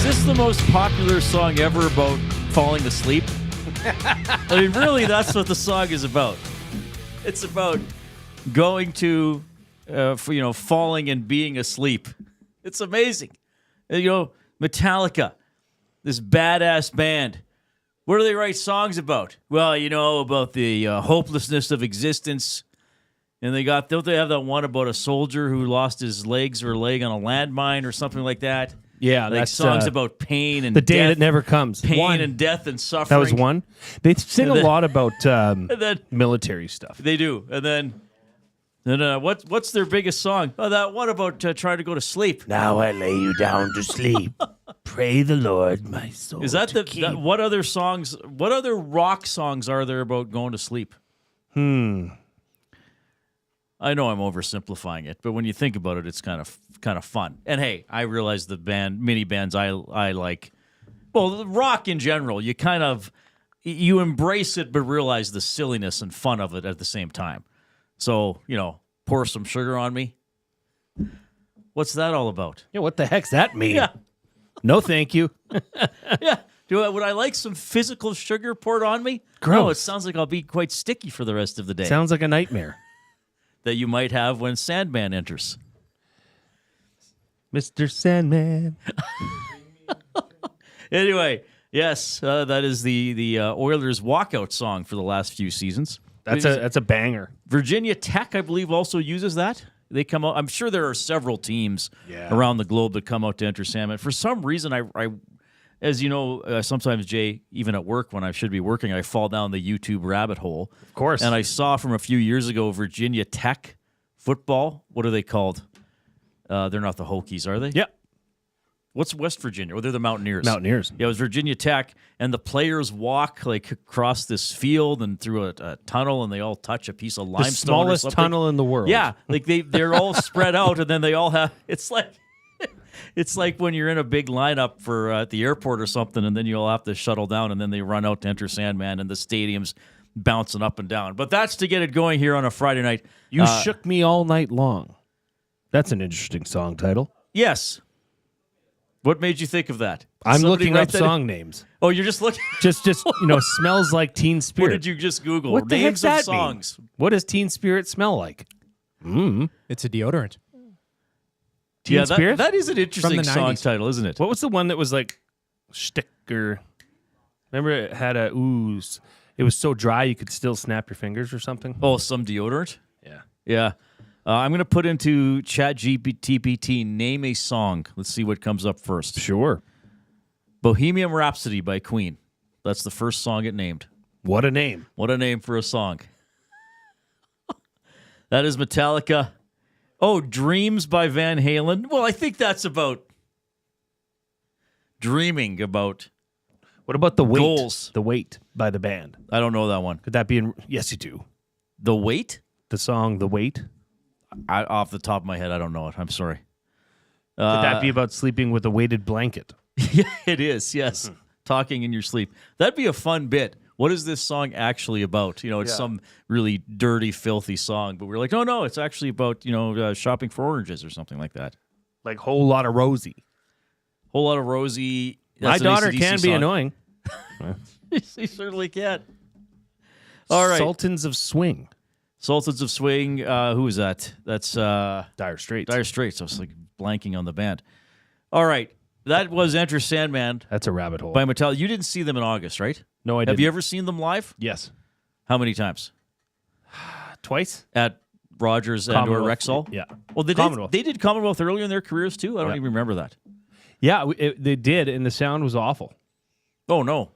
Is this the most popular song ever about falling asleep? I mean, really, that's what the song is about. It's about going to, falling and being asleep. It's amazing. Metallica, this badass band. What do they write songs about? Well, about the hopelessness of existence. And don't they have that one about a soldier who lost his legs or a leg on a landmine or something like that? Yeah, like that's songs about pain and the day death, that never comes. Pain and death and suffering. That was one. They sing a lot about then, military stuff. They do. And then what's their biggest song? Oh, that one about trying to go to sleep. Now I lay you down to sleep. Pray the Lord, my soul. Is that what other songs? What other rock songs are there about going to sleep? I know I'm oversimplifying it, but when you think about it, it's kind of fun. And hey, I realize the mini bands I like. Well, rock in general, you embrace it, but realize the silliness and fun of it at the same time. So pour some sugar on me. What's that all about? Yeah, what the heck's that mean? Yeah. No, thank you. Yeah. Would I like some physical sugar poured on me? Gross. No, it sounds like I'll be quite sticky for the rest of the day. Sounds like a nightmare. That you might have when Sandman enters. Mr. Sandman. Anyway, yes, that is the Oilers walkout song for the last few seasons. That's a banger. Virginia Tech, I believe, also uses that. They come out. I'm sure there are several teams around the globe that come out to enter Sandman. For some reason, I as you know, sometimes, Jay, even at work when I should be working, I fall down the YouTube rabbit hole. Of course. And I saw from a few years ago Virginia Tech football. What are they called? They're not the Hokies, are they? Yeah. What's West Virginia? Oh, they're the Mountaineers. Mountaineers. Yeah, it was Virginia Tech, and the players walk across this field and through a tunnel, and they all touch a piece of limestone. The smallest tunnel in the world. Yeah, they're all spread out, and then they all have. It's like when you're in a big lineup for at the airport or something, and then you all have to shuttle down, and then they run out to enter Sandman, and the stadium's bouncing up and down. But that's to get it going here on a Friday night. You shook me all night long. That's an interesting song title. Yes. What made you think of that? I'm looking up song names. Oh, you're just looking. just smells like Teen Spirit. What did you just Google? What the names heck's of that songs. Mean? What does Teen Spirit smell like? It's a deodorant. Teen Spirit? That is an interesting song title, isn't it? What was the one that was like shtick or? Remember it had a ooze. It was so dry you could still snap your fingers or something. Oh, some deodorant. Yeah. I'm going to put into ChatGPT, name a song. Let's see what comes up first. Sure. Bohemian Rhapsody by Queen. That's the first song it named. What a name. What a name for a song. That is Metallica. Oh, Dreams by Van Halen. Well, I think that's about dreaming about What about The Weight? goals. The Weight by the band. I don't know that one. Could that be in? Yes, you do. The Weight? The song The Weight. Off the top of my head, I don't know it. I'm sorry. Could that be about sleeping with a weighted blanket? Yeah, it is, yes. Talking in your sleep. That'd be a fun bit. What is this song actually about? It's some really dirty, filthy song, but we're like, no, it's actually about, shopping for oranges or something like that. Like Whole Lot of Rosie. Whole Lot of Rosie. My daughter can be annoying. She certainly can. All right. Sultans of Swing. Sultans of Swing. Who is that? That's Dire Straits. Dire Straits. I was like blanking on the band. All right. That was Enter Sandman That's a rabbit hole. by Metallica. You didn't see them in August, right? No, I didn't. Have you ever seen them live? Yes. How many times? Twice? At Rogers and or Rexall? Yeah. Well, they did Commonwealth earlier in their careers, too? I don't even remember that. Yeah, they did, and the sound was awful. Oh, no.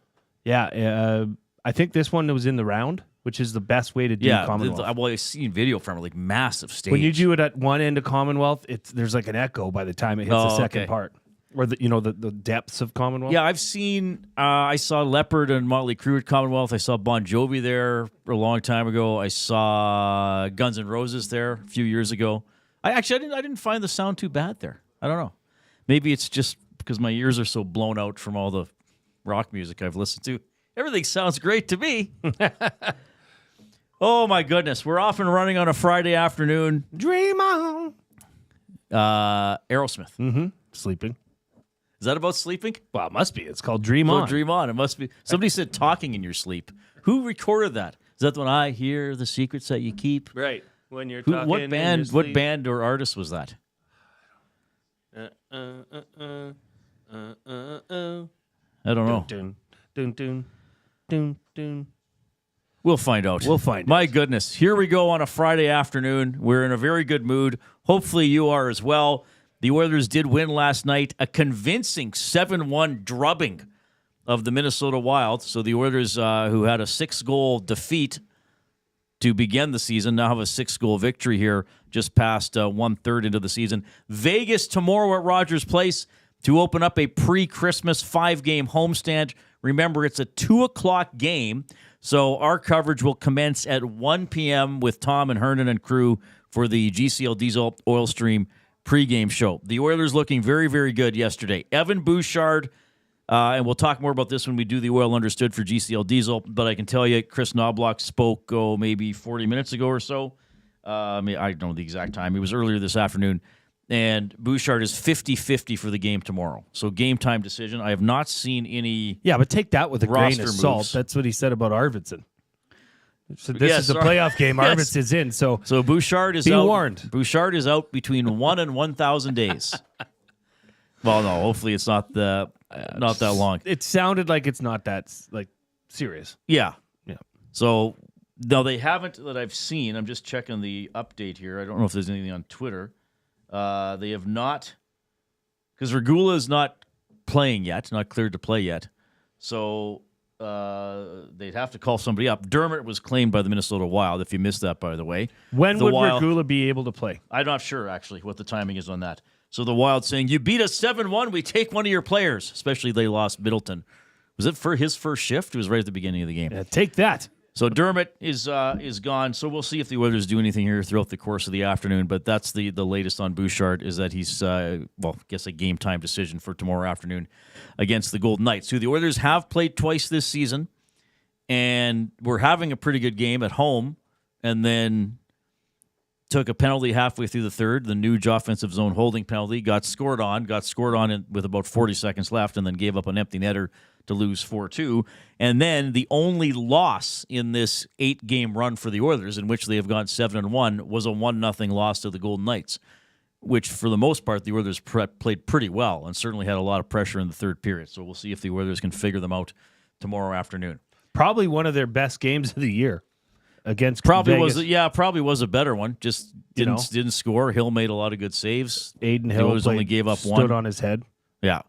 Yeah, I think this one was in the round, which is the best way to do Commonwealth. Well, I've seen video from it, like massive stage. When you do it at one end of Commonwealth, there's like an echo by the time it hits the second part. Or the depths of Commonwealth. Yeah, I've seen. I saw Leopard and Motley Crue at Commonwealth. I saw Bon Jovi there a long time ago. I saw Guns N' Roses there a few years ago. I didn't find the sound too bad there. I don't know. Maybe it's just because my ears are so blown out from all the rock music I've listened to. Everything sounds great to me. Oh my goodness, we're off and running on a Friday afternoon. Dream on. Aerosmith. Sleeping. Is that about sleeping? Well, it must be. It's called Dream Oh, On. dream on. It must be. Somebody said talking in your sleep. Who recorded that? Is that the one I hear the secrets that you keep? Right. When you're Who, talking. what in band? your What sleep. band or artist was that? I don't know. Dun, dun, dun, dun, dun. We'll find out. We'll find My out. goodness. Here we go on a Friday afternoon. We're in a very good mood. Hopefully you are as well. The Oilers did win last night, a convincing 7-1 drubbing of the Minnesota Wild. So the Oilers, who had a 6-goal defeat to begin the season, now have a 6-goal victory here just past 1/3 into the season. Vegas tomorrow at Rogers Place to open up a pre-Christmas 5-game homestand. Remember, it's a 2 o'clock game, so our coverage will commence at 1 p.m. with Tom and Hernan and crew for the GCL Diesel Oil Stream pregame show. The Oilers looking very, very good yesterday. Evan Bouchard, and we'll talk more about this when we do the Oil Understood for GCL Diesel, but I can tell you Chris Knobloch spoke maybe 40 minutes ago or so. I don't know the exact time. It was earlier this afternoon. And Bouchard is 50-50 for the game tomorrow. So game time decision. I have not seen any. Yeah, but take that with a grain roster of salt. moves. That's what he said about Arvidsson. So this Yes, is a sorry. playoff game. Yes. Arvidsson's in. So Bouchard is Be out. warned. Bouchard is out between 1 and 1,000 days. Well, no, hopefully it's not that long. it sounded like it's not that serious. Yeah. Yeah. So, no, they haven't that I've seen. I'm just checking the update here. I don't know if there's anything on Twitter. They have not, because Regula is not playing yet, not cleared to play yet. So they'd have to call somebody up. Dermott was claimed by the Minnesota Wild, if you missed that, by the way. When The would Wild- Regula be able to play? I'm not sure, actually, what the timing is on that. So the Wild saying, you beat us 7-1, we take one of your players. Especially they lost Middleton. Was it for his first shift? It was right at the beginning of the game. Yeah, take that. So Dermott is gone. So we'll see if the Oilers do anything here throughout the course of the afternoon. But that's the latest on Bouchard is that he's, I guess a game time decision for tomorrow afternoon against the Golden Knights, who the Oilers have played twice this season. And we're having a pretty good game at home. And then took a penalty halfway through the third, the Nuge offensive zone holding penalty, got scored on with about 40 seconds left, and then gave up an empty netter to lose 4-2. And then the only loss in this 8-game run for the Oilers, in which they have gone 7-1, was a 1-0 loss to the Golden Knights, which for the most part the Oilers played pretty well and certainly had a lot of pressure in the third period. So we'll see if the Oilers can figure them out tomorrow afternoon. Probably one of their best games of the year against Probably Vegas. was a better one. Just didn't score. Hill made a lot of good saves. Aiden The Hill Oilers only gave up stood one. on his head. Yeah.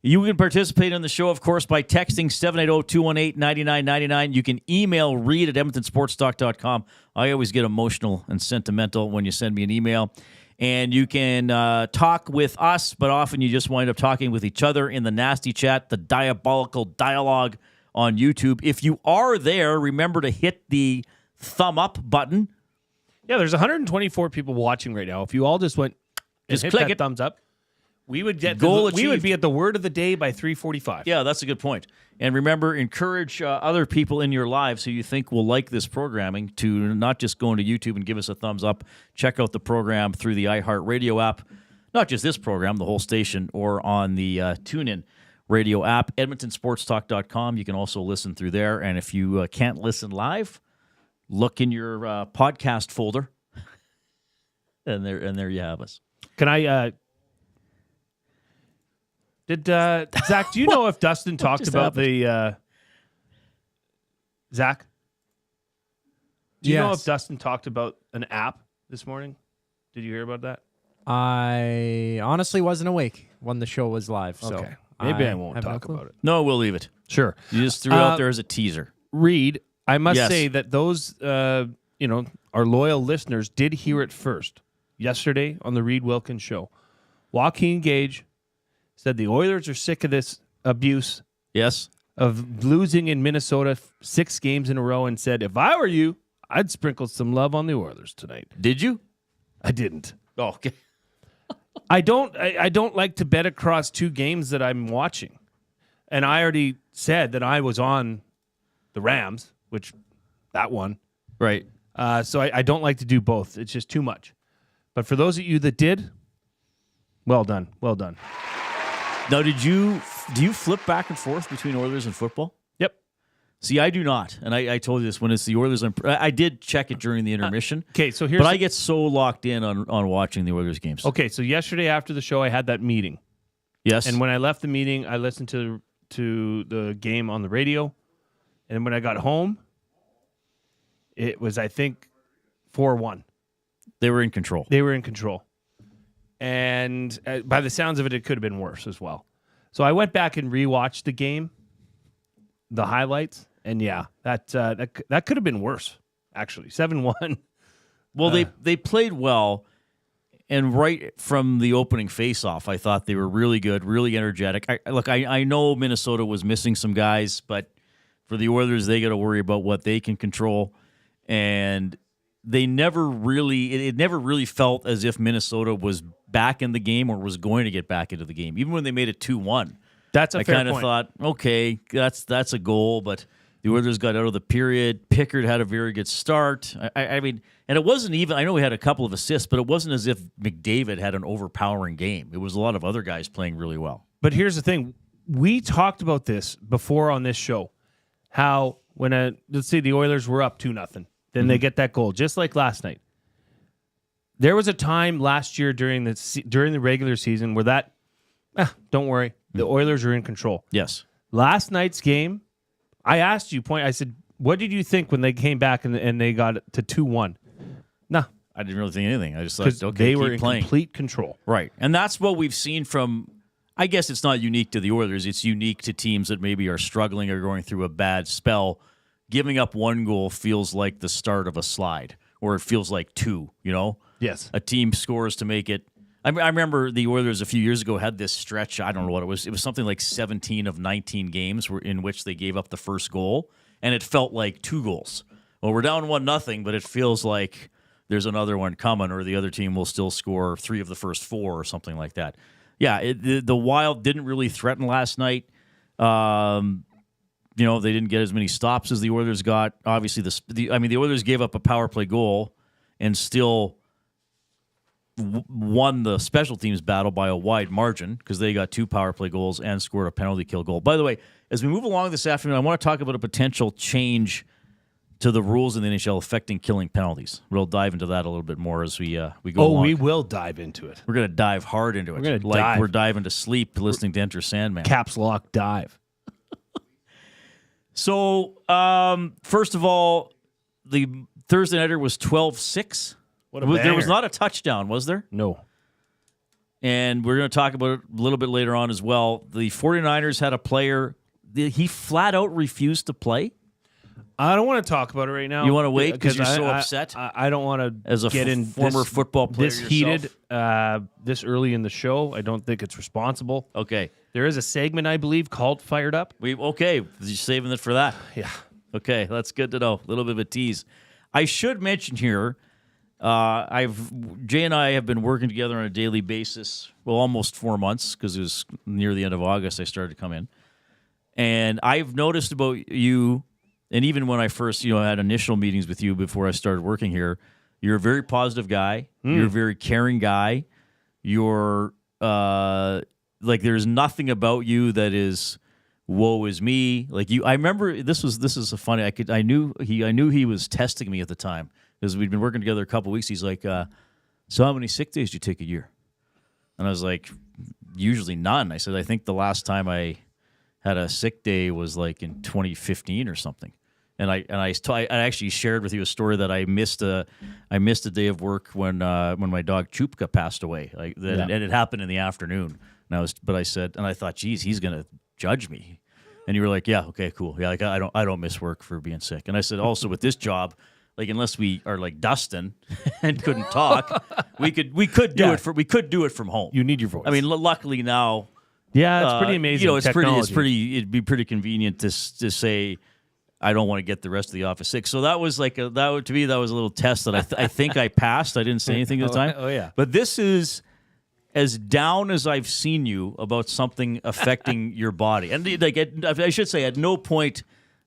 You can participate in the show, of course, by texting 780-218-9999. You can email Reid at edmontonsportstalk.com. I always get emotional and sentimental when you send me an email. And you can talk with us, but often you just wind up talking with each other in the nasty chat, the diabolical dialogue on YouTube. If you are there, remember to hit the thumb up button. Yeah, there's 124 people watching right now. If you all just went and Just hit click that it. thumbs up, we would get Goal we would achieved. be at the word of the day by 3:45. Yeah, that's a good point. And remember, encourage other people in your lives who you think will like this programming to not just go into YouTube and give us a thumbs up. Check out the program through the iHeartRadio app. Not just this program, the whole station, or on the TuneIn radio app, edmontonsportstalk.com. You can also listen through there. And if you can't listen live, look in your podcast folder. And there you have us. Can I Zach, do you know if Dustin talked just about the Zach? Do you know Yes. if Dustin talked about an app this morning? Did you hear about that? I honestly wasn't awake when the show was live, so Okay. Maybe I won't have no talk clue. about it. No, we'll leave it. Sure. You just threw it out there as a teaser. Reid, I must Yes. say that those our loyal listeners did hear it first yesterday on the Reid Wilkins show. Joaquin Gage said the Oilers are sick of this abuse Yes? of losing in Minnesota 6 games in a row, and said, if I were you, I'd sprinkle some love on the Oilers tonight. Did you? I didn't. Oh, okay. I don't like to bet across 2 games that I'm watching. And I already said that I was on the Rams, which that one. Right. So I don't like to do both. It's just too much. But for those of you that did, well done. Well done. Now, do you flip back and forth between Oilers and football? Yep. See, I do not, and I told you this when it's the Oilers. I did check it during the intermission. Okay, so but I get so locked in on watching the Oilers games. Okay, so yesterday after the show, I had that meeting. Yes, and when I left the meeting, I listened to the game on the radio, and when I got home, it was, I think, 4-1. They were in control. And by the sounds of it, it could have been worse as well. So I went back and rewatched the game, the highlights, and yeah, that could have been worse, actually. 7-1. Well, they played well, and right from the opening faceoff, I thought they were really good, really energetic. I know Minnesota was missing some guys, but for the Oilers, they got to worry about what they can control, and it never really felt as if Minnesota was back in the game or was going to get back into the game. Even when they made it 2-1, that's a fair point. I kind of thought, okay, that's a goal, but the Oilers got out of the period. Pickard had a very good start. I mean, and it wasn't even, I know he had a couple of assists, but it wasn't as if McDavid had an overpowering game. It was a lot of other guys playing really well. But here's the thing. We talked about this before on this show, how when let's say the Oilers were up 2-0. Then they get that goal, just like last night. There was a time last year during the regular season where don't worry, the Oilers are in control. Yes. Last night's game, I asked you, I said, what did you think when they came back and they got to 2-1? Nah. I didn't really think anything. I just thought, okay, they were in playing. Complete control. Right. And that's what we've seen from, I guess it's not unique to the Oilers. It's unique to teams that maybe are struggling or going through a bad spell. Giving up one goal feels like the start of a slide, or it feels like two, Yes. A team scores to make it. I remember the Oilers a few years ago had this stretch. I don't know what it was. It was something like 17 of 19 games in which they gave up the first goal, and it felt like 2 goals. Well, we're down 1-0, but it feels like there's another one coming, or the other team will still score 3 of the first 4 or something like that. Yeah, the Wild didn't really threaten last night. They didn't get as many stops as the Oilers got. Obviously, the Oilers gave up a power play goal and still won the special teams battle by a wide margin because they got 2 power play goals and scored a penalty kill goal. By the way, as we move along this afternoon, I want to talk about a potential change to the rules in the NHL affecting killing penalties. We'll dive into that a little bit more as we go along. We will dive into it. We're going to dive hard into it. We're going to dive. We're diving to sleep listening to Enter Sandman. Caps lock dive. So, first of all, the Thursday nighter was 12-6. There was not a touchdown, was there? No. And we're going to talk about it a little bit later on as well. The 49ers had a player. He flat out refused to play. I don't want to talk about it right now. You want to wait because you're so upset? I don't want to as a get in former football player this yourself. heated this early in the show. I don't think it's responsible. Okay. There is a segment, I believe, called Fired Up. You're saving it for that. Yeah. Okay, that's good to know. A little bit of a tease. I should mention here, Jay and I have been working together on a daily basis, almost 4 months, because it was near the end of August I started to come in. And I've noticed about you, and even when I first, had initial meetings with you before I started working here, you're a very positive guy. You're a very caring guy. You're there's nothing about you that is woe is me. Like you, I remember this is a funny. I knew he was testing me at the time because we'd been working together a couple of weeks. He's like, so how many sick days do you take a year? And I was like, usually none. I said, I think the last time I had a sick day was like in 2015 or something. And I actually shared with you a story that I missed a day of work when my dog Chupka passed away. And it happened in the afternoon. And I said, and I thought, geez, he's gonna judge me. And you were like, yeah, okay, cool. Yeah, like I don't miss work for being sick. And I said, also with this job, like unless we are like Dustin and couldn't talk, we could do it from home. You need your voice. I mean, luckily now. Yeah, it's pretty amazing. It'd be pretty convenient to say, I don't want to get the rest of the office sick. So that was to me that was a little test that I think I passed. I didn't say anything at the time. Oh yeah. But this is as down as I've seen you about something affecting your body. And I should say, at no point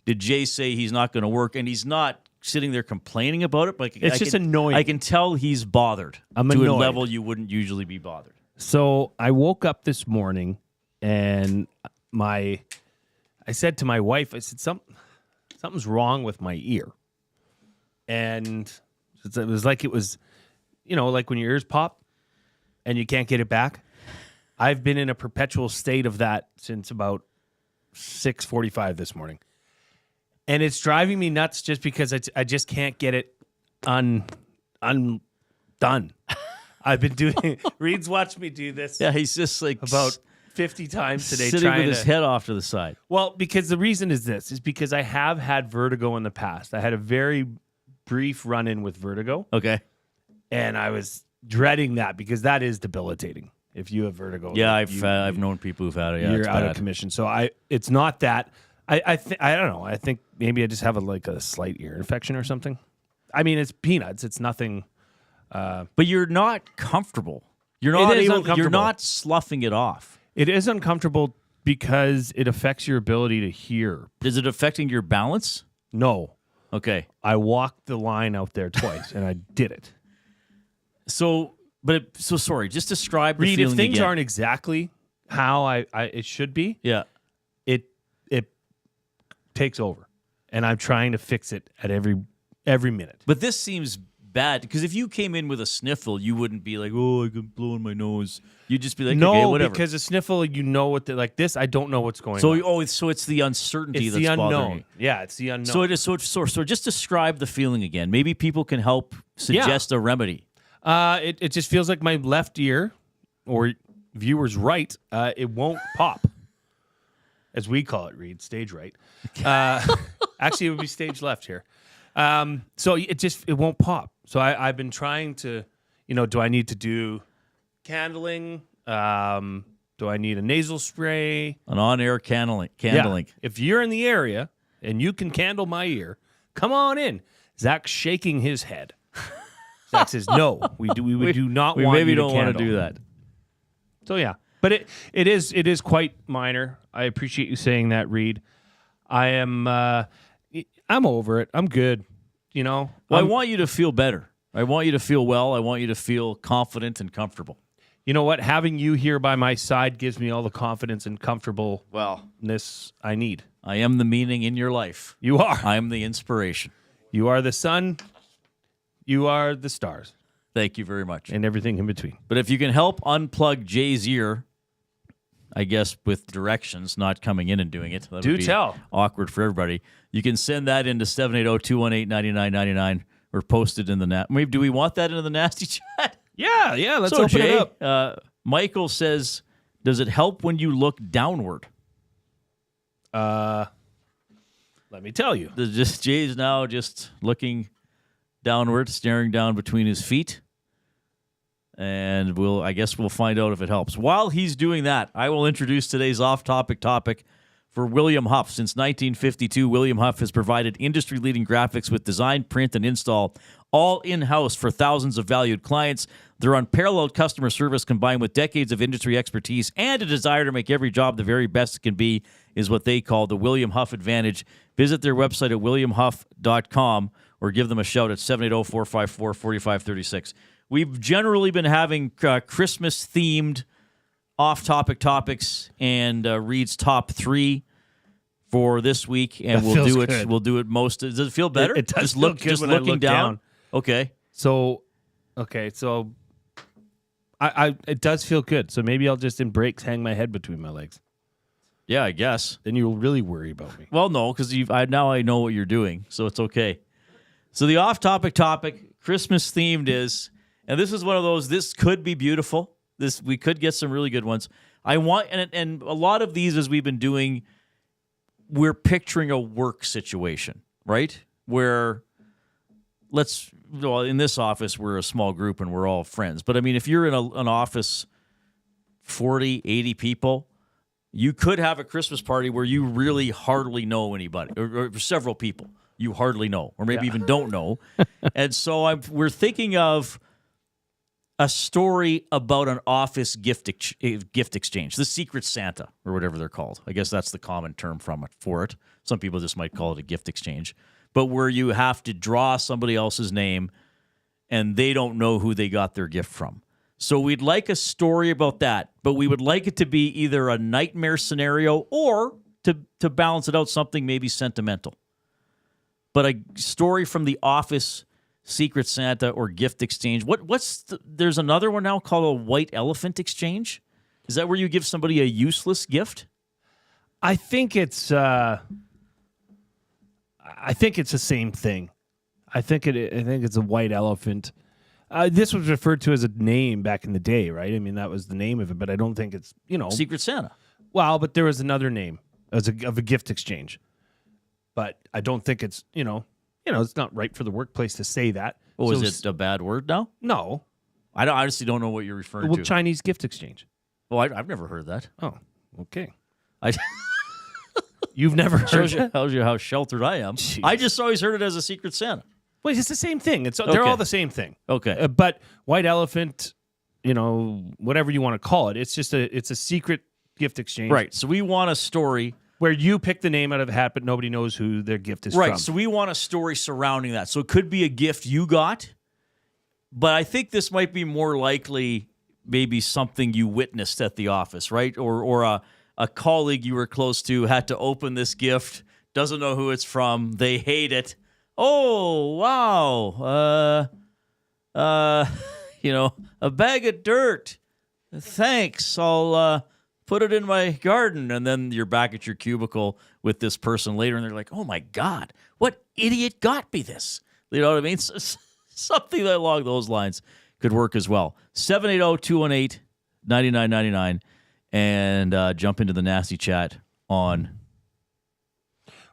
did Jay say he's not going to work, and he's not sitting there complaining about it. But it's just annoying. I can tell he's bothered I'm to annoyed. a level you wouldn't usually be bothered. So I woke up this morning and I said to my wife, I said, something's wrong with my ear. And it was like like when your ears pop and you can't get it back. I've been in a perpetual state of that since about 6:45 this morning. And it's driving me nuts just because I just can't get it undone. I've been doing, Reid's watched me do this. Yeah, he's just like about 50 times today, sitting with his head off to the side. Well, because the reason is because I have had vertigo in the past. I had a very brief run-in with vertigo. Okay. And I was dreading that because that is debilitating. If you have vertigo. Yeah, I've known people who've had it. Yeah, you're out of commission. So it's not that. I don't know. I think maybe I just have a slight ear infection or something. I mean, it's peanuts. It's nothing. But you're not comfortable. You're not able. You're not sloughing it off. It is uncomfortable because it affects your ability to hear. Is it affecting your balance? No. Okay. I walked the line out there twice, and I did it. So sorry. Just describe the Reid, feeling if things again. aren't exactly how it should be, yeah, it takes over, and I'm trying to fix it at every minute. But this seems bad because if you came in with a sniffle, you wouldn't be like, "Oh, I'm blowing my nose." You'd just be like, "No, okay, whatever." Because a sniffle, what like this. I don't know what's going So on. so it's the uncertainty it's that's the bothering unknown. you. Yeah, it's the unknown. So just describe the feeling again. Maybe people can help suggest a remedy. It just feels like my left ear, or viewers' right, it won't pop, as we call it, Reid, stage right. Actually, it would be stage left here. So it won't pop. So I've been trying to, do I need to do candling? Do I need a nasal spray? An on-air candling. Yeah. If you're in the area and you can candle my ear, come on in. Zach's shaking his head. Zach says, no, we do not we want maybe you to don't want to candle. do that. So yeah, but it is quite minor. I appreciate you saying that, Reid. I'm over it. I'm good. Well, I want you to feel better. I want you to feel well. I want you to feel confident and comfortable. You know what? Having you here by my side gives me all the confidence and comfortableness I need. I am the meaning in your life. You are. I am the inspiration. You are the sun. You are the stars. Thank you very much. And everything in between. But if you can help unplug Jay's ear, I guess with directions, not coming in and doing it. That Do would be tell. Awkward for everybody. You can send that into 780-218-9999 or post it in the Maybe do we want that into the nasty chat? Yeah. Let's So open Jay, it up. Michael says, does it help when you look downward? Let me tell you. Jay's now just looking downward, staring down between his feet. And I guess we'll find out if it helps. While he's doing that, I will introduce today's off-topic topic for William Huff. Since 1952, William Huff has provided industry-leading graphics with design, print, and install, all in-house for thousands of valued clients. Their unparalleled customer service combined with decades of industry expertise and a desire to make every job the very best it can be is what they call the William Huff Advantage. Visit their website at williamhuff.com or give them a shout at 780-454-4536. We've generally been having Christmas-themed off-topic topics and Reid's top 3 for this week, and we'll do it. Good. We'll do it most. Does it feel better? It does just feel good just when I looking look down. Okay. So I it does feel good. So maybe I'll just in breaks hang my head between my legs. Yeah, I guess. Then you'll really worry about me. Well, no, because now I know what you're doing, so it's okay. So the off-topic topic, Christmas-themed is, and this is one of those. This could be beautiful. We could get some really good ones. I want, and a lot of these, as we've been doing, we're picturing a work situation, right? Where in this office, we're a small group and we're all friends. But I mean, if you're in an office, 40, 80 people, you could have a Christmas party where you really hardly know anybody, or several people you hardly know, or maybe even don't know. And so we're thinking of a story about an office gift exchange, the Secret Santa, or whatever they're called. I guess that's the common term for it. Some people just might call it a gift exchange. But where you have to draw somebody else's name and they don't know who they got their gift from. So we'd like a story about that, but we would like it to be either a nightmare scenario or to balance it out, something maybe sentimental. But a story from The Office, Secret Santa, or gift exchange. There's another one now called a white elephant exchange. Is that where you give somebody a useless gift? I think it's the same thing. I think it's a white elephant. This was referred to as a name back in the day, right? I mean, that was the name of it, but I don't think it's, Secret Santa. Well, but there was another name of a gift exchange. But I don't think it's, it's not right for the workplace to say that. Well, is it a bad word now? No. I honestly don't know what you're referring to. Chinese gift exchange. Oh, I've never heard that. Oh, okay. I You've never heard that? Tells you how sheltered I am. Jeez. I just always heard it as a Secret Santa. Well, it's the same thing. They're all the same thing. Okay. But white elephant, whatever you want to call it, it's a secret gift exchange. Right. So we want a story where you pick the name out of a hat, but nobody knows who their gift is from. Right. So we want a story surrounding that. So it could be a gift you got, but I think this might be more likely maybe something you witnessed at the office, right? Or a colleague you were close to had to open this gift, doesn't know who it's from, they hate it. Oh, wow. A bag of dirt. Thanks. I'll put it in my garden. And then you're back at your cubicle with this person later, and they're like, oh, my God, what idiot got me this? You know what I mean? Something along those lines could work as well. 780-218-9999 and jump into the nasty chat on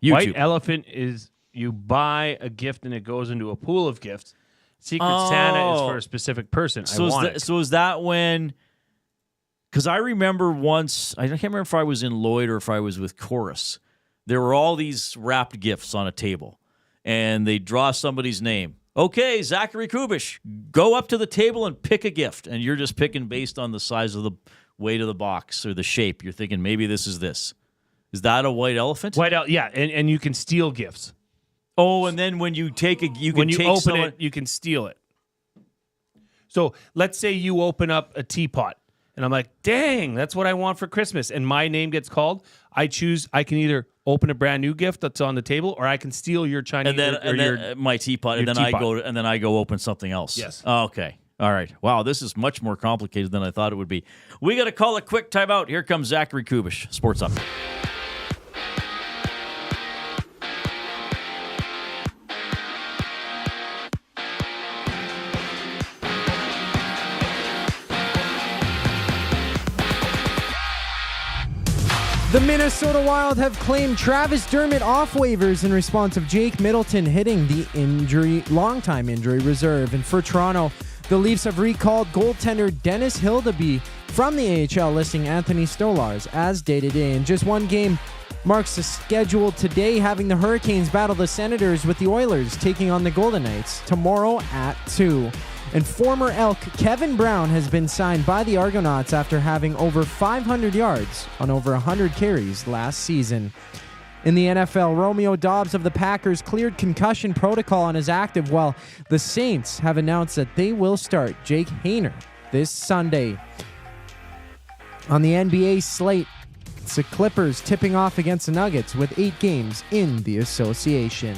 YouTube. White elephant is you buy a gift and it goes into a pool of gifts. Secret Santa is for a specific person. So is that when... Because I remember once, I can't remember if I was in Lloyd or if I was with Chorus, there were all these wrapped gifts on a table, and they draw somebody's name. Okay, Zachary Kubusch, go up to the table and pick a gift, and you're just picking based on the size of the weight of the box or the shape. You're thinking maybe this is this. Is that a white elephant? Yeah, and you can steal gifts. Oh, and then when you take it, you can steal it. So let's say you open up a teapot, and I'm like, dang, that's what I want for Christmas, and my name gets called. I can either open a brand new gift that's on the table, or I can steal your Chinese my teapot, and then I go open something else. Yes. Oh, okay. All right. Wow, this is much more complicated than I thought it would be. We got to call a quick timeout. Here comes Zachary Kubusch, Sports Up. The Minnesota Wild have claimed Travis Dermott off waivers in response of Jake Middleton hitting the long-time injury reserve. And for Toronto, the Leafs have recalled goaltender Dennis Hildeby from the AHL, listing Anthony Stolarz as day-to-day. And just one game marks the schedule today, having the Hurricanes battle the Senators, with the Oilers taking on the Golden Knights tomorrow at 2. And former Elk Kevin Brown has been signed by the Argonauts after having over 500 yards on over 100 carries last season. In the NFL, Romeo Doubs of the Packers cleared concussion protocol and is active, while the Saints have announced that they will start Jake Haener this Sunday. On the NBA slate, it's the Clippers tipping off against the Nuggets with 8 games in the association.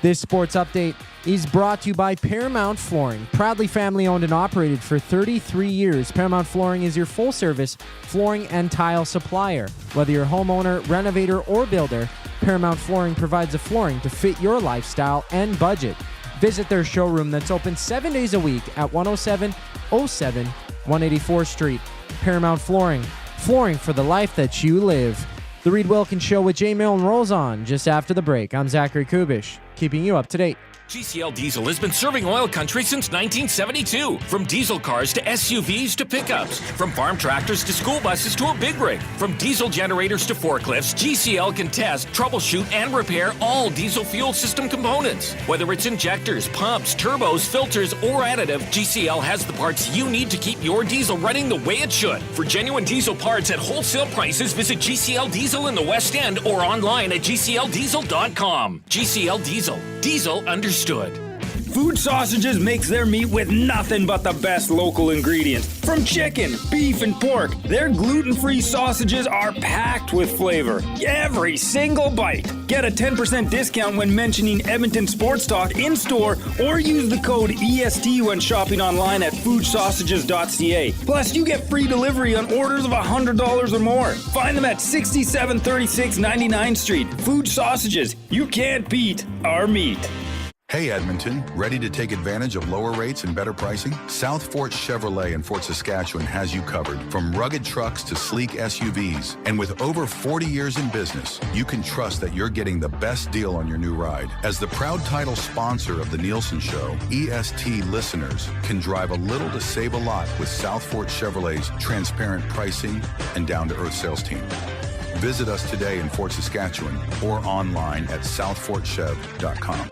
This sports update is brought to you by Paramount Flooring. Proudly family-owned and operated for 33 years, Paramount Flooring is your full-service flooring and tile supplier. Whether you're a homeowner, renovator, or builder, Paramount Flooring provides the flooring to fit your lifestyle and budget. Visit their showroom that's open 7 days a week at 10707 184th Street. Paramount Flooring. Flooring for the life that you live. The Reid Wilkins Show with Jay Milne rolls on just after the break. I'm Zachary Kubusch, keeping you up to date. GCL Diesel has been serving oil country since 1972. From diesel cars to SUVs to pickups. From farm tractors to school buses to a big rig. From diesel generators to forklifts, GCL can test, troubleshoot, and repair all diesel fuel system components. Whether it's injectors, pumps, turbos, filters, or additive, GCL has the parts you need to keep your diesel running the way it should. For genuine diesel parts at wholesale prices, visit GCL Diesel in the West End or online at GCLDiesel.com. GCL Diesel. Diesel understood. Food Sausages makes their meat with nothing but the best local ingredients. From chicken, beef, and pork, their gluten-free sausages are packed with flavor. Every single bite. Get a 10% discount when mentioning Edmonton Sports Talk in-store or use the code EST when shopping online at foodsausages.ca. Plus, you get free delivery on orders of $100 or more. Find them at 6736 99th Street. Food Sausages. You can't beat our meat. Hey Edmonton, ready to take advantage of lower rates and better pricing? South Fort Chevrolet in Fort Saskatchewan has you covered. From rugged trucks to sleek SUVs. And with over 40 years in business, you can trust that you're getting the best deal on your new ride. As the proud title sponsor of the Nielsen Show, EST listeners can drive a little to save a lot with South Fort Chevrolet's transparent pricing and down-to-earth sales team. Visit us today in Fort Saskatchewan or online at southfortchev.com.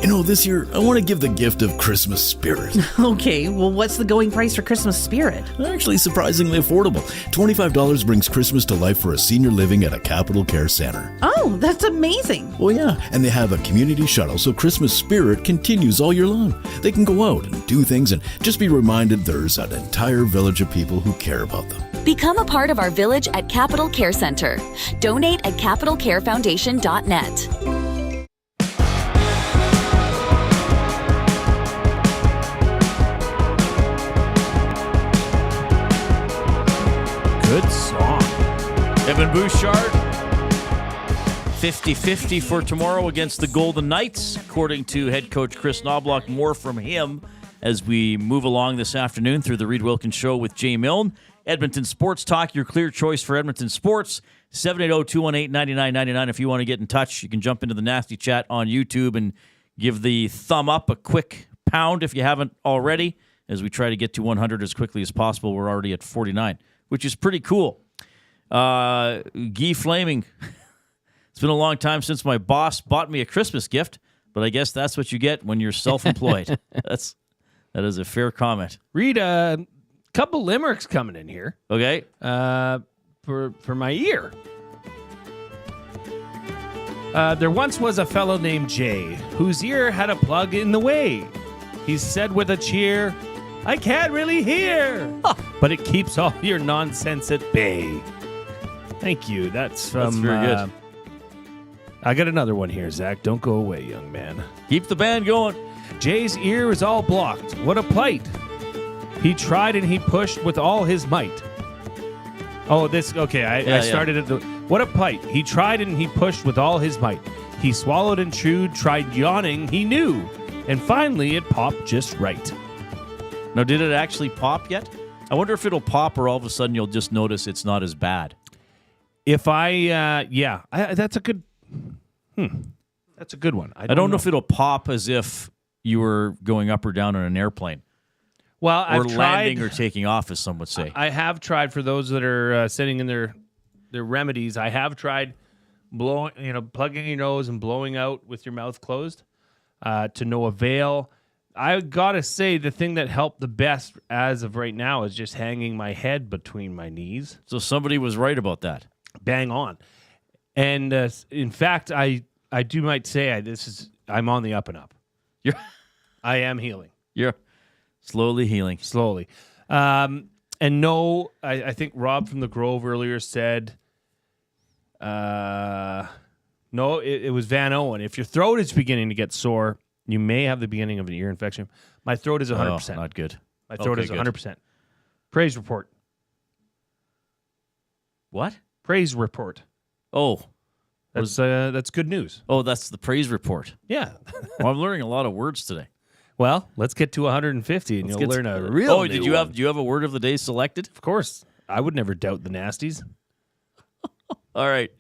You know, this year, I want to give the gift of Christmas spirit. Okay, well, what's the going price for Christmas spirit? Actually, surprisingly affordable. $25 brings Christmas to life for a senior living at a Capital Care Center. Oh, that's amazing. Well, yeah, and they have a community shuttle, so Christmas spirit continues all year long. They can go out and do things and just be reminded there's an entire village of people who care about them. Become a part of our village at Capital Care Center. Donate at capitalcarefoundation.net. Good song. Evan Bouchard, 50-50 for tomorrow against the Golden Knights, according to head coach Chris Knobloch. More from him as we move along this afternoon through the Reid Wilkins Show with Jay Milne. Edmonton Sports Talk, your clear choice for Edmonton sports. 780-218-9999. If you want to get in touch, you can jump into the nasty chat on YouTube and give the thumb up a quick pound if you haven't already, as we try to get to 100 as quickly as possible. We're already at 49, which is pretty cool. Guy Flaming, it's been a long time since my boss bought me a Christmas gift, but I guess that's what you get when you're self-employed. That is a fair comment. Read a couple limericks coming in here. Okay. For my ear. There once was a fellow named Jay, whose ear had a plug in the way. He said with a cheer, "I can't really hear," but it keeps all your nonsense at bay. Thank you. That's very good. I got another one here, Zach. Don't go away, young man. Keep the band going. Jay's ear is all blocked. What a plight. He tried and he pushed with all his might. Oh, this, okay, I started at the, what a plight. He tried and he pushed with all his might. He swallowed and chewed, tried yawning, he knew. And finally, it popped just right. Now, did it actually pop yet? I wonder if it'll pop or all of a sudden you'll just notice it's not as bad. If that's a good, that's a good one. I don't know if it'll pop as if you were going up or down on an airplane. Well, or landing or taking off, as some would say. I have tried, for those that are sitting in their remedies, I have tried plugging your nose and blowing out with your mouth closed to no avail. I gotta say, the thing that helped the best as of right now is just hanging my head between my knees. So somebody was right about that. Bang on. And in fact, I might say I'm on the up and up. I am healing. You're slowly healing. Slowly. And no, I think Rob from the Grove earlier said, no, it was Van Owen. If your throat is beginning to get sore, you may have the beginning of an ear infection. My throat is 100%. Oh, not good. My throat is 100%. Praise report. What? Praise report. Oh. That's good news. Oh, that's the praise report. Yeah. Well, I'm learning a lot of words today. Well, let's get to 150 and you'll learn a real Oh, do you have a word of the day selected? Of course. I would never doubt the nasties. All right.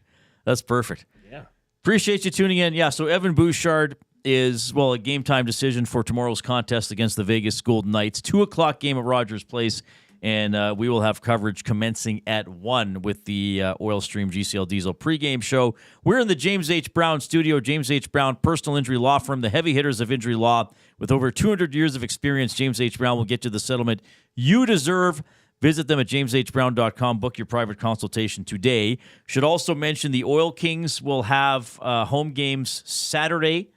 That's perfect. Yeah. Appreciate you tuning in. Yeah, so Evan Bouchard is, a game time decision for tomorrow's contest against the Vegas Golden Knights. 2:00 game at Rogers Place, and we will have coverage commencing at 1 with the Oil Stream GCL Diesel pregame show. We're in the James H. Brown studio. James H. Brown, personal injury law firm, the heavy hitters of injury law. With over 200 years of experience, James H. Brown will get you the settlement you deserve. Visit them at jameshbrown.com. Book your private consultation today. Should also mention the Oil Kings will have home games Saturday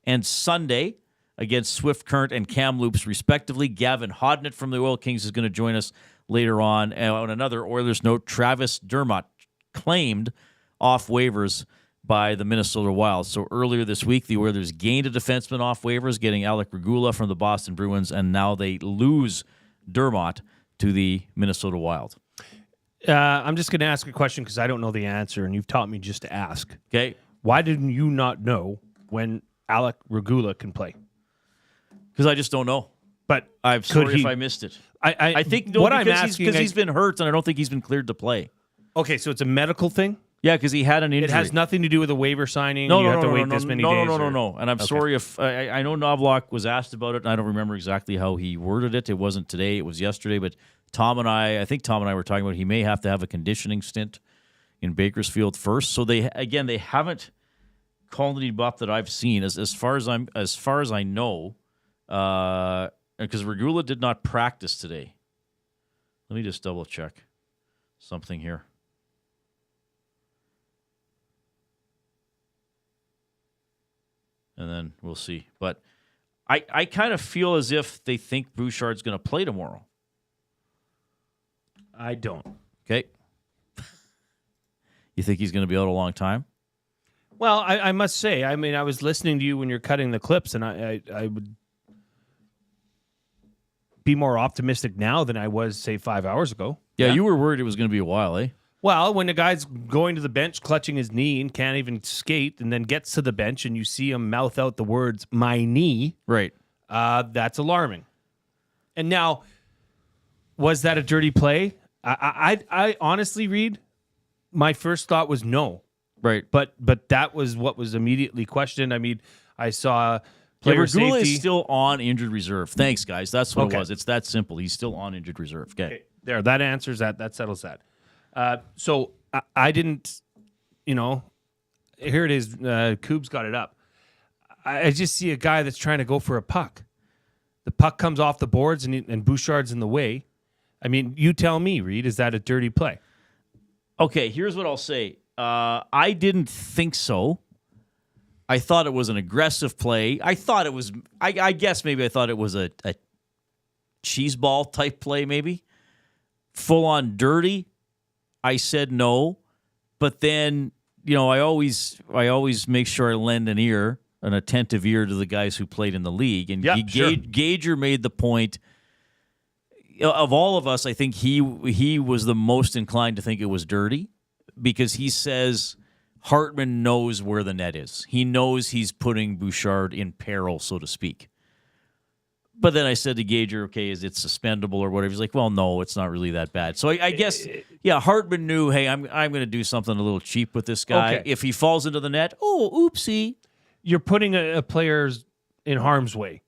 and Sunday against Swift Current and Kamloops, respectively. Gavin Hodnett from the Oil Kings is going to join us later on. And on another Oilers note, Travis Dermott claimed off waivers by the Minnesota Wild. So earlier this week, the Oilers gained a defenseman off waivers, getting Alec Regula from the Boston Bruins, and now they lose Dermott to the Minnesota Wild. I'm just going to ask a question because I don't know the answer, and you've taught me just to ask. Okay. Why didn't you not know when Alec Regula can play? Because I just don't know. But I'm sorry if I missed it. I think what I'm asking because he's been hurt, and I don't think he's been cleared to play. Okay, so it's a medical thing? Yeah, because he had an injury. It has nothing to do with a waiver signing. No, you no, have no, to wait no, this many no, days. No. And I'm sorry if I know Novak was asked about it, and I don't remember exactly how he worded it. It wasn't today; it was yesterday. But I think Tom and I were talking about he may have to have a conditioning stint in Bakersfield first. So they haven't called any up that I've seen as far as I know, because Regula did not practice today. Let me just double check something here. And then we'll see. But I kind of feel as if they think Bouchard's going to play tomorrow. I don't. Okay. You think he's going to be out a long time? Well, I must say, I mean, I was listening to you when you're cutting the clips, and I would be more optimistic now than I was, say, 5 hours ago. Yeah, you were worried it was going to be a while, eh? Well, when the guy's going to the bench, clutching his knee and can't even skate, and then gets to the bench and you see him mouth out the words, my knee. Right. That's alarming. And now, was that a dirty play? I honestly, Reid, my first thought was no. Right. But that was what was immediately questioned. I mean, I saw player Regula safety. is still on injured reserve. Thanks, guys. That's what it was. It's that simple. He's still on injured reserve. Okay. There, that answers that. That settles that. So I didn't, here it is. Kub's got it up. I just see a guy that's trying to go for a puck. The puck comes off the boards and Bouchard's in the way. I mean, you tell me, Reid, is that a dirty play? Okay, here's what I'll say. I didn't think so. I thought it was an aggressive play. I thought it was, I guess maybe I thought it was a cheese ball type play maybe. Full on dirty. I said no, but then I always make sure I lend an attentive ear to the guys who played in the league. And Gager made the point. Of all of us, I think he was the most inclined to think it was dirty because he says Hartman knows where the net is. He knows he's putting Bouchard in peril, so to speak. But then I said to Gager, okay, is it suspendable or whatever? He's like, well, no, it's not really that bad. So I guess, Hartman knew, hey, I'm going to do something a little cheap with this guy. Okay. If he falls into the net, oopsie. You're putting a player in harm's way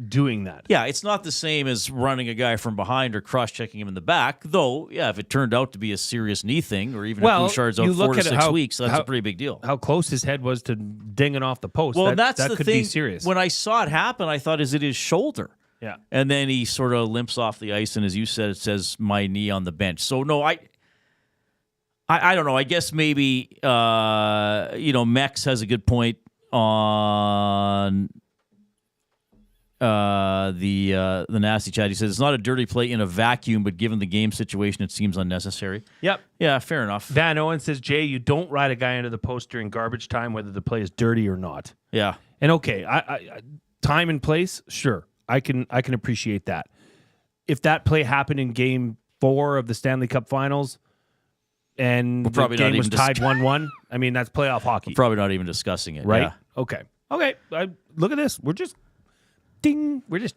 doing that. Yeah, it's not the same as running a guy from behind or cross-checking him in the back, though, if it turned out to be a serious knee thing or even if Bouchard's out 4 to 6 weeks, that's a pretty big deal. How close his head was to dinging off the post. Well, that the could thing. be serious. When I saw it happen, I thought, is it his shoulder? Yeah. And then he sort of limps off the ice, and as you said, it says my knee on the bench. So, no, I don't know. I guess maybe, Mex has a good point on the nasty chat. He says it's not a dirty play in a vacuum, but given the game situation, it seems unnecessary. Yep. Yeah, fair enough. Van Owen says, Jay, you don't ride a guy into the post during garbage time, whether the play is dirty or not. Yeah. And okay, I time and place, sure. I can appreciate that. If that play happened in Game 4 of the Stanley Cup Finals and the game was tied 1-1, I mean, that's playoff hockey. We're probably not even discussing it. Right? Yeah. Okay. Look at this. We're just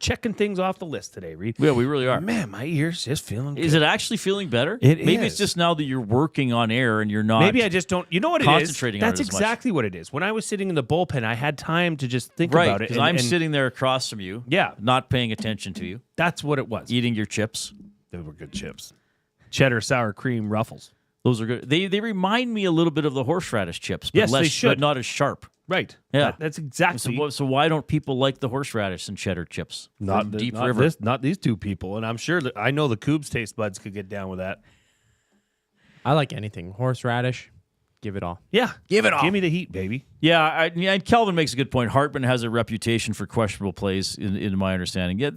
checking things off the list today, Reid. Yeah, we really are. Man, my ear's just feeling good. Is it actually feeling better? Maybe it's just now that you're working on air and you're not. Maybe I just don't. You know what it is? Concentrating on it That's as much. exactly what it is. When I was sitting in the bullpen, I had time to just think Right, about it. because I'm sitting there across from you. Yeah. Not paying attention to you. That's what it was. Eating your chips. Those were good chips. Cheddar sour cream Ruffles. Those are good. They remind me a little bit of the horseradish chips, but Yes, they should. but not as sharp. Right. Yeah. That's exactly. So why don't people like the horseradish and cheddar chips? Not Deep not River. not these two people, and I'm sure that I know the Kub's taste buds could get down with that. I like anything. Horseradish, Give it all. Yeah. Give it all. Give me the heat, baby. Yeah, and Kelvin makes a good point. Hartman has a reputation for questionable plays, in my understanding. Yeah,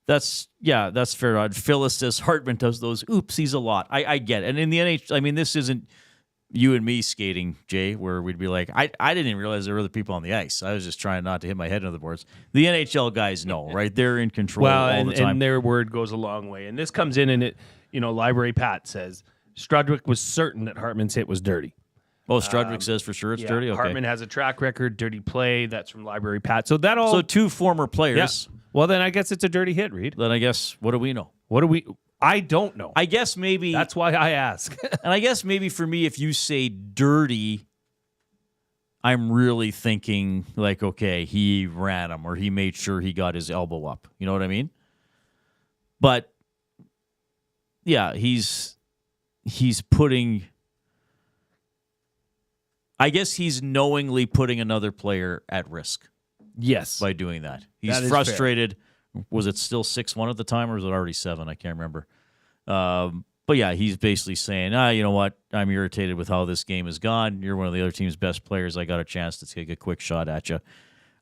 that's fair. Phyllis says Hartman does those oopsies a lot. I get it. And in the NHL, I mean, this isn't you and me skating, Jay, where we'd be like, I didn't even realize there were other people on the ice. I was just trying not to hit my head into the boards. The NHL guys know, right? They're in control all the time. And their word goes a long way. And this comes in and it, Library Pat says Strudwick was certain that Hartman's hit was dirty. Oh, Strudwick says for sure it's dirty? Okay. Hartman has a track record, dirty play. That's from Library Pat. So that all... So two former players. Yeah. Well, then I guess it's a dirty hit, Reid. Then I guess, what do we know? I don't know. I guess maybe... That's why I ask. And I guess maybe for me, if you say dirty, I'm really thinking like, okay, he ran him or he made sure he got his elbow up. You know what I mean? But, yeah, he's putting... I guess he's knowingly putting another player at risk. Yes. By doing that. He's frustrated. Fair. Was it still 6-1 at the time or was it already 7? I can't remember. But yeah, he's basically saying, you know what? I'm irritated with how this game has gone. You're one of the other team's best players. I got a chance to take a quick shot at you.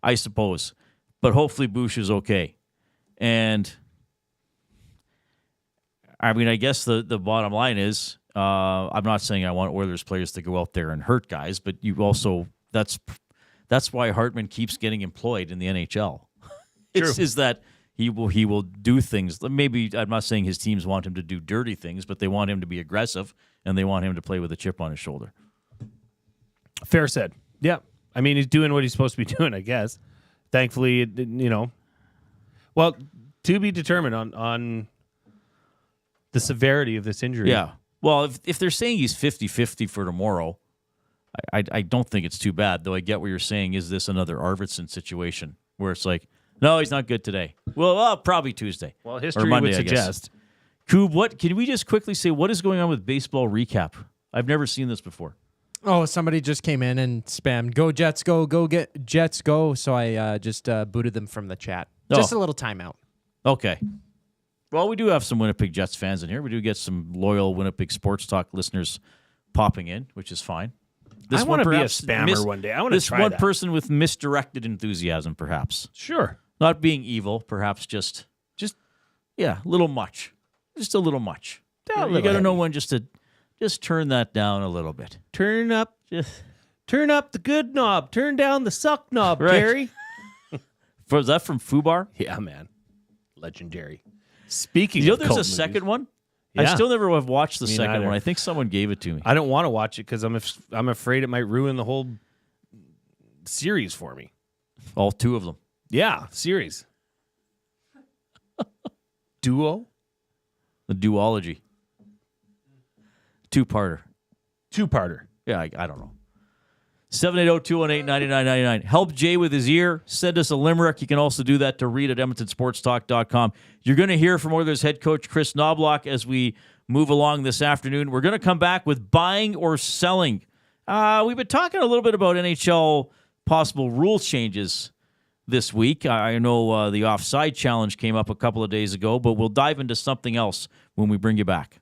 I suppose. But hopefully Bouch is okay. And I mean, I guess the bottom line is, I'm not saying I want Oilers players to go out there and hurt guys, but you also that's why Hartman keeps getting employed in the NHL. Is that he will do things. Maybe I'm not saying his teams want him to do dirty things, but they want him to be aggressive and they want him to play with a chip on his shoulder. Fair said. Yeah, I mean he's doing what he's supposed to be doing, I guess. Thankfully, well, to be determined on the severity of this injury. Yeah. Well, if they're saying he's 50-50 for tomorrow, I don't think it's too bad, though I get what you're saying. Is this another Arvidsson situation where it's like, no, he's not good today? Well, probably Tuesday. Well, history or Monday, would suggest. Kub, can we just quickly say what is going on with baseball recap? I've never seen this before. Oh, somebody just came in and spammed, go Jets, go get Jets, go. So I just booted them from the chat. Just a little timeout. Okay. Well, we do have some Winnipeg Jets fans in here. We do get some loyal Winnipeg Sports Talk listeners popping in, which is fine. I want to be a spammer one day. I want to try this one person with misdirected enthusiasm, perhaps. Sure. Not being evil, perhaps just a little much. Just a little much. You got to know when just turn that down a little bit. Turn up the good knob. Turn down the suck knob, right. Gary. Was that from Fubar? Yeah, man. Legendary. Speaking of there's a movies. second one? Yeah. I still never have watched the second neither. one. I think someone gave it to me. I don't want to watch it because I'm afraid it might ruin the whole series for me. All two of them. Yeah, series. Duo? The duology. Two-parter. Yeah, I don't know. 780-218-9999. Help Jay with his ear. Send us a limerick. You can also do that to Reid at EdmontonSportsTalk.com. You're going to hear from Oilers head coach Chris Knobloch as we move along this afternoon. We're going to come back with buying or selling. We've been talking a little bit about NHL possible rule changes this week. I know the offside challenge came up a couple of days ago, but we'll dive into something else when we bring you back.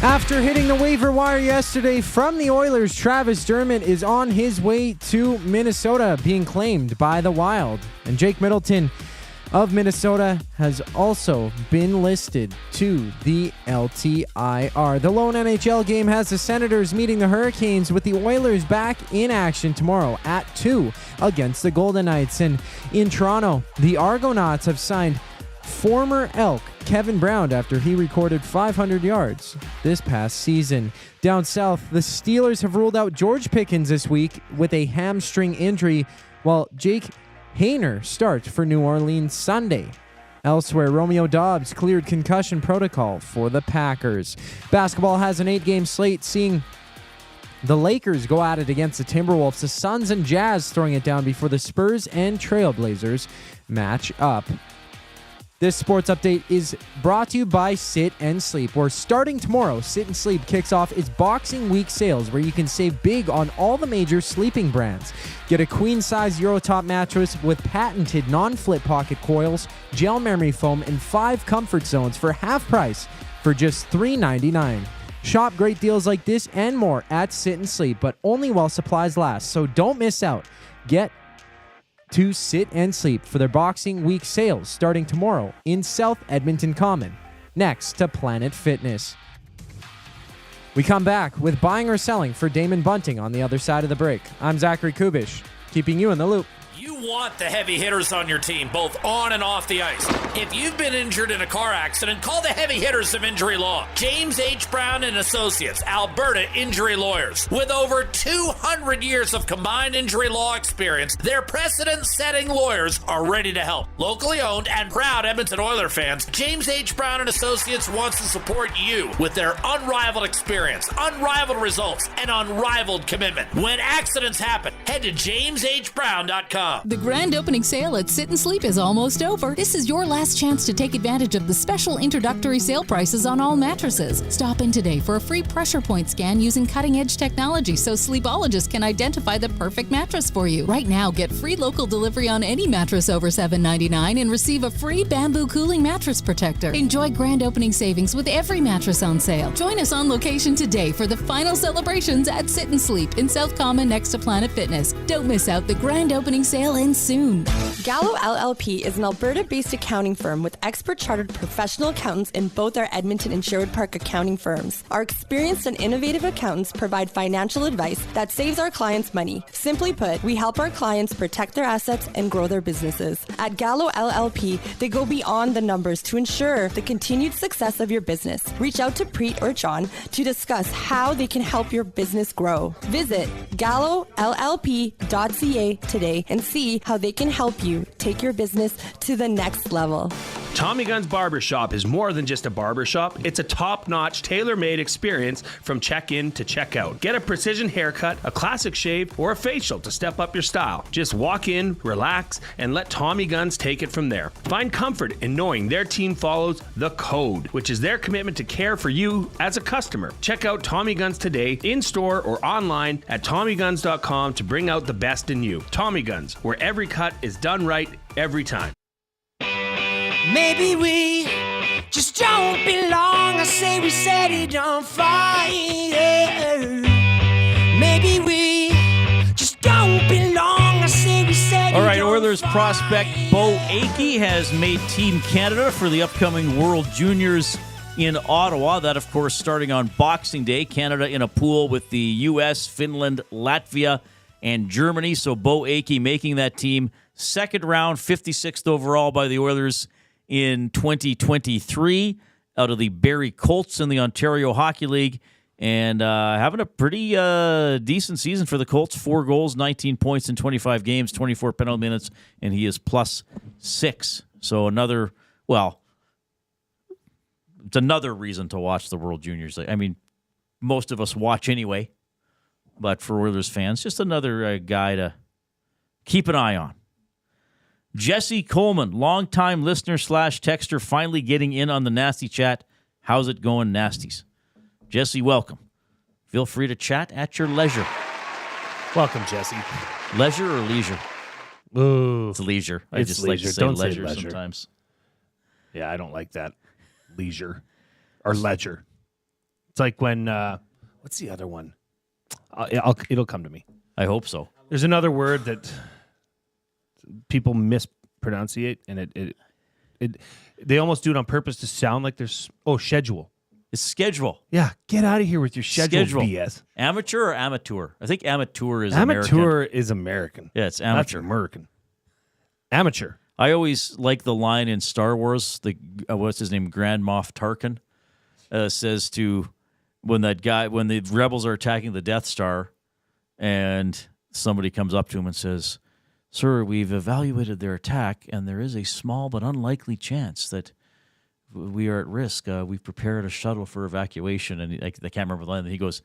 After hitting the waiver wire yesterday from the Oilers, Travis Dermott is on his way to Minnesota, being claimed by the Wild. And Jake Middleton of Minnesota has also been listed to the LTIR. The lone NHL game has the Senators meeting the Hurricanes, with the Oilers back in action tomorrow at 2 against the Golden Knights. And in Toronto, the Argonauts have signed former Elk Kevin Brown after he recorded 500 yards this past season. Down south, the Steelers have ruled out George Pickens this week with a hamstring injury, while Jake Haener starts for New Orleans Sunday. Elsewhere, Romeo Dobbs cleared concussion protocol for the Packers. Basketball has an 8-game slate, seeing the Lakers go at it against the Timberwolves. The Suns and Jazz throwing it down before the Spurs and Trailblazers match up. This sports update is brought to you by Sit and Sleep, where starting tomorrow, Sit and Sleep kicks off its Boxing Week sales, where you can save big on all the major sleeping brands. Get a queen-size Eurotop mattress with patented non-flip pocket coils, gel memory foam, and 5 comfort zones for half price for just $3.99. Shop great deals like this and more at Sit and Sleep, but only while supplies last, so don't miss out. Get to Sit and Sleep for their Boxing Week sales starting tomorrow in South Edmonton Common, next to Planet Fitness. We come back with buying or selling for Damon Bunting on the other side of the break. I'm Zachary Kubusch, keeping you in the loop. You want the heavy hitters on your team, both on and off the ice. If you've been injured in a car accident, call the heavy hitters of injury law. James H. Brown and Associates, Alberta Injury Lawyers. With over 200 years of combined injury law experience, their precedent-setting lawyers are ready to help. Locally owned and proud Edmonton Oilers fans, James H. Brown and Associates wants to support you with their unrivaled experience, unrivaled results, and unrivaled commitment. When accidents happen, head to jameshbrown.com. The grand opening sale at Sit and Sleep is almost over. This is your last chance to take advantage of the special introductory sale prices on all mattresses. Stop in today for a free pressure point scan using cutting-edge technology so sleepologists can identify the perfect mattress for you. Right now, get free local delivery on any mattress over $7.99 and receive a free bamboo cooling mattress protector. Enjoy grand opening savings with every mattress on sale. Join us on location today for the final celebrations at Sit and Sleep in South Common next to Planet Fitness. Don't miss out. The grand opening sale ends soon. Gallo LLP is an Alberta-based accounting firm with expert chartered professional accountants in both our Edmonton and Sherwood Park accounting firms. Our experienced and innovative accountants provide financial advice that saves our clients money. Simply put, we help our clients protect their assets and grow their businesses. At Gallo LLP, they go beyond the numbers to ensure the continued success of your business. Reach out to Preet or John to discuss how they can help your business grow. Visit gallollp.ca today and see how they can help you take your business to the next level. Tommy Gunn's Barbershop is more than just a barbershop. It's a top-notch, tailor-made experience from check-in to check-out. Get a precision haircut, a classic shave, or a facial to step up your style. Just walk in, relax, and let Tommy Guns take it from there. Find comfort in knowing their team follows the code, which is their commitment to care for you as a customer. Check out Tommy Guns today, in-store or online at TommyGuns.com to bring out the best in you. Tommy Guns, where every cut is done right every time. Maybe we just don't belong. I say we set it on fire. Maybe we just don't belong. I say we set it on fire. All right, Oilers prospect Bo Akey has made Team Canada for the upcoming World Juniors in Ottawa. That, of course, starting on Boxing Day. Canada in a pool with the U.S., Finland, Latvia, and Germany. So Bo Akey making that team. Second round, 56th overall by the Oilers in 2023 out of the Barrie Colts in the Ontario Hockey League, and having a pretty decent season for the Colts. 4 goals, 19 points in 25 games, 24 penalty minutes, and he is +6. So another, well, it's another reason to watch the World Juniors. I mean, most of us watch anyway, but for Oilers fans, just another guy to keep an eye on. Jesse Coleman, longtime listener / texter, finally getting in on the Nasty Chat. How's it going, Nasties? Jesse, welcome. Feel free to chat at your leisure. Welcome, Jesse. Leisure or leisure? Ooh, it's leisure. I it's just leisure. like to say Don't leisure, say leisure sometimes. Yeah, I don't like that. Leisure or ledger. It's like when, what's the other one? It'll come to me. I hope so. There's another word that people mispronunciate, and they almost do it on purpose to sound like there's schedule. It's schedule. Yeah, get out of here with your schedule BS. Amateur or amateur? I think amateur is amateur American. is American. Yeah, it's amateur. That's American. Amateur. I always like the line in Star Wars. The what's his name? Grand Moff Tarkin says to when the rebels are attacking the Death Star, and somebody comes up to him and says, "Sir, we've evaluated their attack, and there is a small but unlikely chance that we are at risk. We've prepared a shuttle for evacuation." And I can't remember the line. And he goes,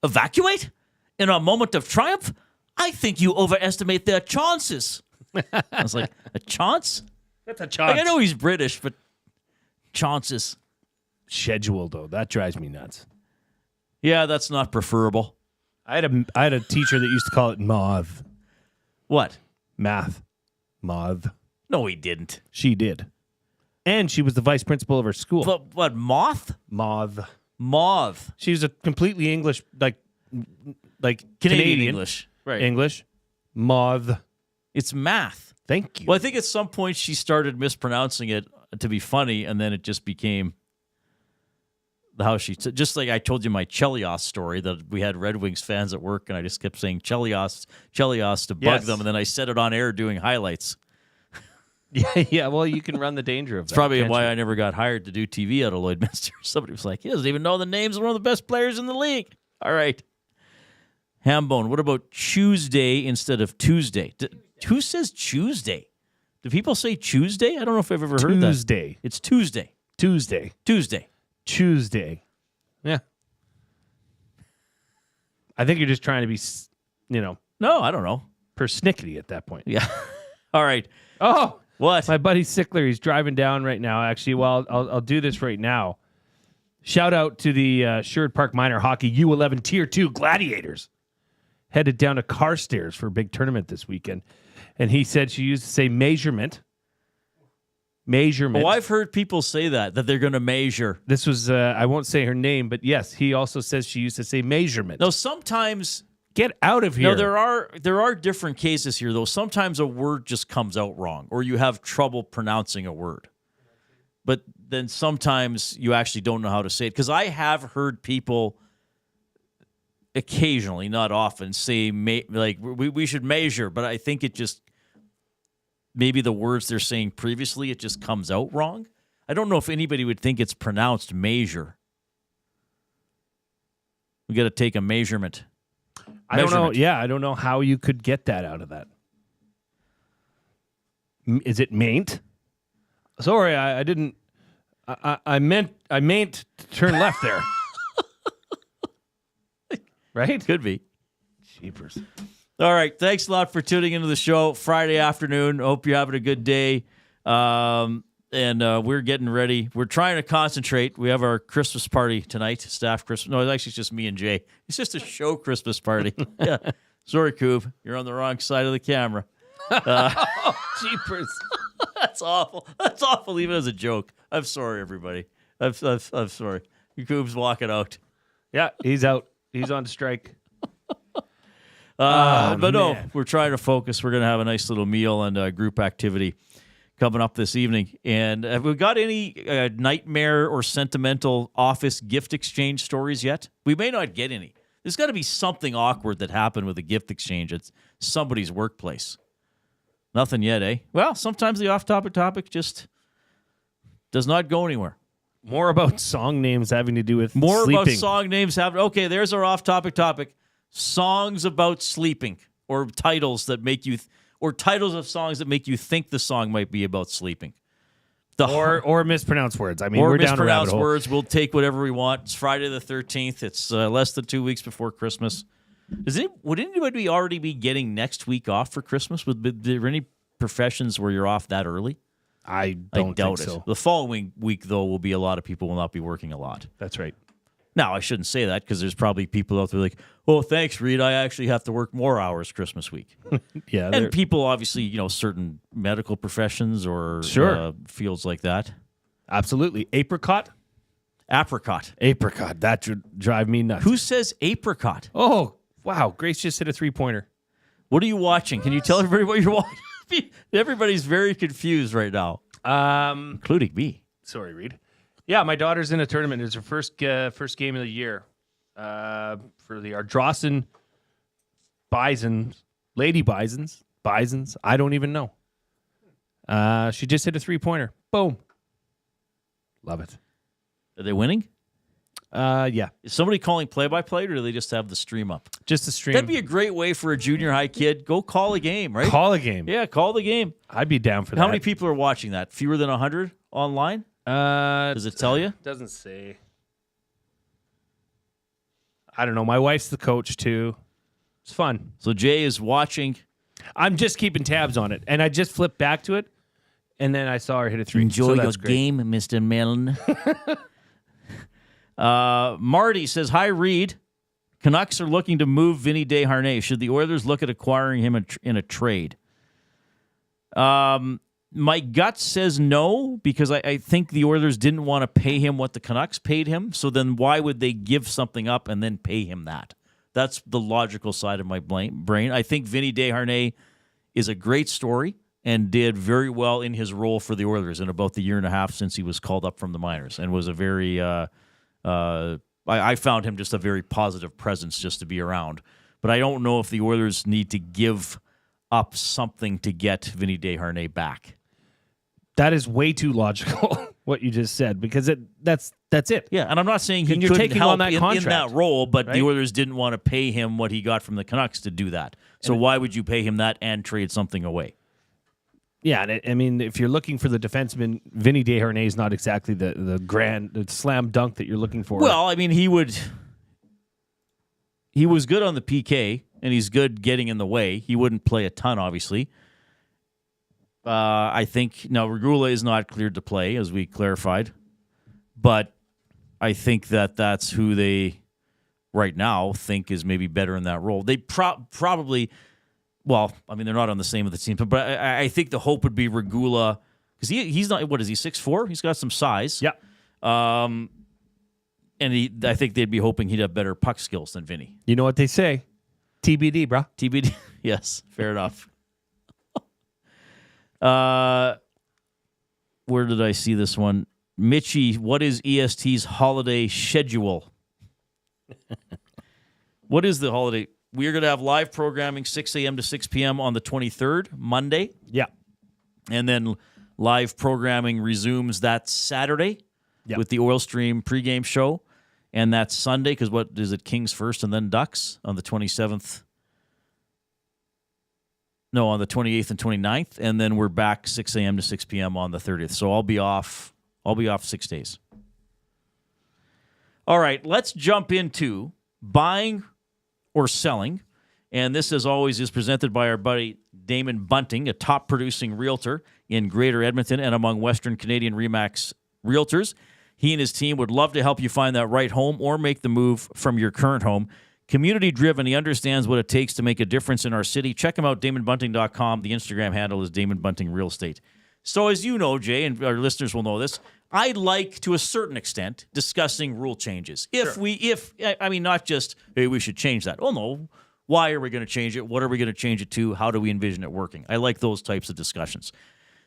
"Evacuate? In a moment of triumph? I think you overestimate their chances." I was like, "A chance?" That's a chance. Like, I know he's British, but chances. Schedule, though. That drives me nuts. Yeah, that's not preferable. I had a teacher that used to call it mauve. What? Math. Mauve. No, he didn't. She did. And she was the vice principal of her school. What, moth? Mauve. Mauve. She was a completely English, like Canadian English. Right. English. Mauve. It's math. Thank you. Well, I think at some point she started mispronouncing it to be funny, and then it just became how she... just like I told you my Chelios story, that we had Red Wings fans at work, and I just kept saying Chelios to bug them, and then I said it on air doing highlights. Yeah, well, you can run the danger of that. It's probably why I never got hired to do TV out of Lloydminster. Somebody was like, he doesn't even know the names of one of the best players in the league. All right. Hambone, what about Tuesday instead of Tuesday? Who says Tuesday? Do people say Tuesday? I don't know if I've ever heard that. Tuesday. It's Tuesday. Tuesday. Tuesday. Tuesday. Yeah. I think you're just trying to be, No, I don't know. persnickety at that point. Yeah. All right. Oh, what? My buddy Sickler, he's driving down right now. Actually, well, I'll do this right now. Shout out to the Sherwood Park Minor Hockey U11 Tier 2 Gladiators. Headed down to Carstairs for a big tournament this weekend. And he said she used to say measurement. Measurement. Oh, I've heard people say that they're going to measure. This was, I won't say her name, but yes, he also says she used to say measurement. No, sometimes... Get out of here. No, there are different cases here, though. Sometimes a word just comes out wrong, or you have trouble pronouncing a word. But then sometimes you actually don't know how to say it. Because I have heard people occasionally, not often, say, we should measure. But I think it just, maybe the words they're saying previously, it just comes out wrong. I don't know if anybody would think it's pronounced measure. We got to take a measurement. I don't know. Yeah, I don't know how you could get that out of that. Is it maint? Sorry, I didn't. I meant to turn left there. Right? Could be. Jeepers. All right. Thanks a lot for tuning into the show Friday afternoon. Hope you're having a good day. And we're getting ready. We're trying to concentrate. We have our Christmas party tonight, staff Christmas. No, it's just me and Jay. It's just a show Christmas party. Yeah. Sorry, Koob. You're on the wrong side of the camera. Jeepers. That's awful. That's awful, even as a joke. I'm sorry, everybody. I'm sorry. Koob's walking out. Yeah, he's out. He's on strike. But no, we're trying to focus. We're going to have a nice little meal and a group activity coming up this evening. And have we got any nightmare or sentimental office gift exchange stories yet? We may not get any. There's got to be something awkward that happened with a gift exchange at somebody's workplace. Nothing yet, eh? Well, sometimes the off-topic topic just does not go anywhere. More about song names having to do with More sleeping. about song names having... Okay, there's our off-topic topic. Songs about sleeping, or titles that make you... or titles of songs that make you think the song might be about sleeping. Or mispronounced words. I mean, or we're down a rabbit mispronounced hole. words. We'll take whatever we want. It's Friday the 13th. It's less than 2 weeks before Christmas. Would anybody already be getting next week off for Christmas? Would there any professions where you're off that early? I don't doubt think it. so. The following week, though, will be a lot of people will not be working a lot. That's right. Now, I shouldn't say that because there's probably people out there like, oh, thanks, Reid. I actually have to work more hours Christmas week. Yeah. And people, obviously, certain medical professions or fields like that. Absolutely. Apricot. Apricot. That should drive me nuts. Who says apricot? Oh, wow. Grace just hit a 3-pointer. What are you watching? Can you tell everybody what you're watching? Everybody's very confused right now, including me. Sorry, Reid. Yeah, my daughter's in a tournament. It's her first game of the year for the Ardrossan Bisons, Lady Bisons. I don't even know. She just hit a 3-pointer. Boom. Love it. Are they winning? Yeah. Is somebody calling play-by-play, or do they just have the stream up? Just the stream. That'd be a great way for a junior high kid. Go call a game, right? Call a game. Yeah, call the game. I'd be down for that. How many people are watching that? Fewer than 100 online? Does it tell you? Doesn't say. I don't know. My wife's the coach, too. It's fun. So Jay is watching. I'm just keeping tabs on it. And I just flipped back to it. And then I saw her hit a 3. Enjoy so your that's great. game, Mr. Milne. Marty says, hi, Reid. Canucks are looking to move Vinny Desharnais. Should the Oilers look at acquiring him in a trade? My gut says no, because I think the Oilers didn't want to pay him what the Canucks paid him. So then why would they give something up and then pay him that? That's the logical side of my brain. I think Vinny Desharnais is a great story and did very well in his role for the Oilers in about the year and a half since he was called up from the minors, and was a very I found him just a very positive presence just to be around. But I don't know if the Oilers need to give up something to get Vinny Desharnais back. That is way too logical, what you just said, because that's it. Yeah, and I'm not saying he you're couldn't taking help on that in contract, that role, but right? the Oilers didn't want to pay him what he got from the Canucks to do that. So why would you pay him that and trade something away? Yeah, and I mean, if you're looking for the defenseman, Vinny Desharnais is not exactly the slam dunk that you're looking for. Well, I mean, he was good on the PK, and he's good getting in the way. He wouldn't play a ton, obviously. I think, now, Regula is not cleared to play, as we clarified, but I think that's who they, right now, think is maybe better in that role. They probably... Well, I mean, they're not on the same of the team, but I think the hope would be Regula, because he's not, what is he, 6'4"? He's got some size. Yeah. And I think they'd be hoping he'd have better puck skills than Vinny. You know what they say? TBD, bro. TBD. Yes, fair enough. Where did I see this one? Mitchie, what is EST's holiday schedule? What is the holiday? We are going to have live programming 6 a.m. to 6 p.m. on the 23rd, Monday. Yeah. And then live programming resumes that Saturday with the Oil Stream pregame show. And that's Sunday, because what is it, Kings first and then Ducks on the 27th? No, on the 28th and 29th. And then we're back 6 a.m. to 6 p.m. on the 30th. So I'll be off 6 days. All right, let's jump into buying or selling. And this, as always, is presented by our buddy Damon Bunting, a top-producing realtor in Greater Edmonton and among Western Canadian RE/MAX realtors. He and his team would love to help you find that right home or make the move from your current home. Community-driven, he understands what it takes to make a difference in our city. Check him out, DamonBunting.com. The Instagram handle is Damon Bunting Real Estate. So as you know, Jay, and our listeners will know this, I like, to a certain extent, discussing rule changes. I mean, not just, hey, we should change that. Oh, no. Why are we going to change it? What are we going to change it to? How do we envision it working? I like those types of discussions.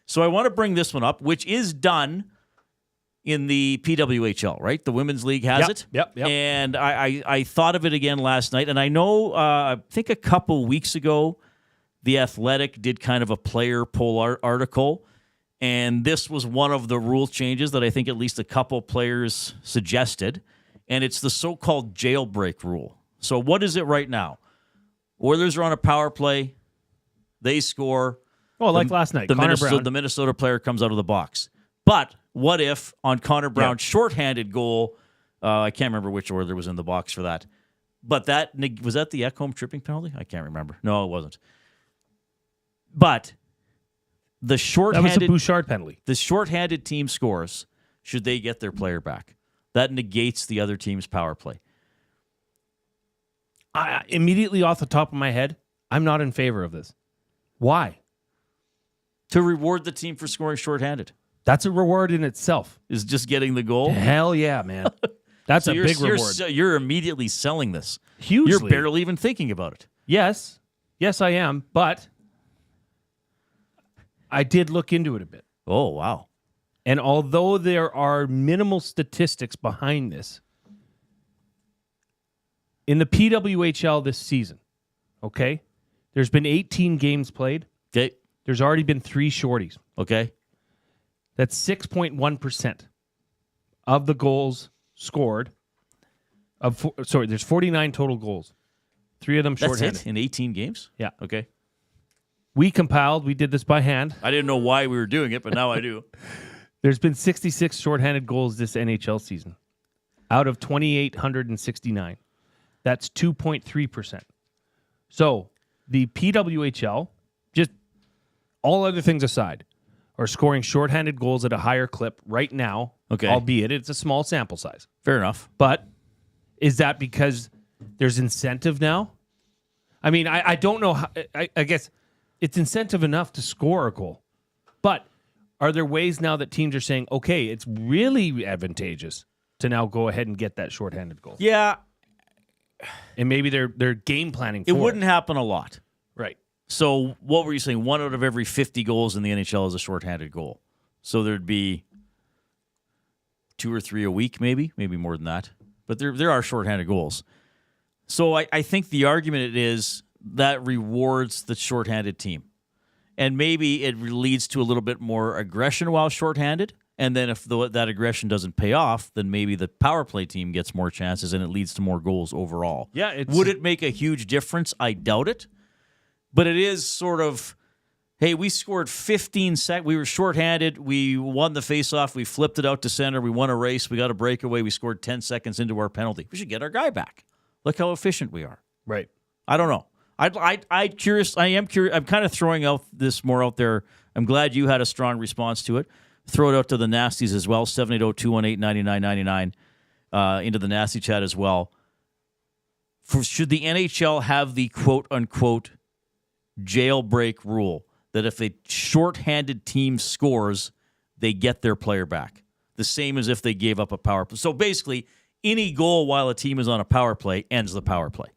So I want to bring this one up, which is done in the PWHL, right? The Women's League has it. Yep. And I thought of it again last night. And I know, I think a couple weeks ago, The Athletic did kind of a player poll article. And this was one of the rule changes that I think at least a couple players suggested. And it's the so-called jailbreak rule. So what is it right now? Oilers are on a power play. They score. Oh, like last night, Connor Brown. The Minnesota player comes out of the box. But what if on Connor Brown's shorthanded goal, I can't remember which Oiler was in the box for that. But was that the Ekholm tripping penalty? I can't remember. No, it wasn't. But the shorthanded, that was a Bouchard penalty. The shorthanded team scores should they get their player back. That negates the other team's power play. Immediately off the top of my head, I'm not in favor of this. Why? To reward the team for scoring shorthanded. That's a reward in itself. Is just getting the goal? Hell yeah, man. That's a big reward. You're immediately selling this. Hugely. You're barely even thinking about it. Yes. Yes, I am. But I did look into it a bit. Oh, wow. And although there are minimal statistics behind this, in the PWHL this season, okay, there's been 18 games played. Okay. There's already been 3 shorties. Okay. That's 6.1% of the goals scored. There's 49 total goals. 3 of them shorthanded. That's it in 18 games? Yeah. Okay. We did this by hand. I didn't know why we were doing it, but now I do. There's been 66 shorthanded goals this NHL season out of 2,869. That's 2.3%. So the PWHL, just all other things aside, are scoring shorthanded goals at a higher clip right now. Okay. Albeit it's a small sample size. Fair enough. But is that because there's incentive now? I mean, I don't know. I guess it's incentive enough to score a goal. But are there ways now that teams are saying, okay, it's really advantageous to now go ahead and get that shorthanded goal? Yeah. And maybe they're game planning for it. Wouldn't happen a lot. Right. So what were you saying? 1 out of every 50 goals in the NHL is a shorthanded goal. So there'd be 2 or 3 a week, maybe more than that. But there are shorthanded goals. So I think the argument is that rewards the shorthanded team. And maybe it leads to a little bit more aggression while shorthanded. And then if that aggression doesn't pay off, then maybe the power play team gets more chances and it leads to more goals overall. Yeah, would it make a huge difference? I doubt it. But it is sort of, hey, we scored 15 seconds. We were shorthanded. We won the faceoff. We flipped it out to center. We won a race. We got a breakaway. We scored 10 seconds into our penalty. We should get our guy back. Look how efficient we are. Right. I don't know. I'm curious. I am curious. I'm kind of throwing out this more out there. I'm glad you had a strong response to it. Throw it out to the nasties as well. 780-218-9999 into the nasty chat as well. Should the NHL have the quote-unquote jailbreak rule that if a shorthanded team scores, they get their player back? The same as if they gave up a power play. So basically, any goal while a team is on a power play ends the power play.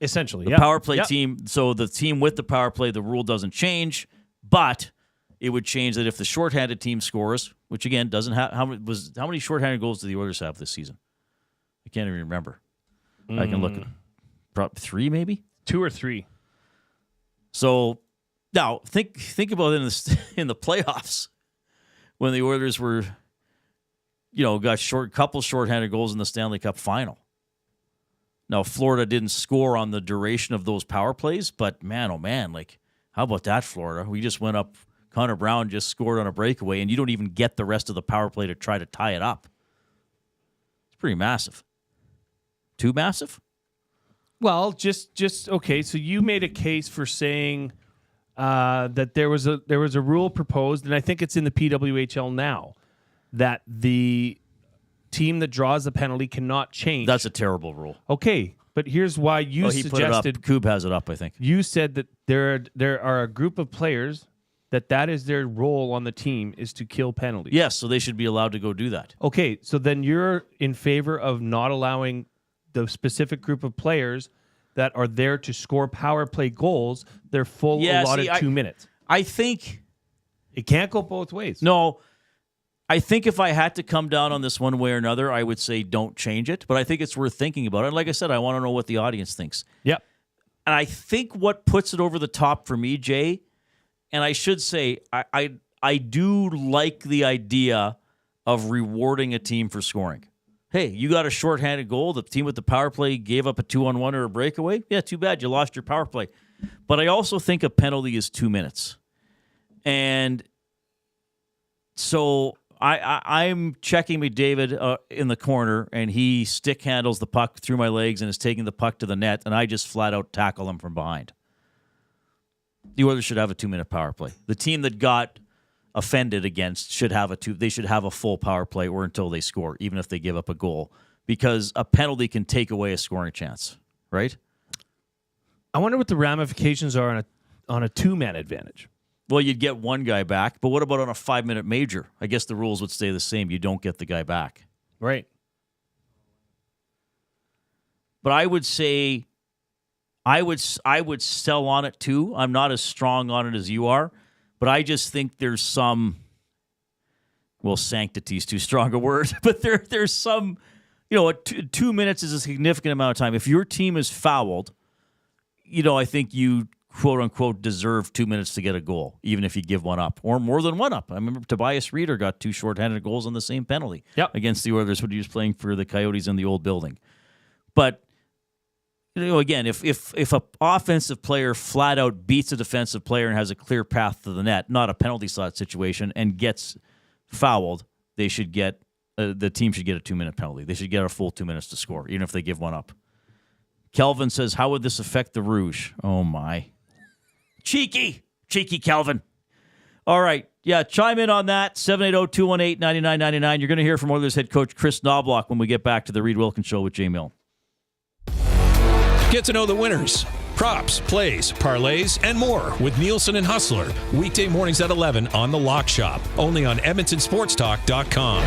Essentially, the power play team. So the team with the power play, the rule doesn't change, but it would change that if the shorthanded team scores, which again doesn't have how many shorthanded goals did the Oilers have this season? I can't even remember. I can look at probably 3, maybe 2 or 3. So now think about it in the playoffs when the Oilers were, got couple shorthanded goals in the Stanley Cup final. Now, Florida didn't score on the duration of those power plays, but man, oh man, how about that, Florida? We just went up. Connor Brown just scored on a breakaway, and you don't even get the rest of the power play to try to tie it up. It's pretty massive. Too massive? Well, just okay. So you made a case for saying that there was a rule proposed, and I think it's in the PWHL now, that the team that draws the penalty cannot change. That's a terrible rule. Okay, but here's why you suggested. Kub has it up, I think. You said that there are a group of players that is their role on the team is to kill penalties. Yes, so they should be allowed to go do that. Okay, so then you're in favor of not allowing the specific group of players that are there to score power play goals their full allotted 2 minutes. I think it can't go both ways. No. I think if I had to come down on this one way or another, I would say don't change it. But I think it's worth thinking about it. And like I said, I want to know what the audience thinks. Yep. And I think what puts it over the top for me, Jay, and I should say I do like the idea of rewarding a team for scoring. Hey, you got a shorthanded goal. The team with the power play gave up a 2-on-1 or a breakaway. Yeah, too bad. You lost your power play. But I also think a penalty is 2 minutes. And so I'm checking McDavid in the corner, and he stick handles the puck through my legs and is taking the puck to the net, and I just flat out tackle him from behind. The Oilers should have a 2-minute power play. The team that got offended against should have they should have a full power play or until they score, even if they give up a goal, because a penalty can take away a scoring chance, right? I wonder what the ramifications are on a 2-man advantage. Well, you'd get one guy back, but what about on a 5-minute major? I guess the rules would stay the same. You don't get the guy back. Right. But I would say I would sell on it too. I'm not as strong on it as you are, but I just think there's some, well, sanctity is too strong a word, but there's some, 2 minutes is a significant amount of time. If your team is fouled, I think you quote-unquote deserve 2 minutes to get a goal, even if you give one up, or more than one up. I remember Tobias Reeder got 2 shorthanded goals on the same penalty against the Oilers when he was playing for the Coyotes in the old building. But, again, if an offensive player flat out beats a defensive player and has a clear path to the net, not a penalty slot situation, and gets fouled, they should get the team should get a 2-minute penalty. They should get a full 2 minutes to score, even if they give one up. Kelvin says, how would this affect the Rouge? Oh, my. Cheeky Kelvin. All right. Yeah, chime in on that. 780-218-9999. You're going to hear from Oilers head coach Chris Knobloch when we get back to the Reid Wilkins Show with Jay Milne. Get to know the winners, props, plays, parlays, and more with Nielsen and Hustler. Weekday mornings at 11 on The Lock Shop. Only on EdmontonSportsTalk.com.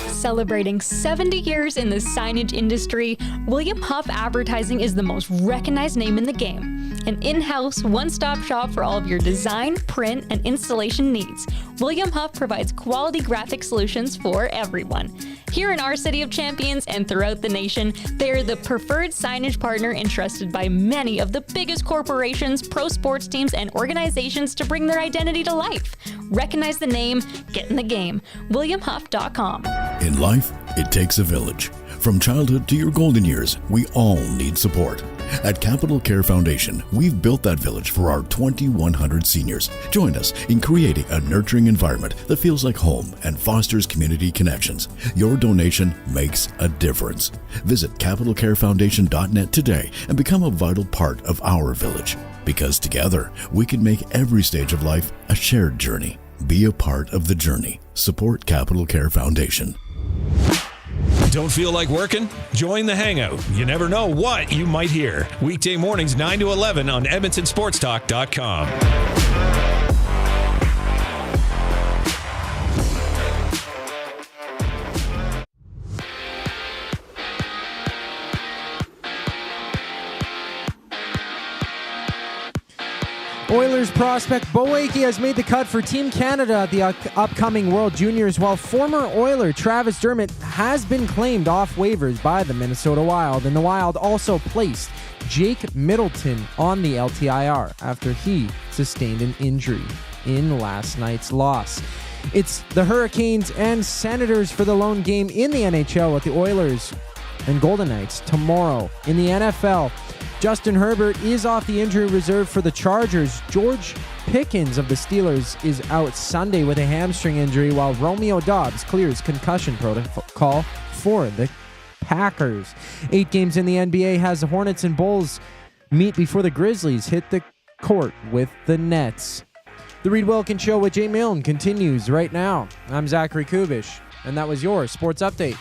Celebrating 70 years in the signage industry, William Huff Advertising is the most recognized name in the game. An in-house, one-stop shop for all of your design, print, and installation needs. William Huff provides quality graphic solutions for everyone. Here in our City of Champions and throughout the nation, they are the preferred signage partner entrusted by many of the biggest corporations, pro sports teams, and organizations to bring their identity to life. Recognize the name, get in the game. WilliamHuff.com. In life, it takes a village. From childhood to your golden years, we all need support. At Capital Care Foundation, we've built that village for our 2,100 seniors. Join us in creating a nurturing environment that feels like home and fosters community connections. Your donation makes a difference. Visit capitalcarefoundation.net today and become a vital part of our village. Because together, we can make every stage of life a shared journey. Be a part of the journey. Support Capital Care Foundation. Don't feel like working? Join the Hangout. You never know what you might hear. Weekday mornings 9 to 11 on EdmontonSportsTalk.com. Oilers prospect Bo Akey has made the cut for Team Canada at the upcoming World Juniors, while former Oiler Travis Dermott has been claimed off waivers by the Minnesota Wild. And the Wild also placed Jake Middleton on the LTIR after he sustained an injury in last night's loss. It's the Hurricanes and Senators for the lone game in the NHL with the Oilers and Golden Knights tomorrow. In the NFL, Justin Herbert is off the injury reserve for the Chargers. George Pickens of the Steelers is out Sunday with a hamstring injury, while Romeo Doubs clears concussion protocol for the Packers. 8 games in the NBA has the Hornets and Bulls meet before the Grizzlies hit the court with the Nets. The Reid Wilkins Show with Jay Milne continues right now. I'm Zachary Kubusch, and that was your Sports Update.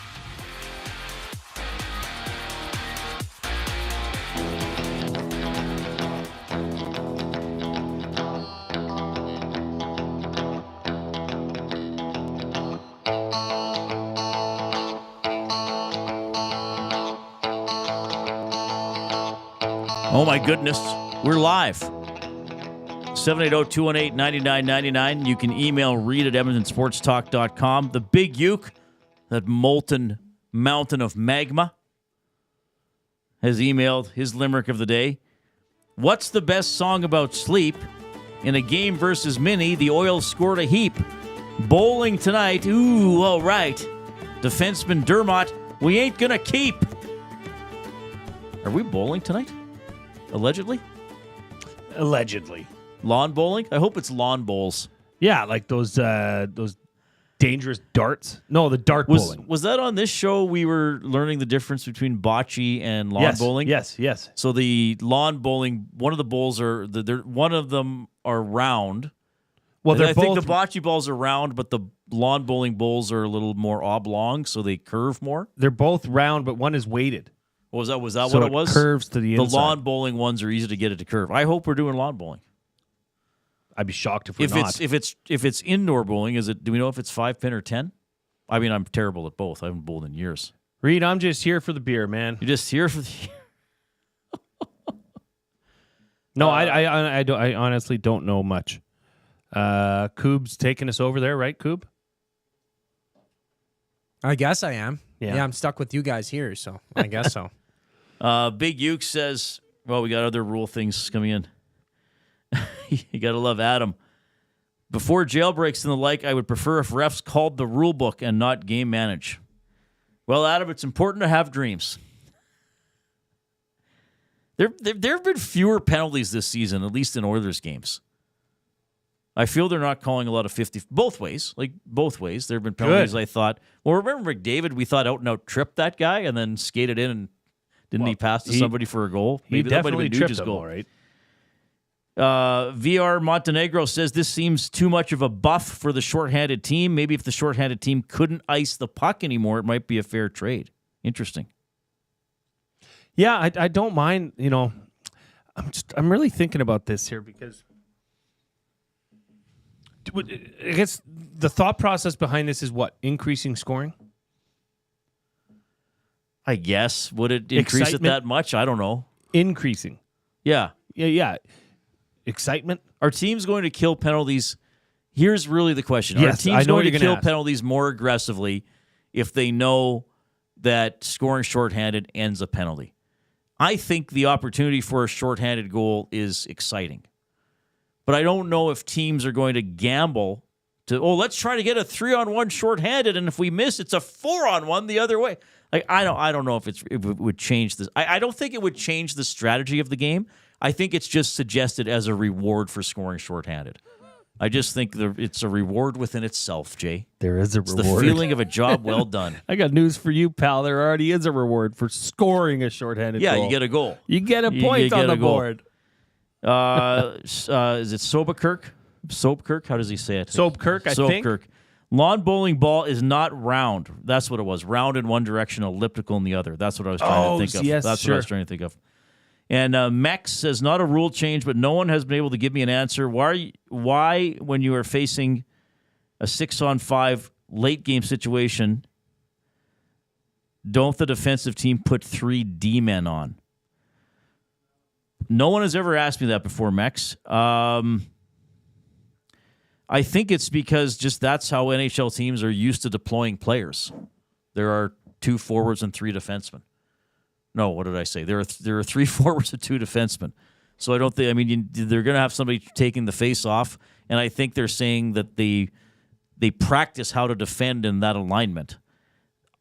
Oh, my goodness. We're live. 780-218-9999. You can email Reid at EdmontonSportsTalk.com. The Big Uke, that molten mountain of magma, has emailed his limerick of the day. What's the best song about sleep? In a game versus Mini, the Oils scored a heap. Bowling tonight. Ooh, all right. Defenseman Dermott, we ain't gonna keep. Are we bowling tonight? Allegedly? Allegedly. Lawn bowling? I hope it's lawn bowls. Yeah, like those dangerous darts. No, the dart bowling. Was that on this show we were learning the difference between bocce and lawn bowling? Yes. So the lawn bowling, one of the bowls one of them are round. Well, I think the bocce balls are round, but the lawn bowling bowls are a little more oblong, so they curve more. They're both round, but one is weighted. Was that So what it was? Curves to the inside. The lawn bowling ones are easy to get it to curve. I hope we're doing lawn bowling. I'd be shocked if we're not. If it's indoor bowling, do we know if it's 5-pin or 10? I mean, I'm terrible at both. I haven't bowled in years. Reid, I'm just here for the beer, man. You're just here for the No, I honestly don't know much. Coob's taking us over there, right, Coob? I guess I am. Yeah, I'm stuck with you guys here, so I guess so. Big Uke says, well, we got other rule things coming in. You got to love Adam. Before jailbreaks and the like, I would prefer if refs called the rule book and not game manage. Well, Adam, it's important to have dreams. There have been fewer penalties this season, at least in Oilers games. I feel they're not calling a lot of 50 both ways. There have been penalties. Good. I thought. Well, remember McDavid? We thought out and out tripped that guy and then skated in and didn't he pass to somebody for a goal? Maybe that might have definitely been tripped Nuge's him, goal, all right? VR Montenegro says this seems too much of a buff for the shorthanded team. Maybe if the shorthanded team couldn't ice the puck anymore, it might be a fair trade. Interesting. Yeah, I don't mind. I'm really thinking about this here because I guess the thought process behind this is what? Increasing scoring? I guess. Would it increase it that much? I don't know. Increasing. Yeah. Yeah. Excitement. Are teams going to kill penalties? Here's really the question. Yes, Are teams I know going what to you're kill gonna ask. penalties more aggressively if they know that scoring shorthanded ends a penalty? I think the opportunity for a shorthanded goal is exciting. But I don't know if teams are going to gamble to, let's try to get a 3-on-1 shorthanded, and if we miss, it's a 4-on-1 the other way. Like I don't know if it would change this. I don't think it would change the strategy of the game. I think it's just suggested as a reward for scoring shorthanded. I just think it's a reward within itself, Jay. There is a it's reward. The feeling of a job well done. I got news for you, pal. There already is a reward for scoring a shorthanded goal. Yeah, you get a goal. You get a point on the board. Is it Sobekirk? Soapkirk? How does he say it? Soapkirk, I think. Soapkirk. Lawn bowling ball is not round. That's what it was. Round in one direction, elliptical in the other. That's what I was trying to think of. Yes, That's sure. what I was trying to think of. And Mex says, not a rule change, but no one has been able to give me an answer. Why when you are facing a 6-on-5 late game situation, don't the defensive team put 3 D-men on? No one has ever asked me that before, Mex. I think it's because just that's how NHL teams are used to deploying players. There are 2 forwards and 3 defensemen. No, what did I say? There are 3 forwards and 2 defensemen. So I don't think. I mean, they're going to have somebody taking the face off, and I think they're saying that they practice how to defend in that alignment.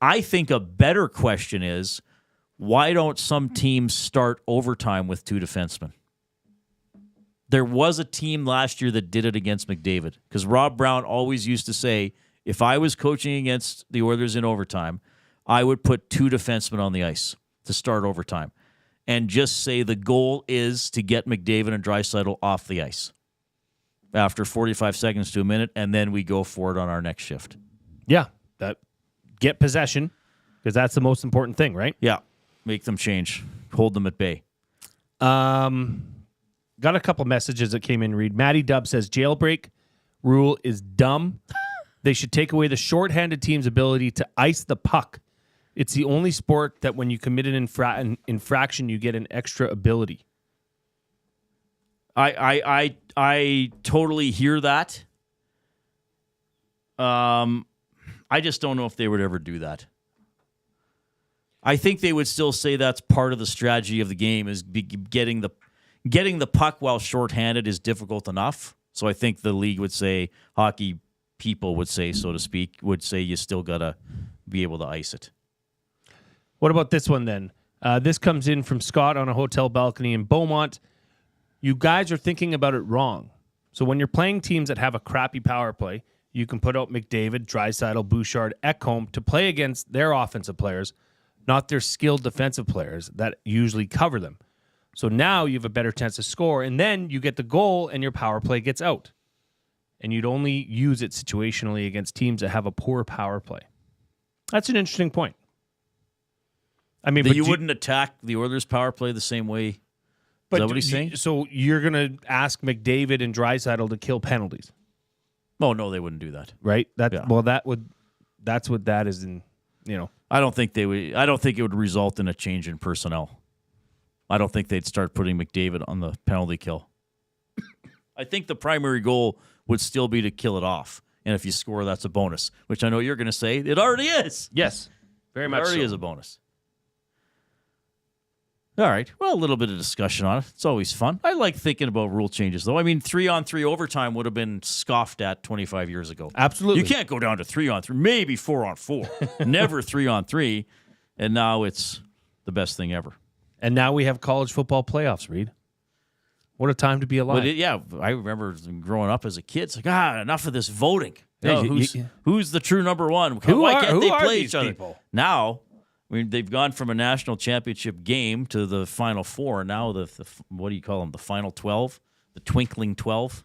I think a better question is, why don't some teams start overtime with 2 defensemen? There was a team last year that did it against McDavid because Rob Brown always used to say, if I was coaching against the Oilers in overtime, I would put 2 defensemen on the ice to start overtime and just say the goal is to get McDavid and Draisaitl off the ice after 45 seconds to a minute, and then we go for it on our next shift. Yeah, that get possession because that's the most important thing, right? Yeah, make them change, hold them at bay. Got a couple messages that came in, Reid. Matty Dubb says, jailbreak rule is dumb. They should take away the shorthanded team's ability to ice the puck. It's the only sport that when you commit an infraction, you get an extra ability. I totally hear that. I just don't know if they would ever do that. I think they would still say that's part of the strategy of the game is getting the puck while shorthanded is difficult enough. So I think the league would say, hockey people would say, so to speak, would say you still got to be able to ice it. What about this one then? This comes in from Scott on a hotel balcony in Beaumont. You guys are thinking about it wrong. So when you're playing teams that have a crappy power play, you can put out McDavid, Draisaitl, Bouchard, Ekholm to play against their offensive players, not their skilled defensive players that usually cover them. So now you have a better chance to score, and then you get the goal and your power play gets out. And you'd only use it situationally against teams that have a poor power play. That's an interesting point. I mean, but you wouldn't attack the Oilers' power play the same way. Is that what he's saying? So you're going to ask McDavid and Draisaitl to kill penalties? Oh no, they wouldn't do that. Right? Yeah. Well, that's what that is in. I don't think they would. I don't think it would result in a change in personnel. I don't think they'd start putting McDavid on the penalty kill. I think the primary goal would still be to kill it off, and if you score, that's a bonus. Which I know you're going to say it already is. Yes, very much. It already is a bonus. All right. Well, a little bit of discussion on it. It's always fun. I like thinking about rule changes, though. I mean, 3-on-3 overtime would have been scoffed at 25 years ago. Absolutely. You can't go down to 3-on-3, maybe 4-on-4. Never 3-on-3. And now it's the best thing ever. And now we have college football playoffs, Reid. What a time to be alive. I remember growing up as a kid. It's like, enough of this voting. Who's the true number one? Why can't they play each other? Now, I mean, they've gone from a national championship game to the Final Four. Now, what do you call them? The Final 12? The Twinkling 12.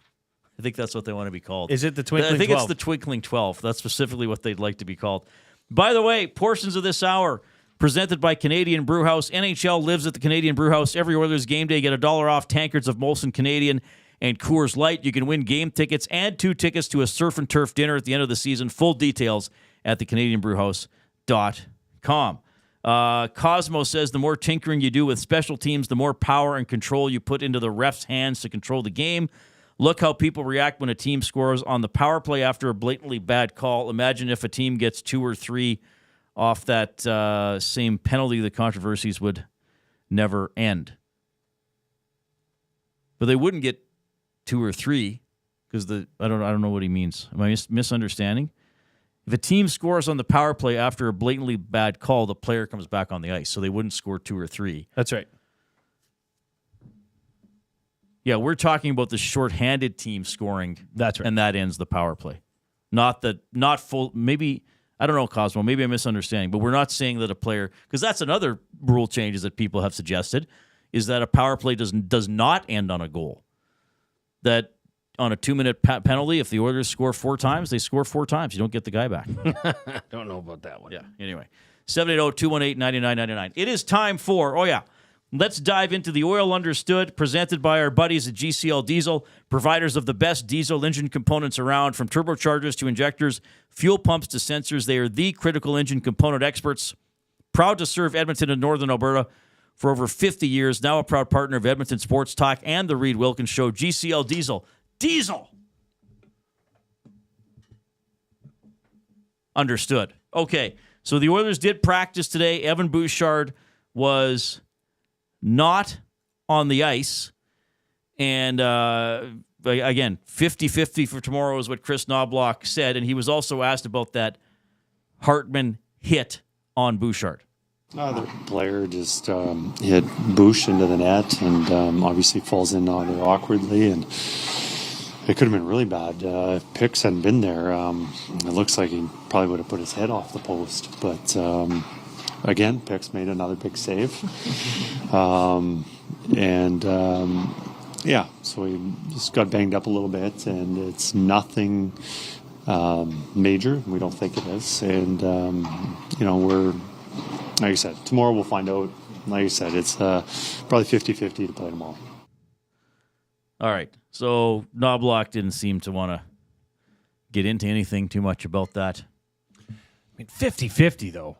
I think that's what they want to be called. Is it the Twinkling 12? I think it's the Twinkling 12. That's specifically what they'd like to be called. By the way, portions of this hour presented by Canadian Brewhouse. NHL lives at the Canadian Brewhouse. Every Oilers game day, get $1 off tankards of Molson Canadian and Coors Light. You can win game tickets and 2 tickets to a surf and turf dinner at the end of the season. Full details at thecanadianbrewhouse.com. Cosmo says the more tinkering you do with special teams, the more power and control you put into the ref's hands to control the game. Look how people react when a team scores on the power play after a blatantly bad call. Imagine if a team gets 2 or 3 off that same penalty, the controversies would never end. But they wouldn't get 2 or 3 because I don't know what he means. Am I misunderstanding? If a team scores on the power play after a blatantly bad call, the player comes back on the ice, so they wouldn't score 2 or 3. That's right. Yeah, we're talking about the shorthanded team scoring. That's right. And that ends the power play. Not full, maybe, I don't know, Cosmo, maybe I'm misunderstanding, but we're not saying that a player, because that's another rule changes that people have suggested, is that a power play does not end on a goal. That on a 2-minute penalty, if the Oilers score 4 times, they score 4 times. You don't get the guy back. Don't know about that one. Yeah, anyway. 780-218-9999. It is time for, let's dive into the Oil Understood, presented by our buddies at GCL Diesel, providers of the best diesel engine components around, from turbochargers to injectors, fuel pumps to sensors. They are the critical engine component experts. Proud to serve Edmonton and Northern Alberta for over 50 years. Now a proud partner of Edmonton Sports Talk and the Reid Wilkins Show. GCL Diesel. Diesel! Understood. Okay, so the Oilers did practice today. Evan Bouchard was not on the ice. And again, 50-50 for tomorrow is what Chris Knobloch said. And he was also asked about that Hartman hit on Bouchard. The player just hit Bush into the net and obviously falls in on it awkwardly. And it could have been really bad. If Pix hadn't been there, it looks like he probably would have put his head off the post. But again, Pix made another big save. So he just got banged up a little bit, and it's nothing major. We don't think it is. And, we're, like I said, tomorrow we'll find out. Like I said, it's probably 50-50 to play tomorrow. All right. So Knobloch didn't seem to want to get into anything too much about that. I mean, 50-50, though.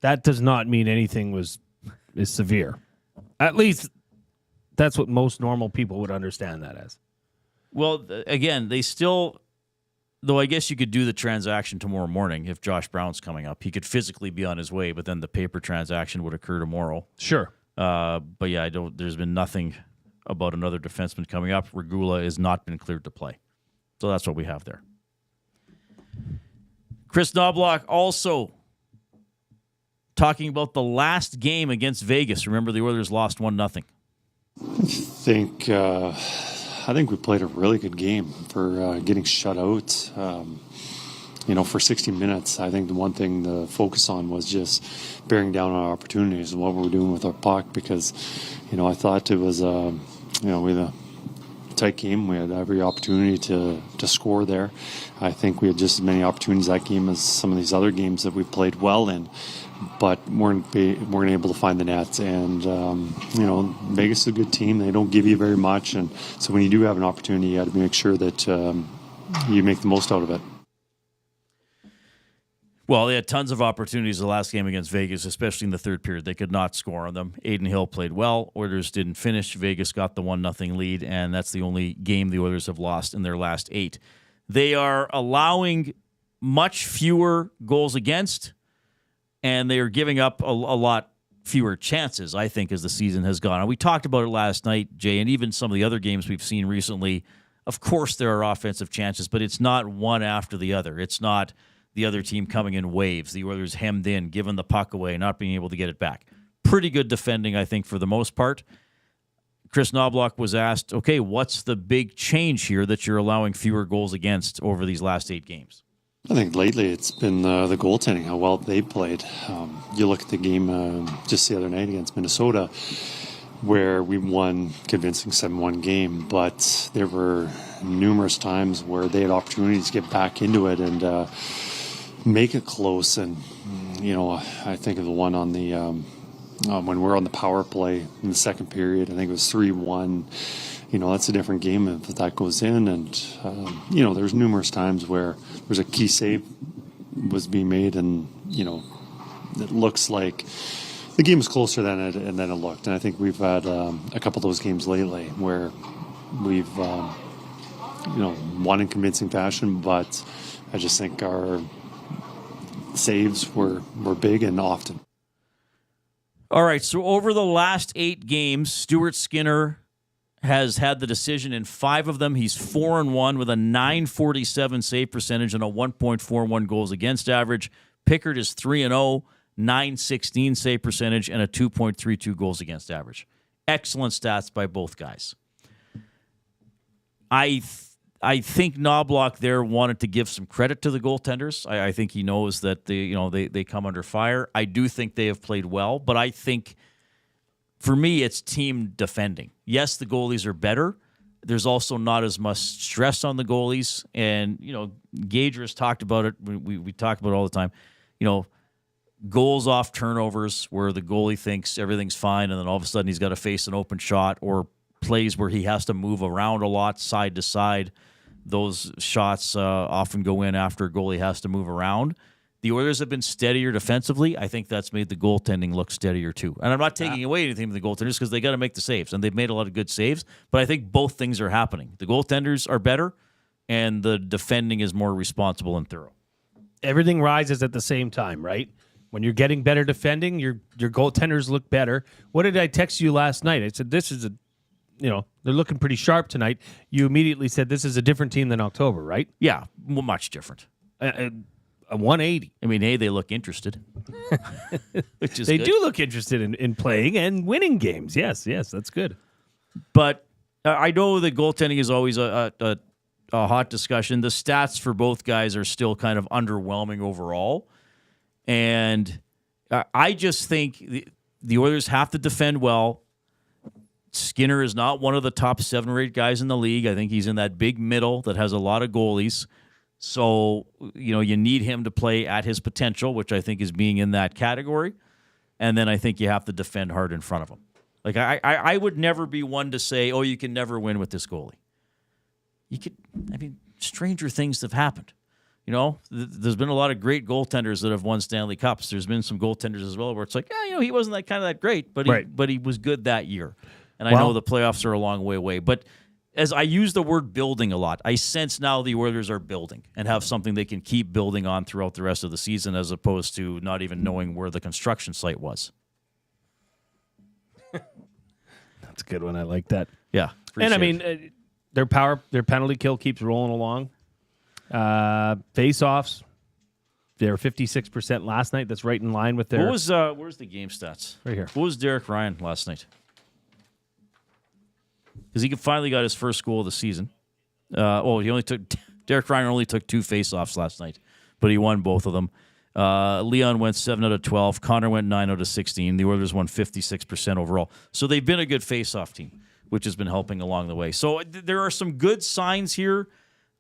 That does not mean anything is severe. At least that's what most normal people would understand that as. Well, again, they still, though I guess you could do the transaction tomorrow morning if Josh Brown's coming up. He could physically be on his way, but then the paper transaction would occur tomorrow. Sure. But yeah, there's been nothing about another defenseman coming up. Regula has not been cleared to play. So that's what we have there. Chris Knobloch also talking about the last game against Vegas. Remember, the Oilers lost 1-0. I think we played a really good game for getting shut out. For 60 minutes, I think the one thing to focus on was just bearing down on our opportunities and what we were doing with our puck, because, I thought it was, we had a tight game. We had every opportunity to score there. I think we had just as many opportunities that game as some of these other games that we played well in, but weren't able to find the net. And, Vegas is a good team. They don't give you very much. And so when you do have an opportunity, you got to make sure that you make the most out of it. Well, they had tons of opportunities the last game against Vegas, especially in the third period. They could not score on them. Aiden Hill played well. Oilers didn't finish. Vegas got the 1-0 lead, and that's the only game the Oilers have lost in their last 8. They are allowing much fewer goals against, and they are giving up a lot fewer chances, I think, as the season has gone on. We talked about it last night, Jay, and even some of the other games we've seen recently. Of course there are offensive chances, but it's not one after the other. It's not the other team coming in waves. The Oilers hemmed in, giving the puck away, not being able to get it back. Pretty good defending, I think, for the most part. Chris Knobloch was asked, okay, what's the big change here that you're allowing fewer goals against over these last 8 games? I think lately it's been the goaltending, how well they played. You look at the game just the other night against Minnesota. where we won convincing 7-1 game, but there were numerous times where they had opportunities to get back into it and make it close. And, I think of the one on the when we're on the power play in the second period, I think it was 3-1. That's a different game if that goes in. And, there's numerous times where there's a key save was being made and, it looks like the game was closer than it looked. And I think we've had a couple of those games lately where we've, won in convincing fashion, but I just think our saves were big and often. All right, so over the last 8 games, Stuart Skinner has had the decision in 5 of them. He's 4-1 with a .947 save percentage and a 1.41 goals against average. Pickard is 3-0, .916 save percentage and a 2.32 goals against average. Excellent stats by both guys. I think Knobloch there wanted to give some credit to the goaltenders. I think he knows that they come under fire. I do think they have played well, but I think for me it's team defending. Yes, the goalies are better. There's also not as much stress on the goalies, and Gager has talked about it. We talk about it all the time. Goals off turnovers where the goalie thinks everything's fine, and then all of a sudden he's got to face an open shot, or plays where he has to move around a lot, side to side. Those shots often go in after a goalie has to move around. The Oilers have been steadier defensively. I think that's made the goaltending look steadier too. And I'm not taking away anything from the goaltenders because they got to make the saves, and they've made a lot of good saves. But I think both things are happening. The goaltenders are better, and the defending is more responsible and thorough. Everything rises at the same time, right? When you're getting better defending, your goaltenders look better. What did I text you last night? I said, this is they're looking pretty sharp tonight. You immediately said this is a different team than October, right? Yeah, well, much different. A 180. I mean, hey, they look interested. Which is they good. do look interested in playing and winning games. Yes, that's good. But I know the goaltending is always a hot discussion. The stats for both guys are still kind of underwhelming overall. And I just think the Oilers have to defend well. Skinner is not one of the top 7 or 8 guys in the league. I think he's in that big middle that has a lot of goalies. So, you need him to play at his potential, which I think is being in that category. And then I think you have to defend hard in front of him. Like, I would never be one to say, oh, you can never win with this goalie. Stranger things have happened. There's been a lot of great goaltenders that have won Stanley Cups. There's been some goaltenders as well where it's like, he wasn't that great, but he was good that year. And I know the playoffs are a long way away. But as I use the word building a lot, I sense now the Oilers are building and have something they can keep building on throughout the rest of the season, as opposed to not even knowing where the construction site was. That's a good one. I like that. Yeah. And their penalty kill keeps rolling along. Face-offs, they were 56% last night. That's right in line with their... where's the game stats? Right here. What was Derek Ryan last night? Because he finally got his first goal of the season. Derek Ryan only took 2 face-offs last night, but he won both of them. Leon went 7 out of 12. Connor went 9 out of 16. The Oilers won 56% overall. So they've been a good face-off team, which has been helping along the way. So there are some good signs here.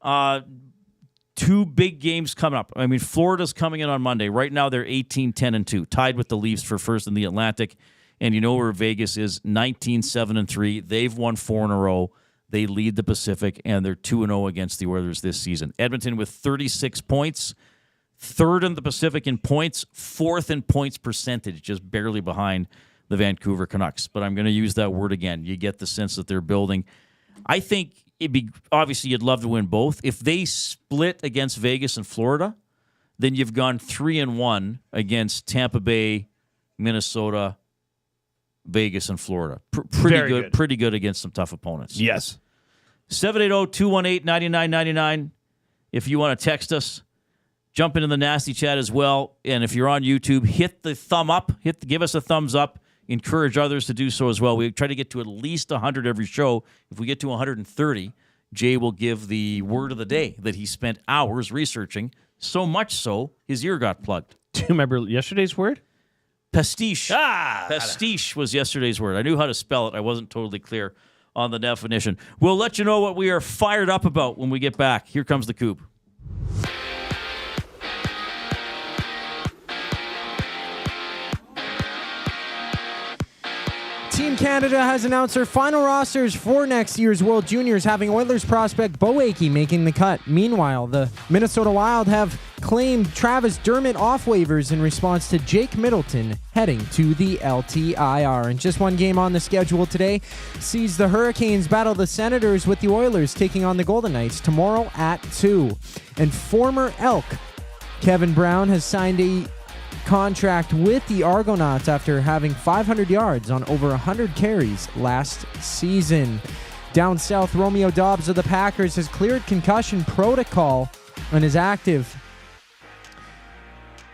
2 big games coming up. I mean, Florida's coming in on Monday. Right now, they're 18-10-2, tied with the Leafs for first in the Atlantic. And you know where Vegas is, 19-7-3. They've won 4 in a row. They lead the Pacific, and they're 2-0 against the Oilers this season. Edmonton with 36 points, 3rd in the Pacific in points, 4th in points percentage, just barely behind the Vancouver Canucks. But I'm going to use that word again. You get the sense that they're building. I think obviously you'd love to win both. If they split against Vegas and Florida, then you've gone 3-1 against Tampa Bay, Minnesota, Vegas, and Florida. Pretty good against some tough opponents. Yes. 780-218-9999. If you want to text us, jump into the nasty chat as well. And if you're on YouTube, hit the thumb up. Give us a thumbs up. Encourage others to do so as well. We try to get to at least 100 every show. If we get to 130, Jay will give the word of the day that he spent hours researching, so much so his ear got plugged. Do you remember yesterday's word? Pastiche. Pastiche was yesterday's word. I knew how to spell it. I wasn't totally clear on the definition. We'll let you know what we are fired up about when we get back. Here comes the Koob. Team Canada has announced their final rosters for next year's World Juniors, having Oilers prospect Bo Akey making the cut. Meanwhile, the Minnesota Wild have claimed Travis Dermott off waivers in response to Jake Middleton heading to the LTIR. And just one game on the schedule today sees the Hurricanes battle the Senators, with the Oilers taking on the Golden Knights tomorrow at 2. And former Elk Kevin Brown has signed a contract with the Argonauts after having 500 yards on over 100 carries last season. Down south, Romeo Dobbs of the Packers has cleared concussion protocol and is active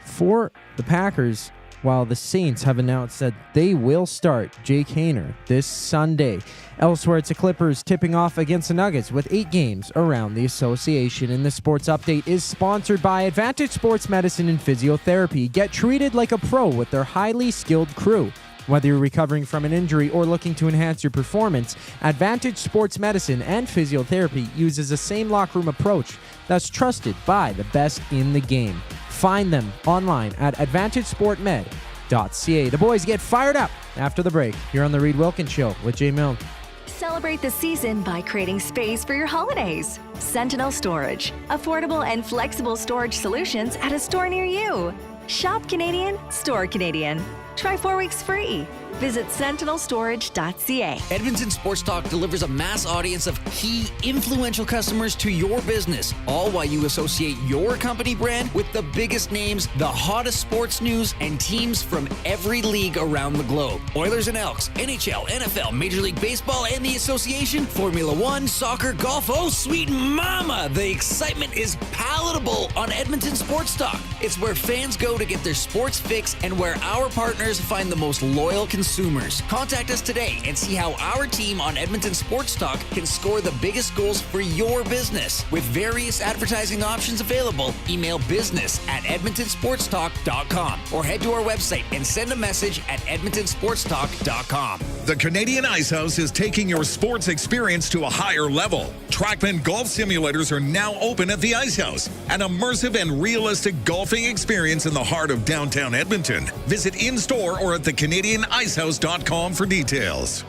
for the Packers, while the Saints have announced that they will start Jake Haener this Sunday. Elsewhere, it's the Clippers tipping off against the Nuggets with 8 games around the association. And the sports update is sponsored by Advantage Sports Medicine and Physiotherapy. Get treated like a pro with their highly skilled crew. Whether you're recovering from an injury or looking to enhance your performance, Advantage Sports Medicine and Physiotherapy uses the same locker room approach that's trusted by the best in the game. Find them online at AdvantageSportMed.ca. The boys get fired up after the break here on the Reid Wilkins Show with Jay Milne. Celebrate the season by creating space for your holidays. Sentinel Storage. Affordable and flexible storage solutions at a store near you. Shop Canadian, store Canadian. Try 4 weeks free. Visit sentinelstorage.ca. Edmonton Sports Talk delivers a mass audience of key, influential customers to your business, all while you associate your company brand with the biggest names, the hottest sports news, and teams from every league around the globe. Oilers and Elks, NHL, NFL, Major League Baseball, and the association, Formula One, soccer, golf. Oh, sweet mama! The excitement is palatable on Edmonton Sports Talk. It's where fans go to get their sports fix and where our partners find the most loyal consumers. Contact us today and see how our team on Edmonton Sports Talk can score the biggest goals for your business. With various advertising options available, email business@edmontonsportstalk.com or head to our website and send a message at edmontonsportstalk.com. The Canadian Ice House is taking your sports experience to a higher level. Trackman golf simulators are now open at the Ice House, an immersive and realistic golfing experience in the heart of downtown Edmonton. Visit in-store or at thecanadianicehouse.com for details.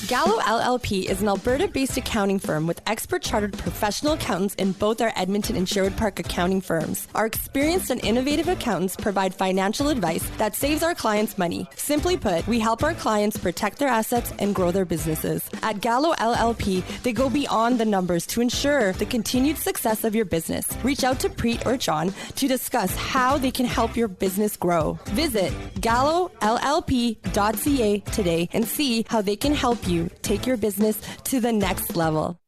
Gallo LLP is an Alberta-based accounting firm with expert chartered professional accountants in both our Edmonton and Sherwood Park accounting firms. Our experienced and innovative accountants provide financial advice that saves our clients money. Simply put, we help our clients protect their assets and grow their businesses. At Gallo LLP, they go beyond the numbers to ensure the continued success of your business. Reach out to Preet or John to discuss how they can help your business grow. Visit gallollp.ca today and see how they can help you take your business to the next level.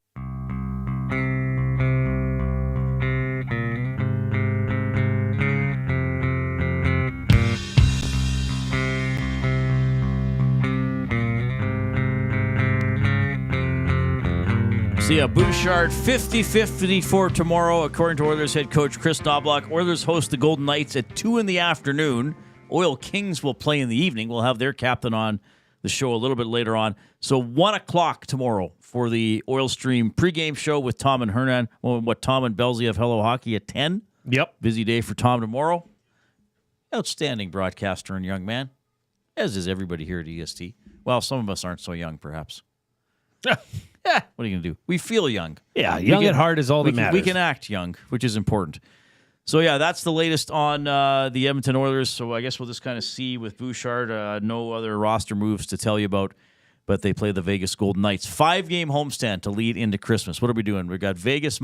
See ya, Bouchard 50-50 for tomorrow, according to Oilers head coach Chris Knobloch. Oilers host the Golden Knights at 2 in the afternoon. Oil Kings will play in the evening. We'll have their captain on the show a little bit later on. So 1 o'clock tomorrow for the Oil Stream pregame show with Tom and Hernan. Tom and Belzy have Hello Hockey at 10. Yep. Busy day for Tom tomorrow. Outstanding broadcaster and young man, as is everybody here at EST. Well, some of us aren't so young, perhaps. What are you going to do? We feel young. Yeah, young at heart is all that matters. We can act young, which is important. So, yeah, that's the latest on the Edmonton Oilers. So I guess we'll just kind of see with Bouchard. No other roster moves to tell you about, but they play the Vegas Golden Knights. 5-game homestand to lead into Christmas. What are we doing? We've got Vegas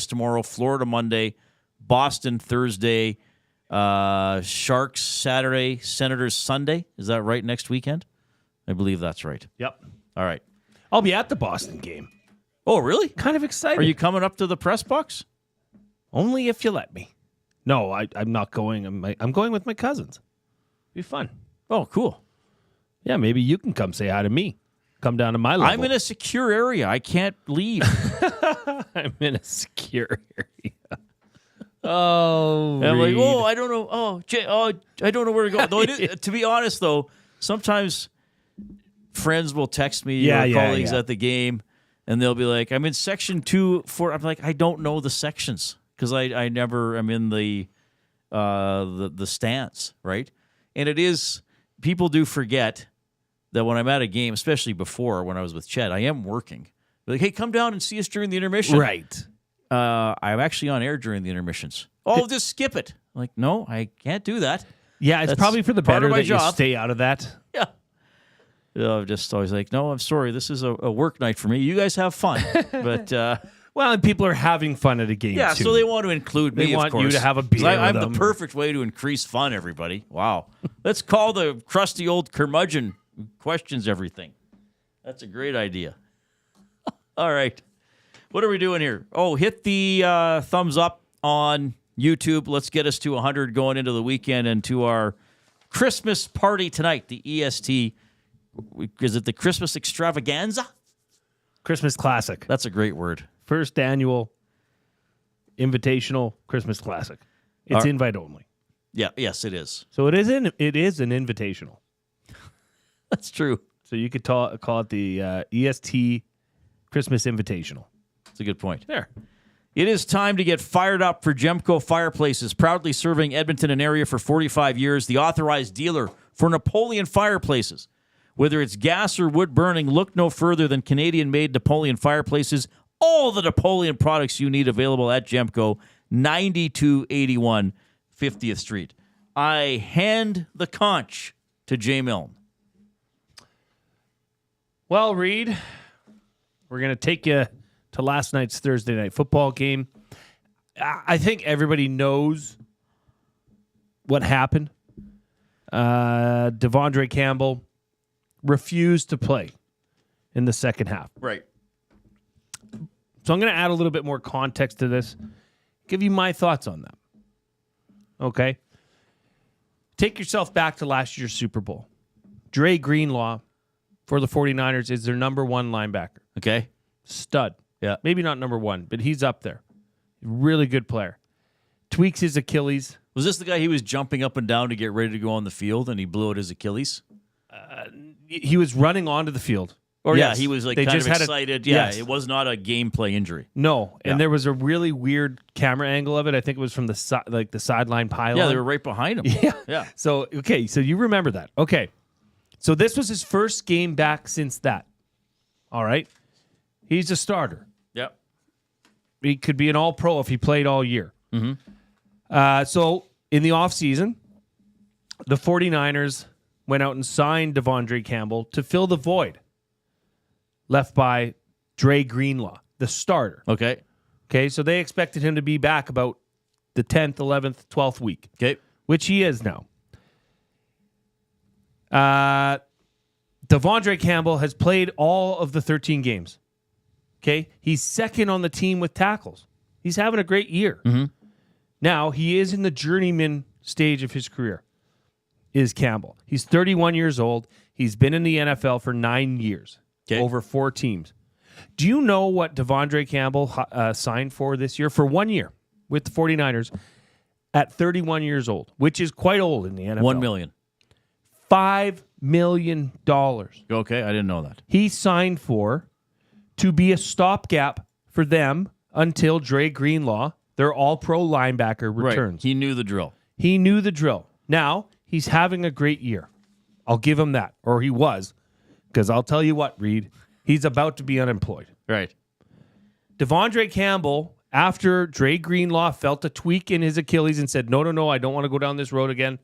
tomorrow, Florida Monday, Boston Thursday, Sharks Saturday, Senators Sunday. Is that right, next weekend? I believe that's right. Yep. All right. I'll be at the Boston game. Oh, really? Kind of excited. Are you coming up to the press box? Only if you let me. No, I'm not going. I'm going with my cousins. Be fun. Oh, cool. Yeah, maybe you can come say hi to me. Come down to my level. I'm in a secure area. I can't leave. I'm in a secure area. Oh, and I'm like, Reid. I don't know. I don't know where to go. Though to be honest, though, sometimes friends will text me or colleagues at the game, and they'll be like, "I'm in section 2, 4." I'm like, I don't know the sections because I never am in the stands, right? And it is, people do forget that when I'm at a game, especially before when I was with Chet, I am working. They're like, hey, come down and see us during the intermission. Right. I'm actually on air during the intermissions. Oh, just skip it. I'm like, no, I can't do that. Yeah, it's That's probably for the part better of my that you job. stay out of that. Yeah. I'm just always like, no, I'm sorry. This is a work night for me. You guys have fun. But well, and people are having fun at a game, yeah, too. so they want to include me, They want of course. you to have a beer 'Cause I'm with the them. perfect way to increase fun, everybody. Wow. Let's call the crusty old curmudgeon who questions everything. That's a great idea. All right. What are we doing here? Oh, hit the thumbs up on YouTube. Let's get us to 100 going into the weekend and to our Christmas party tonight, the EST. Is it the Christmas extravaganza? Christmas Classic. That's a great word. First annual invitational Christmas Classic. It's invite only. Yeah, yes, it is. So it is an invitational. That's true. So you could call it the EST Christmas Invitational. That's a good point. There. It is time to get fired up for Gemco Fireplaces, proudly serving Edmonton and area for 45 years, the authorized dealer for Napoleon Fireplaces. Whether it's gas or wood burning, look no further than Canadian-made Napoleon Fireplaces. All the Napoleon products you need available at Gemco, 9281 50th Street. I hand the conch to Jay Milne. Well, Reid, we're going to take you to last night's Thursday night football game. I think everybody knows what happened. Devondre Campbell refused to play in the second half. Right. So I'm going to add a little bit more context to this, give you my thoughts on that. Okay? Take yourself back to last year's Super Bowl. Dre Greenlaw for the 49ers is their number one linebacker. Okay. Stud. Yeah. Maybe not number one, but he's up there. Really good player. Tweaks his Achilles. Was this the guy he was jumping up and down to get ready to go on the field and he blew out his Achilles? He was running onto the field. Or Yes. he was like They kind just of had excited. yes. It was not a gameplay injury. No, and Yeah. there was a really weird camera angle of it. I think it was from the sideline pylon. Yeah, they were right behind him. Yeah. Yeah. So, okay, so you remember that. Okay. So this was his first game back since that. All right. He's a starter. Yep. He could be an all-pro if he played all year. Mm-hmm. So in the offseason, the 49ers went out and signed Devondre Campbell to fill the void left by Dre Greenlaw, the starter. Okay. Okay, so they expected him to be back about the 10th, 11th, 12th week. Okay. Which he is now. Devondre Campbell has played all of the 13 games. Okay? He's second on the team with tackles. He's having a great year. Mm-hmm. Now, he is in the journeyman stage of his career, is Campbell. He's 31 years old. He's been in the NFL for 9 years, over 4 teams. Do you know what Devondre Campbell signed for this year? For 1 year with the 49ers at 31 years old, which is quite old in the NFL. $1 million. $5 million. Okay, I didn't know that. He signed for to be a stopgap for them until Dre Greenlaw, their all-pro linebacker, returns. Right. He knew the drill. He knew the drill. Now, he's having a great year. I'll give him that. Or he was. Because I'll tell you what, Reid, he's about to be unemployed. Right. Devondre Campbell, after Dre Greenlaw felt a tweak in his Achilles and said, no, I don't want to go down this road again.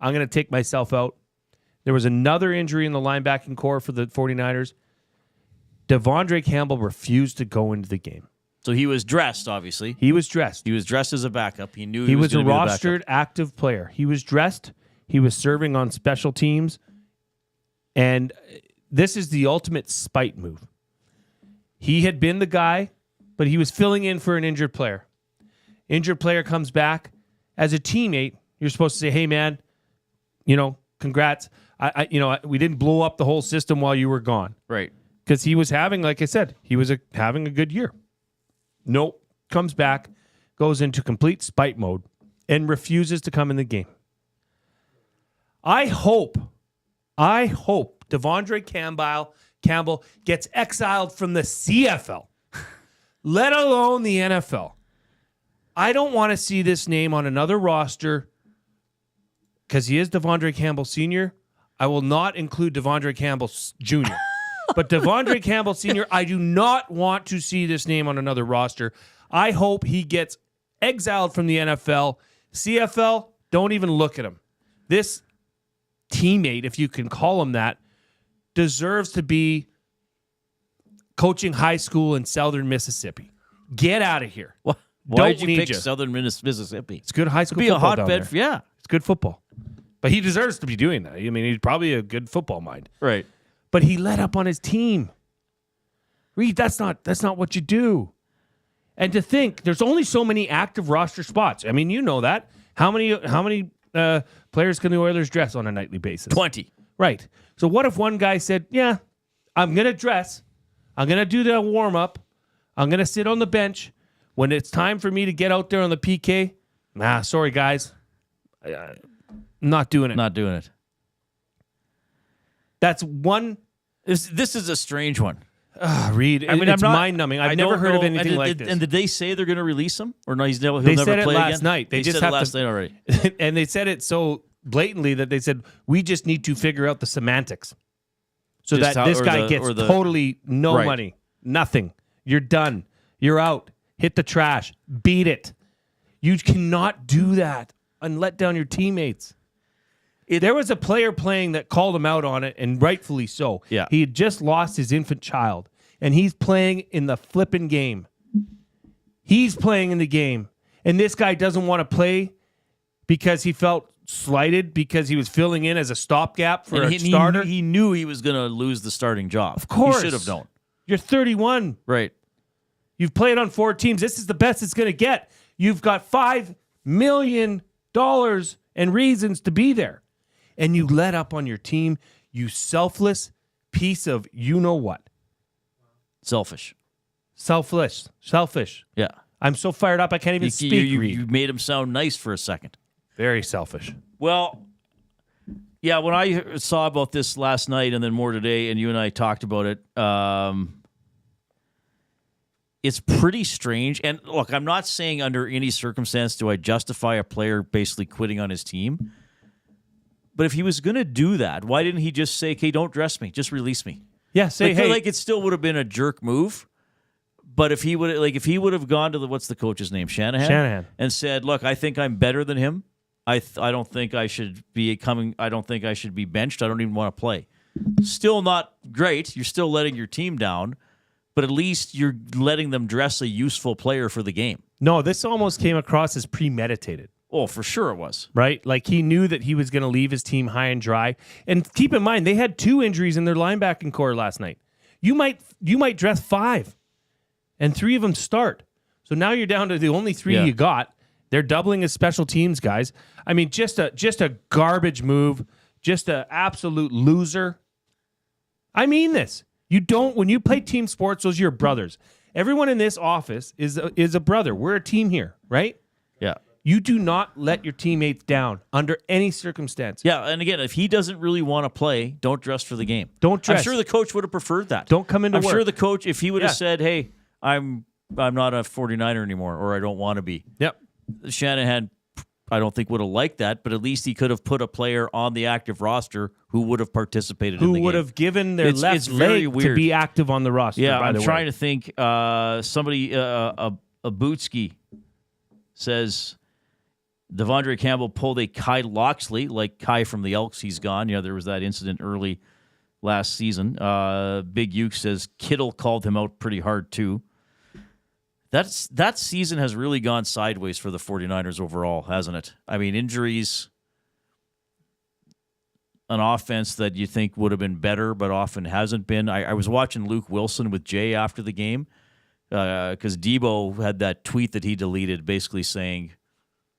I'm going to take myself out. There was another injury in the linebacking core for the 49ers. Devondre Campbell refused to go into the game. So he was dressed, obviously. He was dressed. He was dressed as a backup. He knew he was a gonna be the rostered, backup. active player. He was dressed. He was serving on special teams. And this is the ultimate spite move. He had been the guy, but he was filling in for an injured player. Injured player comes back. As a teammate, you're supposed to say, hey, man, congrats. We didn't blow up the whole system while you were gone. Right. Because he was having, like I said, having a good year. Nope. Comes back. goes into complete spite mode and refuses to come in the game. I hope Devondre Campbell gets exiled from the CFL, let alone the NFL. I don't want to see this name on another roster because he is Devondre Campbell Sr. I will not include Devondre Campbell Jr. But Devondre Campbell Sr., I do not want to see this name on another roster. I hope he gets exiled from the NFL. CFL, don't even look at him. This teammate, if you can call him that, deserves to be coaching high school in southern Mississippi. Get out of here. Why did you pick southern Mississippi? It's good high school Be football a hotbed. Yeah. It's good football. But he deserves to be doing that. I mean, he's probably a good football mind. Right. But he let up on his team. Reid, that's not what you do. And to think there's only so many active roster spots. I mean, you know that. How many players can the Oilers dress on a nightly basis? 20. Right. So what if one guy said, yeah, I'm going to dress. I'm going to do the warm-up. I'm going to sit on the bench. When it's time for me to get out there on the PK, sorry, guys. Not doing it. Not doing it. That's one. This is a strange one. Reid, I mean, it's mind-numbing. I've never heard of anything like this. And did they say they're going to release him? Or no, he'll they never said play it last again? night. They just said it last night already. And they said it so blatantly that they said, we just need to figure out the semantics. So Just that this guy gets totally no money. Nothing. You're done. You're out. Hit the trash. Beat it. You cannot do that and let down your teammates. There was a player playing that called him out on it, and rightfully so. Yeah. He had just lost his infant child, and he's playing in the flipping game. He's playing in the game, and this guy doesn't want to play because he felt slighted because he was filling in as a stopgap for a starter. He knew he was going to lose the starting job. Of course. He should have known. You're 31. Right. You've played on 4 teams. This is the best it's going to get. You've got $5 million and reasons to be there. And you let up on your team, you selfless piece of you-know-what. Selfish. Yeah. I'm so fired up I can't even speak, Reid. You made him sound nice for a second. Very selfish. Well, yeah, when I saw about this last night and then more today, and you and I talked about it, it's pretty strange. And look, I'm not saying under any circumstance do I justify a player basically quitting on his team. But if he was going to do that, why didn't he just say, okay, don't dress me, just release me? Yeah, say, I feel hey. like it still would have been a jerk move. But if he would have gone to what's the coach's name? Shanahan. And said, look, I think I'm better than him. I don't think I should be I don't think I should be benched. I don't even want to play. Still not great. You're still letting your team down, but at least you're letting them dress a useful player for the game. No, this almost came across as premeditated. Oh, for sure it was. Right? Like he knew that he was going to leave his team high and dry. And keep in mind, they had 2 injuries in their linebacking core last night. You might dress 5, and 3 of them start. So now you're down to the only 3 you got. They're doubling as special teams guys. I mean, just a garbage move, just an absolute loser. I mean this. When you play team sports, those are your brothers. Everyone in this office is a brother. We're a team here, right? Yeah. You do not let your teammates down under any circumstance. Yeah, and again, if he doesn't really want to play, don't dress for the game. Don't dress. I'm sure the coach would have preferred that. Don't come into work. I'm sure the coach, if he would have said, hey, I'm not a 49er anymore, or I don't want to be. Yep. Shanahan, I don't think would have liked that, but at least he could have put a player on the active roster who would have participated in the game. Who would have given their left leg to be active on the roster, Yeah, by the I'm way. trying to think. Somebody, Abutsky says Devondre Campbell pulled a Kai Loxley, like Kai from the Elks, he's gone. There was that incident early last season. Big Uke says Kittle called him out pretty hard too. That season has really gone sideways for the 49ers overall, hasn't it? I mean, injuries, an offense that you think would have been better but often hasn't been. I was watching Luke Wilson with Jay after the game because Debo had that tweet that he deleted basically saying,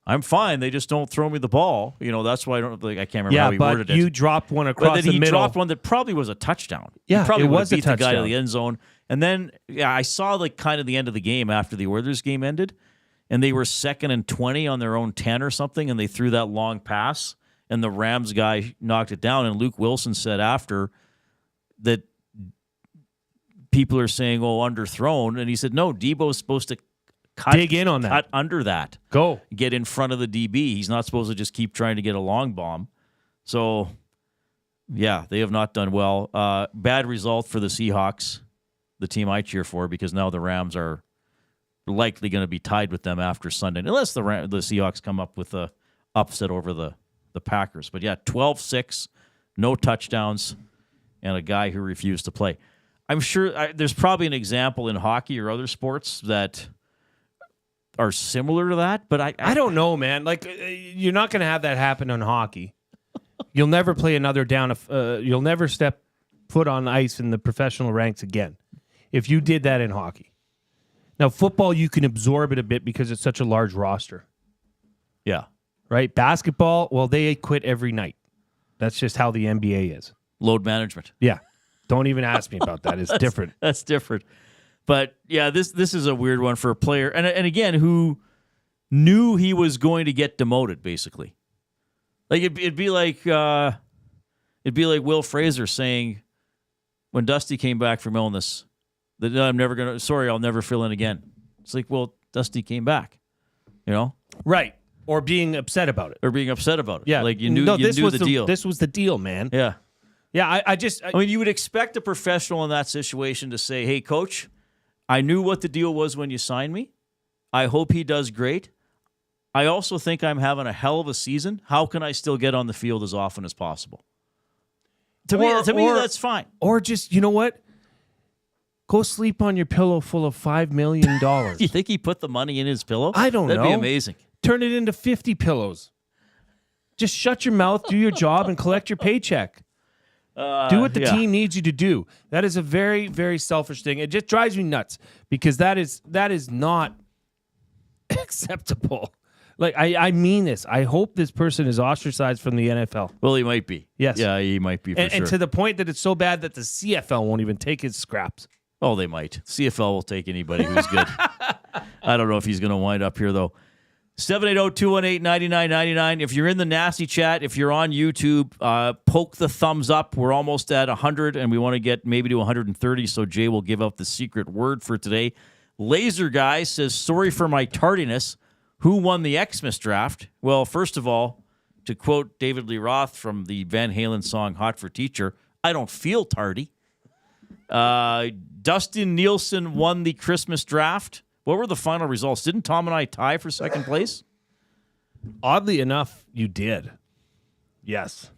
I'm fine. They just don't throw me the ball. That's why I can't remember how he worded it. Yeah, but you dropped one across the middle. He dropped one that probably was a touchdown. Yeah, he probably it was beat a touchdown. The guy to the end zone. And then, I saw kind of the end of the game after the Oilers game ended, and they were 2nd and 20 on their own 10 or something, and they threw that long pass, and the Rams guy knocked it down. And Luke Wilson said after that people are saying, oh, underthrown. And he said, no, Debo's supposed to dig in on that. Cut under that. Go. Get in front of the DB. He's not supposed to just keep trying to get a long bomb. So, yeah, they have not done well. Bad result for the Seahawks, the team I cheer for, because now the Rams are likely going to be tied with them after Sunday, unless the Seahawks come up with a upset over the Packers. But, yeah, 12-6, no touchdowns, and a guy who refused to play. I'm sure there's probably an example in hockey or other sports that are similar to that, but I don't know, man. Like, you're not going to have that happen on hockey. You'll never play another down. You'll never step foot on ice in the professional ranks again if you did that in hockey. Now, football, you can absorb it a bit because it's such a large roster. Yeah. Right? Basketball, well, they quit every night. That's just how the NBA is. Load management. Yeah. Don't even ask me about that. It's different. That's different. But, yeah, this is a weird one for a player. And again, who knew he was going to get demoted, basically. Like, it'd be like Will Fraser saying when Dusty came back from illness that I'll never fill in again. It's like, well, Dusty came back, you know? Right. Or being upset about it. Yeah. Like, you knew the deal. This was the deal, man. Yeah. Yeah, I mean, you would expect a professional in that situation to say, hey, coach, I knew what the deal was when you signed me. I hope he does great. I also think I'm having a hell of a season. How can I still get on the field as often as possible? To me, that's fine. Or just, you know what? Go sleep on your pillow full of $5 million. You think he put the money in his pillow? I don't know. That'd be amazing. Turn it into 50 pillows. Just shut your mouth, do your job, and collect your paycheck. Do what the team needs you to do. That is a very, very selfish thing. It just drives me nuts because that is not acceptable. Like, I mean this. I hope this person is ostracized from the NFL. Well, he might be. Yes. Yeah, he might be for sure. And to the point that it's so bad that the CFL won't even take his scraps. Oh, they might. CFL will take anybody who's good. I don't know if he's going to wind up here, though. 780-218-9999. If you're in the nasty chat, if you're on YouTube, poke the thumbs up. We're almost at 100, and we want to get maybe to 130, so Jay will give out the secret word for today. Laser Guy says, sorry for my tardiness. Who won the Xmas draft? Well, first of all, to quote David Lee Roth from the Van Halen song Hot for Teacher, I don't feel tardy. Dustin Nielsen won the Christmas draft. What were the final results? Didn't Tom and I tie for second place? Oddly enough, you did. Yes.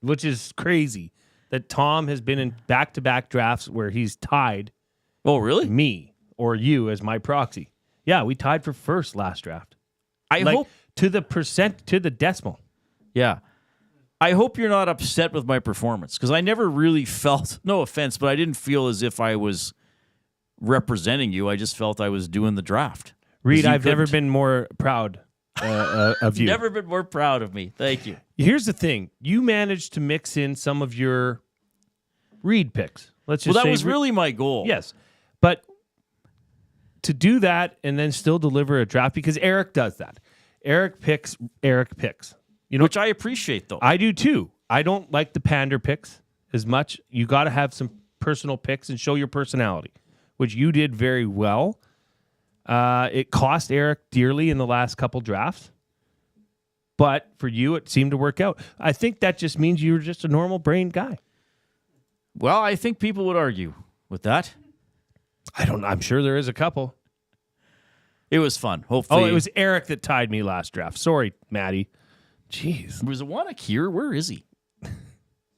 Which is crazy that Tom has been in back-to-back drafts where he's tied. Oh, really? Me or you as my proxy. Yeah, we tied for first last draft. I hope to the decimal. Yeah. I hope you're not upset with my performance because I never really felt, no offense, but I didn't feel as if I was representing you. I just felt I was doing the draft. Reid, I've never been more proud of you. Never been more proud of me. Thank you. Here's the thing. You managed to mix in some of your Reid picks. Let's just that was really my goal. Yes. But to do that and then still deliver a draft, because Eric does that. Eric picks. You know, which I appreciate, though. I do, too. I don't like the pander picks as much. You got to have some personal picks and show your personality, which you did very well. It cost Eric dearly in the last couple drafts. But for you, it seemed to work out. I think that just means you were just a normal brain guy. Well, I think people would argue with that. I'm sure there is a couple. It was fun. Hopefully. Oh, it was Eric that tied me last draft. Sorry, Maddie. Jeez. Was Wannick here? Where is he?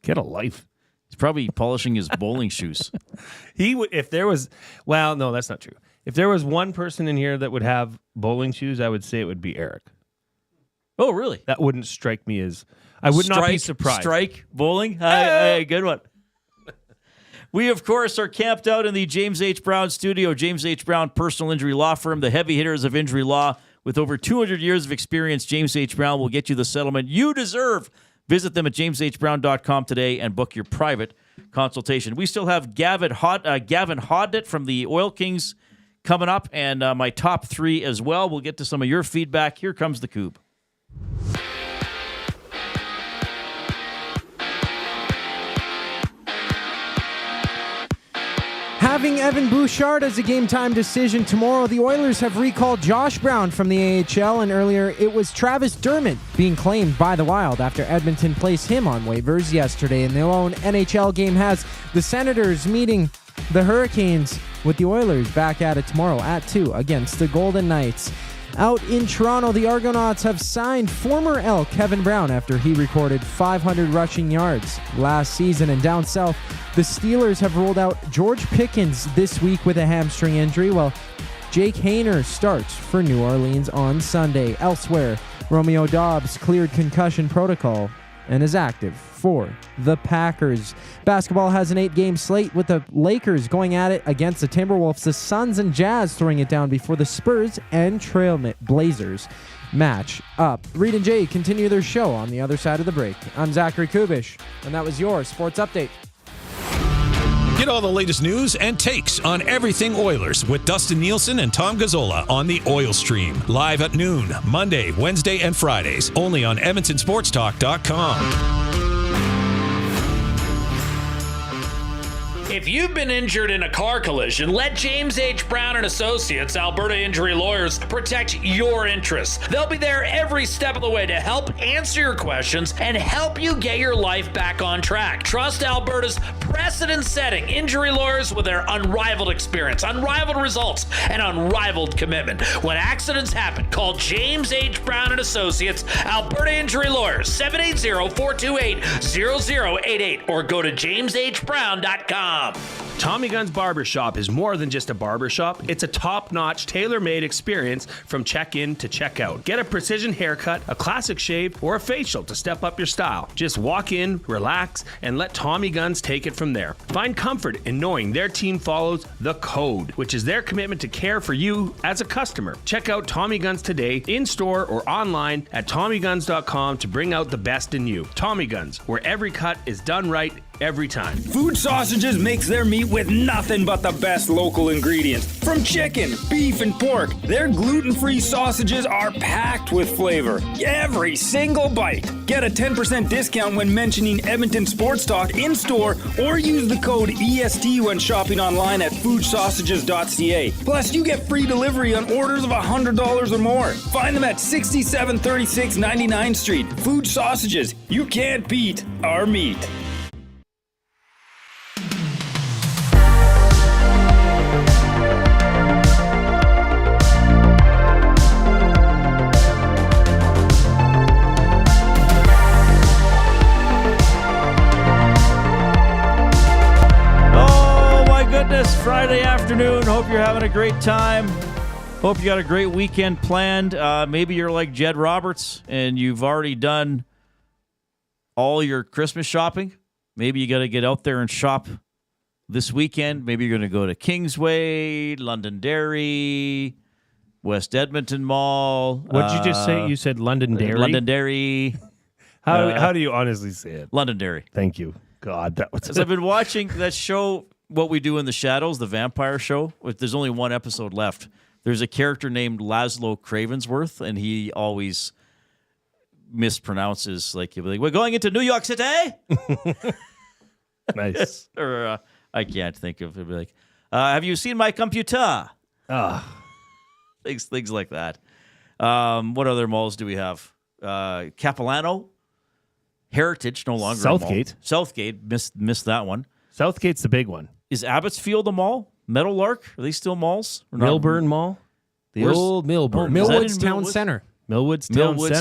Get a life. He's probably polishing his bowling shoes. He would, if there was, well, no, that's not true. If there was one person in here that would have bowling shoes, I would say it would be Eric. Oh, really? That wouldn't strike me as, I would not be surprised. Strike, bowling? Hey, good one. We, of course, are camped out in the James H. Brown studio. James H. Brown Personal Injury Law Firm, the heavy hitters of injury law. With over 200 years of experience, James H. Brown will get you the settlement you deserve. Visit them at jameshbrown.com today and book your private consultation. We still have Gavin Hodnett from the Oil Kings coming up, and my top 3 as well. We'll get to some of your feedback. Here comes the Koob. Having Evan Bouchard as a game-time decision tomorrow, the Oilers have recalled Josh Brown from the AHL, and earlier it was Travis Dermott being claimed by the Wild after Edmonton placed him on waivers yesterday. And the lone NHL game has the Senators meeting the Hurricanes, with the Oilers back at it tomorrow at 2 against the Golden Knights. Out in Toronto, the Argonauts have signed former Elk Kevin Brown after he recorded 500 rushing yards last season. And down south, the Steelers have ruled out George Pickens this week with a hamstring injury, while Jake Haener starts for New Orleans on Sunday. Elsewhere, Romeo Dobbs cleared concussion protocol and is active for the Packers. Basketball has an 8-game slate with the Lakers going at it against the Timberwolves, the Suns and Jazz throwing it down before the Spurs and Blazers match up. Reid and Jay continue their show on the other side of the break. I'm Zachary Kubusch, and that was your Sports Update. Get all the latest news and takes on everything Oilers with Dustin Nielsen and Tom Gazzola on the Oil Stream. Live at noon, Monday, Wednesday, and Fridays. Only on EdmontonSportsTalk.com. If you've been injured in a car collision, let James H. Brown and Associates, Alberta Injury Lawyers, protect your interests. They'll be there every step of the way to help answer your questions and help you get your life back on track. Trust Alberta's precedent-setting injury lawyers with their unrivaled experience, unrivaled results, and unrivaled commitment. When accidents happen, call James H. Brown and Associates, Alberta Injury Lawyers, 780-428-0088, or go to jameshbrown.com. Tommy Gunn's Barbershop is more than just a barbershop. It's a top-notch, tailor-made experience from check-in to check-out. Get a precision haircut, a classic shave, or a facial to step up your style. Just walk in, relax, and let Tommy Guns take it from there. Find comfort in knowing their team follows the code, which is their commitment to care for you as a customer. Check out Tommy Guns today, in-store or online at TommyGuns.com to bring out the best in you. Tommy Guns, where every cut is done right every time. Food Sausages makes their meat with nothing but the best local ingredients. From chicken, beef, and pork, their gluten-free sausages are packed with flavor. Every single bite. Get a 10% discount when mentioning Edmonton Sports Talk in-store or use the code EST when shopping online at foodsausages.ca. Plus, you get free delivery on orders of $100 or more. Find them at 6736 99th Street. Food Sausages. You can't beat our meat. Friday afternoon. Hope you're having a great time. Hope you got a great weekend planned. Maybe you're like Jed Roberts and you've already done all your Christmas shopping. Maybe you got to get out there and shop this weekend. Maybe you're going to go to Kingsway, Londonderry, West Edmonton Mall. What'd you just say? You said Londonderry? Londonderry. How do you honestly say it? Londonderry. Thank you. God, that was... Because I've been watching that show, What We Do in the Shadows, the vampire show. There's only one episode left. There's a character named Laszlo Cravensworth, and he always mispronounces. Like, he'll be like, we're going into New York City? Nice. Or I can't think of it. Be like, have you seen my computer? Things like that. What other malls do we have? Capilano, Heritage, no longer Southgate. A mall. Southgate, missed that one. Southgate's the big one. Is Abbotsfield a mall? Meadowlark, are they still malls? Milburn Mall? The old Milburn. Millwoods Town Center. Millwoods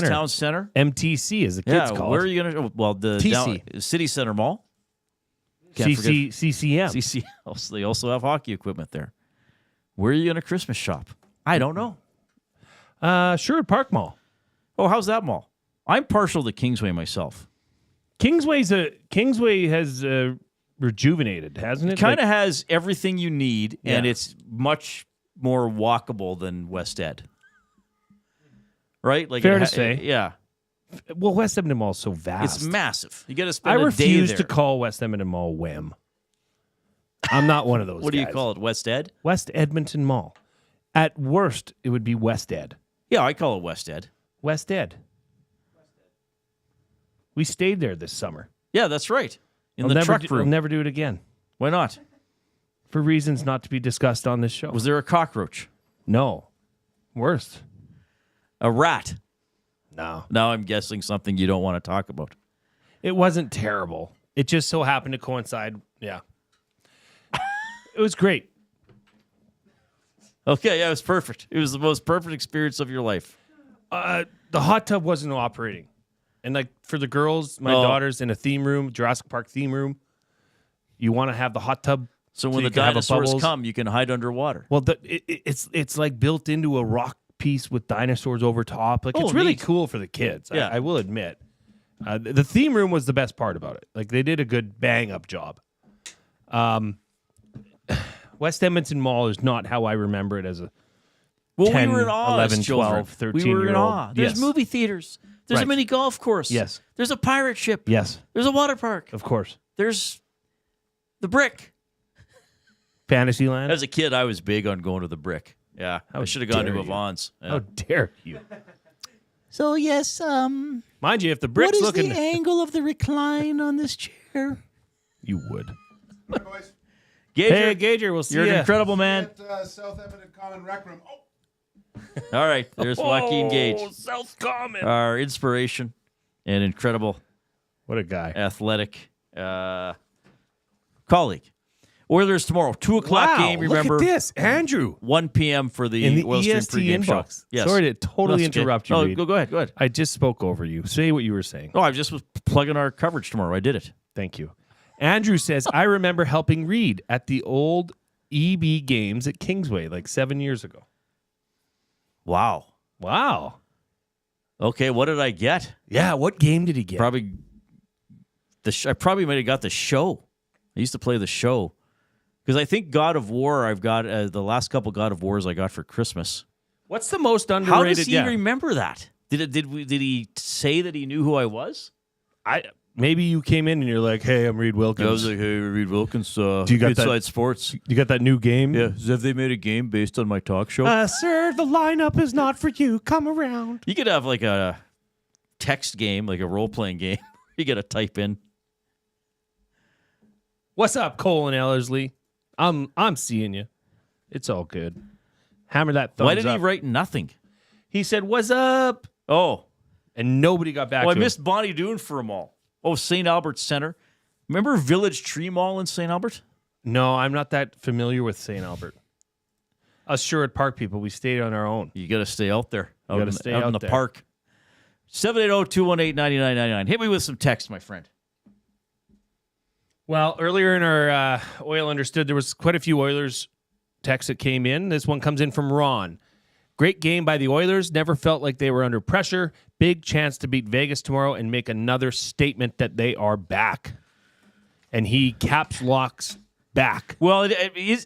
Town Center. MTC, as the kids call it. Where are you going to... Well, the City Center Mall. CCM. CCL. They also have hockey equipment there. Where are you going to Christmas shop? I don't know. Sherwood Park Mall. Oh, how's that mall? I'm partial to Kingsway myself. Kingsway has rejuvenated, hasn't it? It kind of has everything you need, and it's much more walkable than West Ed. Right? Like fair to say. Yeah. Well, West Edmonton Mall is so vast. It's massive. You got to spend a day there. I refuse to call West Edmonton Mall WEM. I'm not one of those What do guys. you call it? West Ed? West Edmonton Mall. At worst, it would be West Ed. Yeah, I call it West Ed. West Ed. We stayed there this summer. Yeah, that's right. In I'll the truck I'll room. never do it again. Why not? For reasons not to be discussed on this show. Was there a cockroach? No. Worst. A rat? No. Now I'm guessing something you don't want to talk about. It wasn't terrible. It just so happened to coincide. Yeah. It was great. Okay, yeah, it was perfect. It was the most perfect experience of your life. The hot tub wasn't operating. And like for the girls, my daughters in a theme room, Jurassic Park theme room, you want to have the hot tub. So when the dinosaurs come, you can hide underwater. Well, it's like built into a rock piece with dinosaurs over top. Like it's really cool for the kids. Yeah. I will admit. The theme room was the best part about it. Like they did a good bang up job. West Edmonton Mall is not how I remember it as a 10, we were in awe 11, as children. 12, 13 We were in year old. awe. There's Yes. movie theaters. There's a Right. mini golf course. Yes. There's a pirate ship. Yes. There's a water park. Of course. There's the Brick. Fantasyland. As a kid, I was big on going to the Brick. Yeah. I should have gone to dare you. Avon's. Yeah. How dare you? So, yes, Mind you, if the Brick's looking... angle of the recline on this chair? You would. Gager, Hey, Gager, we'll see you're you. an incredible man. South Edmonton Common Rec Room. All right, there's Joaquin Gage, South Common. our inspiration and incredible What a guy. athletic colleague. Oilers tomorrow, 2 o'clock game. Remember, Look at this, Andrew. 1 p.m. for the In the Oil Stream EST pregame show. inbox. Sorry to totally That's okay. interrupt you, No, Reid. go ahead. Go ahead. I just spoke over you. Say what you were saying. Oh, I just was plugging our coverage tomorrow. I did it. Thank you. Andrew says, I remember helping Reid at the old EB games at Kingsway like 7 years ago. Wow. Okay, what did I get? Yeah, what game did he get? Probably I probably might have got the show. I used to play the show because I think God of War. I've got the last couple God of Wars I got for Christmas. What's the most underrated? How does he remember that? Did he say that he knew who I was? Maybe you came in and you're like, "Hey, I'm Reid Wilkins." I was like, "Hey, Reid Wilkins, Do you got Inside that, Sports. You got that new game? Yeah, have they made a game based on my talk show? Sir, the lineup is not for you. Come around. You could have like a text game, like a role-playing game. You got to type in. What's up, Cole and Ellerslie? I'm seeing you. It's all good. Hammer that thumbs Why did he up. write nothing? He said, "What's up?" Oh, and nobody got back. Oh, I to him. missed Bonnie Doon for a mall. Oh, St. Albert Center. Remember Village Tree Mall in St. Albert? No, I'm not that familiar with St. Albert. Us Sherwood Park people, we stayed on our own. You got to stay out there. You gotta stay out in out the there. park. 780-218-9999. Hit me with some text, my friend. Well, earlier in our Oil Understood, there was quite a few Oilers texts that came in. This one comes in from Ron. Great game by the Oilers. Never felt like they were under pressure. Big chance to beat Vegas tomorrow and make another statement that they are back. And he caps locks back. Well,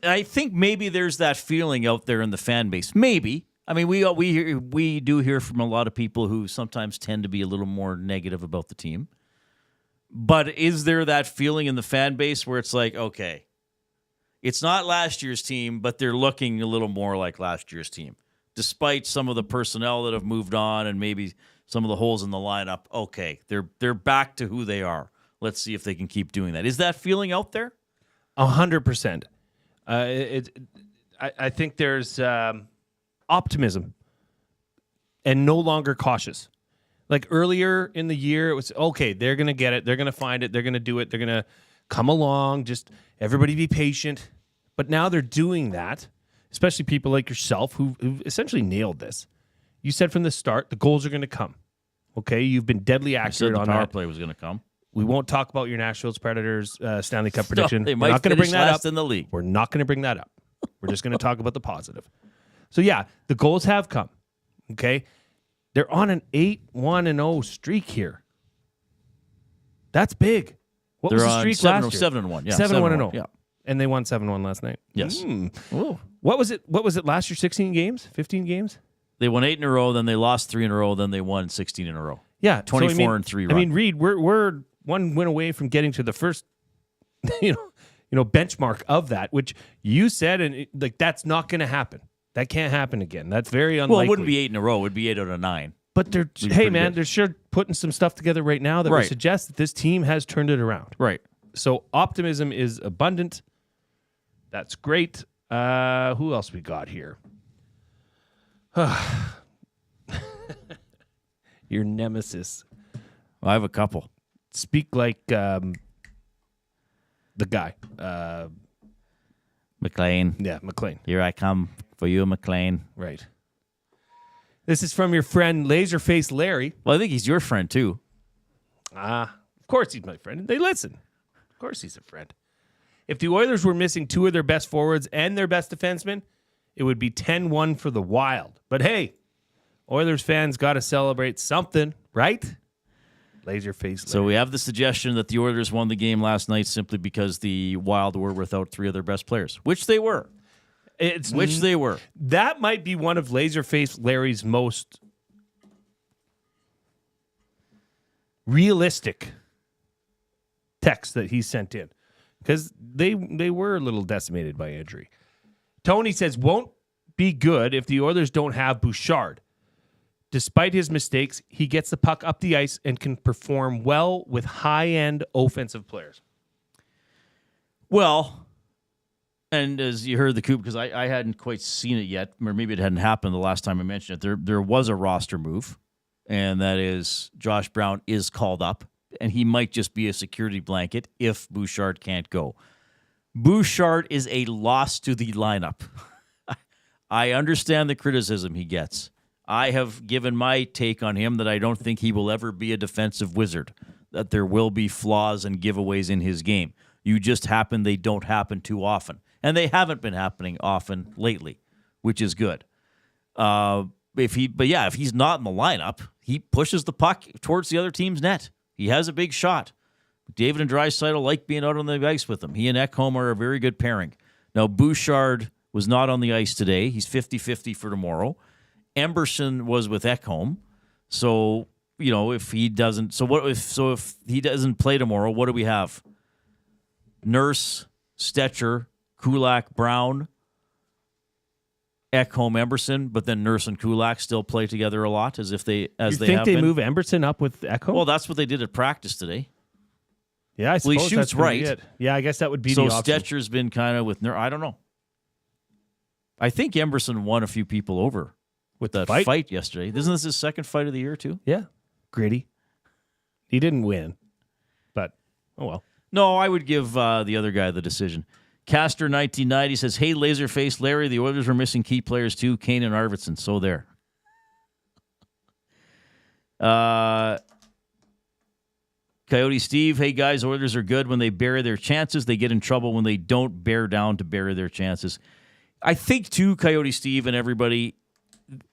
I think maybe there's that feeling out there in the fan base. Maybe. I mean, we do hear from a lot of people who sometimes tend to be a little more negative about the team. But is there that feeling in the fan base where it's like, okay, it's not last year's team, but they're looking a little more like last year's team, despite some of the personnel that have moved on and maybe some of the holes in the lineup? Okay, they're back to who they are. Let's see if they can keep doing that. Is that feeling out there? 100%. I think there's optimism and no longer cautious. Like earlier in the year, it was, okay, they're going to get it. They're going to find it. They're going to do it. They're going to come along. Just everybody be patient. But now they're doing that, especially people like yourself who essentially nailed this. You said from the start, the goals are going to come. Okay, you've been deadly accurate on the power that. play was going to come. We won't talk about your Nashville Predators Stanley Cup prediction. They We're might not going to bring finish that last up. in the league. We're not going to bring that up. We're just going to talk about the positive. So, yeah, the goals have come. Okay? They're on an 8-1-0 streak here. That's big. What They're was the on streak 7 last year? 7-1. Yeah, 7-1-0. Yeah. And they won 7-1 last night. Yes. What was it last year? 16 games? 15 games? They won 8 in a row, then they lost 3 in a row, then they won 16 in a row. Yeah. 24 and 3 run. I mean, Reid, we're one win away from getting to the first benchmark of that, which you said, and that's not going to happen. That can't happen again. That's very unlikely. Well, it wouldn't be 8 in a row. It would be 8 out of 9. But they're they're sure putting some stuff together right now that would suggest that this team has turned it around. Right. So optimism is abundant. That's great. Who else we got here? Your nemesis. Well, I have a couple. Speak like the guy. McLean. Yeah, McLean. Here I come for you, McLean. Right. This is from your friend Laserface Larry. Well, I think he's your friend too. Of course he's my friend. They listen. Of course he's a friend. If the Oilers were missing 2 of their best forwards and their best defensemen, it would be 10-1 for the Wild. But hey, Oilers fans got to celebrate something, right? Laserface Larry. So we have the suggestion that the Oilers won the game last night simply because the Wild were without 3 of their best players, which they were. They were. That might be one of Laserface Larry's most realistic texts that he sent in, because they were a little decimated by injury. Tony says, won't be good if the Oilers don't have Bouchard. Despite his mistakes, he gets the puck up the ice and can perform well with high-end offensive players. Well, and as you heard the coup, because I hadn't quite seen it yet, or maybe it hadn't happened the last time I mentioned it, there was a roster move, and that is Josh Brown is called up, and he might just be a security blanket if Bouchard can't go. Bouchard is a loss to the lineup. I understand the criticism he gets. I have given my take on him that I don't think he will ever be a defensive wizard, that there will be flaws and giveaways in his game. They don't happen too often. And they haven't been happening often lately, which is good. If he's not in the lineup, he pushes the puck towards the other team's net. He has a big shot. David and Draisaitl like being out on the ice with him. He and Ekholm are a very good pairing. Now, Bouchard was not on the ice today. He's 50-50 for tomorrow. Emberson was with Ekholm. So, if he doesn't, if he doesn't play tomorrow, what do we have? Nurse, Stetcher, Kulak, Brown, Ekholm, Emberson, but then Nurse and Kulak still play together a lot as they have been. You think they move Emberson up with Ekholm? Well, that's what they did at practice today. Yeah, I suppose he shoots right. Yeah, I guess that would be so the option. Stetcher's been kind of with Nurse. I don't know. I think Emberson won a few people over with that fight yesterday. Isn't this his second fight of the year too? Yeah, gritty. He didn't win, but oh well. No, I would give the other guy the decision. Castor 1990 says, "Hey, Laserface Larry, the Oilers were missing key players too, Kane and Arvidsson." So there. Coyote Steve, "Hey guys, Oilers are good when they bury their chances. They get in trouble when they don't bear down to bury their chances." I think too, Coyote Steve and everybody,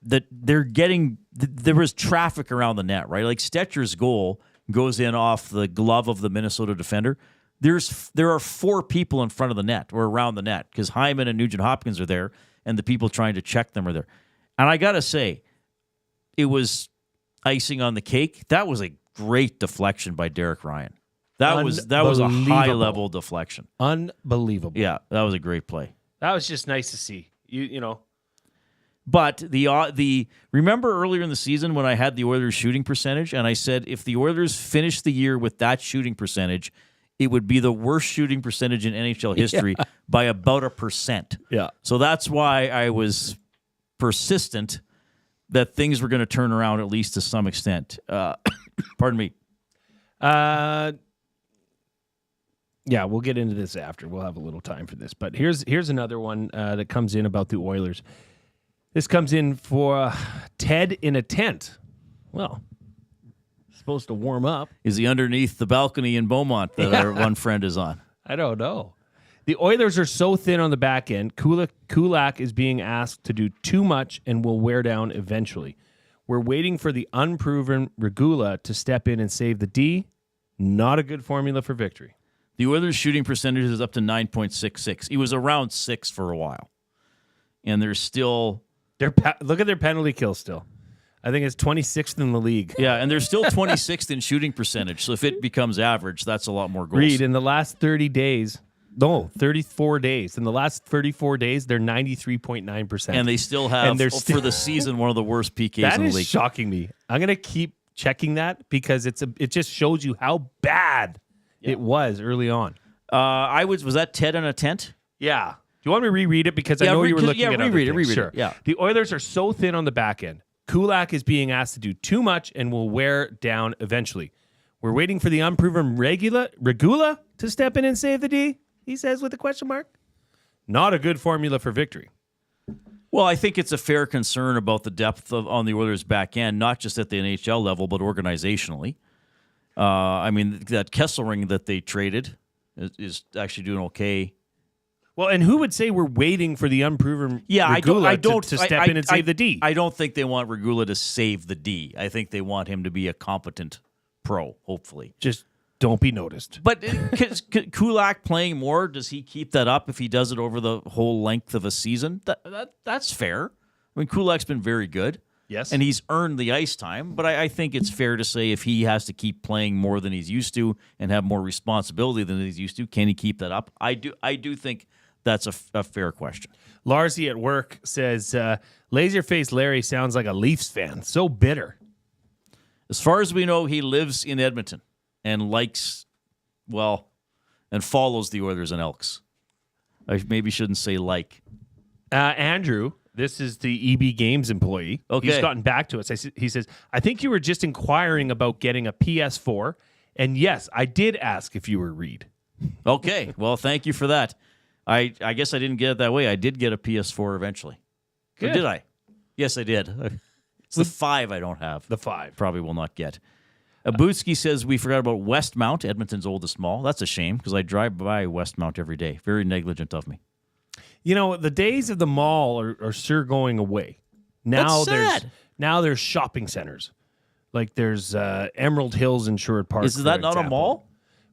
that there was traffic around the net, right? Like Stetcher's goal goes in off the glove of the Minnesota defender. There are 4 people in front of the net or around the net because Hyman and Nugent Hopkins are there, and the people trying to check them are there. And I got to say, it was icing on the cake. That was a great deflection by Derek Ryan. That was a high-level deflection. Unbelievable. Yeah, that was a great play. That was just nice to see. You know. But the remember earlier in the season when I had the Oilers shooting percentage, and I said if the Oilers finished the year with that shooting percentage, it would be the worst shooting percentage in NHL history by about 1%. Yeah. So that's why I was persistent that things were going to turn around at least to some extent. Pardon me. Yeah, we'll get into this after. We'll have a little time for this. But here's another one that comes in about the Oilers. This comes in for Ted in a tent. Well, supposed to warm up. Is he underneath the balcony in Beaumont that our one friend is on? I don't know. The Oilers are so thin on the back end. Kulak is being asked to do too much and will wear down eventually. We're waiting for the unproven Regula to step in and save the D. Not a good formula for victory. The Oilers' shooting percentage is up to 9.66. He was around 6 for a while. And they're still... Look at their penalty kill still. I think it's 26th in the league. Yeah, and they're still 26th in shooting percentage. So if it becomes average, that's a lot more goals. Reid, in the last 30 days, No, 34 days. In the last 34 days, they're 93.9%. And they still have, for the season, one of the worst PKs in the league. That is shocking me. I'm going to keep checking that because it just shows you how bad it was early on. Was that Ted in a tent? Yeah. Do you want me to reread it? Because I know you were looking at reread other things. it. Yeah. The Oilers are so thin on the back end. Kulak is being asked to do too much and will wear down eventually. We're waiting for the unproven Regula to step in and save the D, he says with a question mark. Not a good formula for victory. Well, I think it's a fair concern about the depth on the Oilers' back end, not just at the NHL level, but organizationally. That Kesselring that they traded is actually doing okay. Well, and who would say we're waiting for the unproven Regula to step in and save the D? I don't think they want Regula to save the D. I think they want him to be a competent pro, hopefully. Just don't be noticed. But Kulak playing more, does he keep that up if he does it over the whole length of a season? That's fair. I mean, Kulak's been very good. Yes. And he's earned the ice time, but I think it's fair to say if he has to keep playing more than he's used to and have more responsibility than he's used to, can he keep that up? I do think that's a fair question. Larsy at work says, Laserface Larry sounds like a Leafs fan. So bitter. As far as we know, he lives in Edmonton and and follows the Oilers and Elks. I maybe shouldn't say like. Andrew, this is the EB Games employee. Okay. He's gotten back to us. He says, I think you were just inquiring about getting a PS4. And yes, I did ask if you were Reid. Okay. Well, thank you for that. I guess I didn't get it that way. I did get a PS4 eventually. Or did I? Yes, I did. It's the 5 I don't have. The 5. Probably will not get. Abutsky says we forgot about Westmount, Edmonton's oldest mall. That's a shame because I drive by Westmount every day. Very negligent of me. You know, the days of the mall are sure going away. Now That's sad. there's shopping centers. Like there's Emerald Hills Insured Park. Is that not a mall?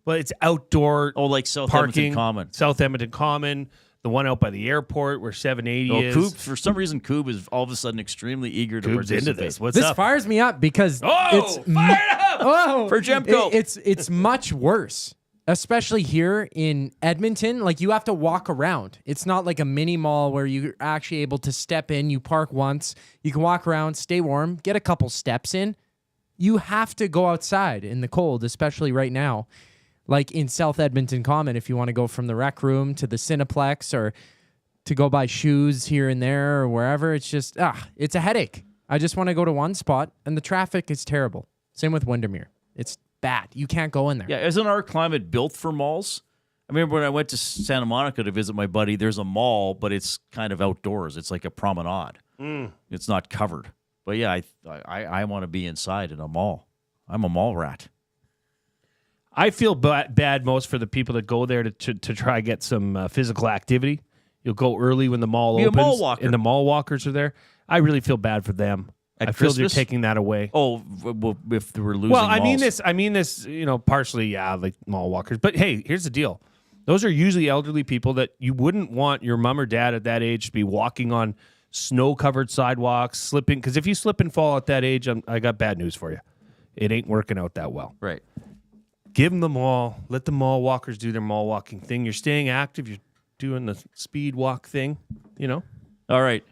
Well, it's outdoor. Oh, like South parking, Edmonton Common. South Edmonton Common, the one out by the airport where 780 is. For some reason, Koob is all of a sudden extremely eager to Koob's participate. into this. What's This up? fires me up because it's For Gemco. It's much worse, especially here in Edmonton. Like you have to walk around. It's not like a mini mall where you're actually able to step in. You park once, you can walk around, stay warm, get a couple steps in. You have to go outside in the cold, especially right now. Like in South Edmonton Common, if you want to go from the rec room to the Cineplex or to go buy shoes here and there or wherever, it's just, it's a headache. I just want to go to one spot, and the traffic is terrible. Same with Windermere. It's bad. You can't go in there. Yeah, isn't our climate built for malls? I remember when I went to Santa Monica to visit my buddy, there's a mall, but it's kind of outdoors. It's like a promenade. It's not covered. But yeah, I want to be inside in a mall. I'm a mall rat. I feel bad most for the people that go there to try get some physical activity. You'll go early when the mall opens, a mall walker. and the mall walkers are there. I really feel bad for them. At I feel Christmas? they're taking that away. Oh, well, if we're losing Well, I malls. mean this, partially, like mall walkers. But hey, here's the deal. Those are usually elderly people that you wouldn't want your mom or dad at that age to be walking on snow-covered sidewalks, slipping. Because if you slip and fall at that age, I got bad news for you. It ain't working out that well. Right. Give them the mall. Let the mall walkers do their mall walking thing. You're staying active. You're doing the speed walk thing, All right.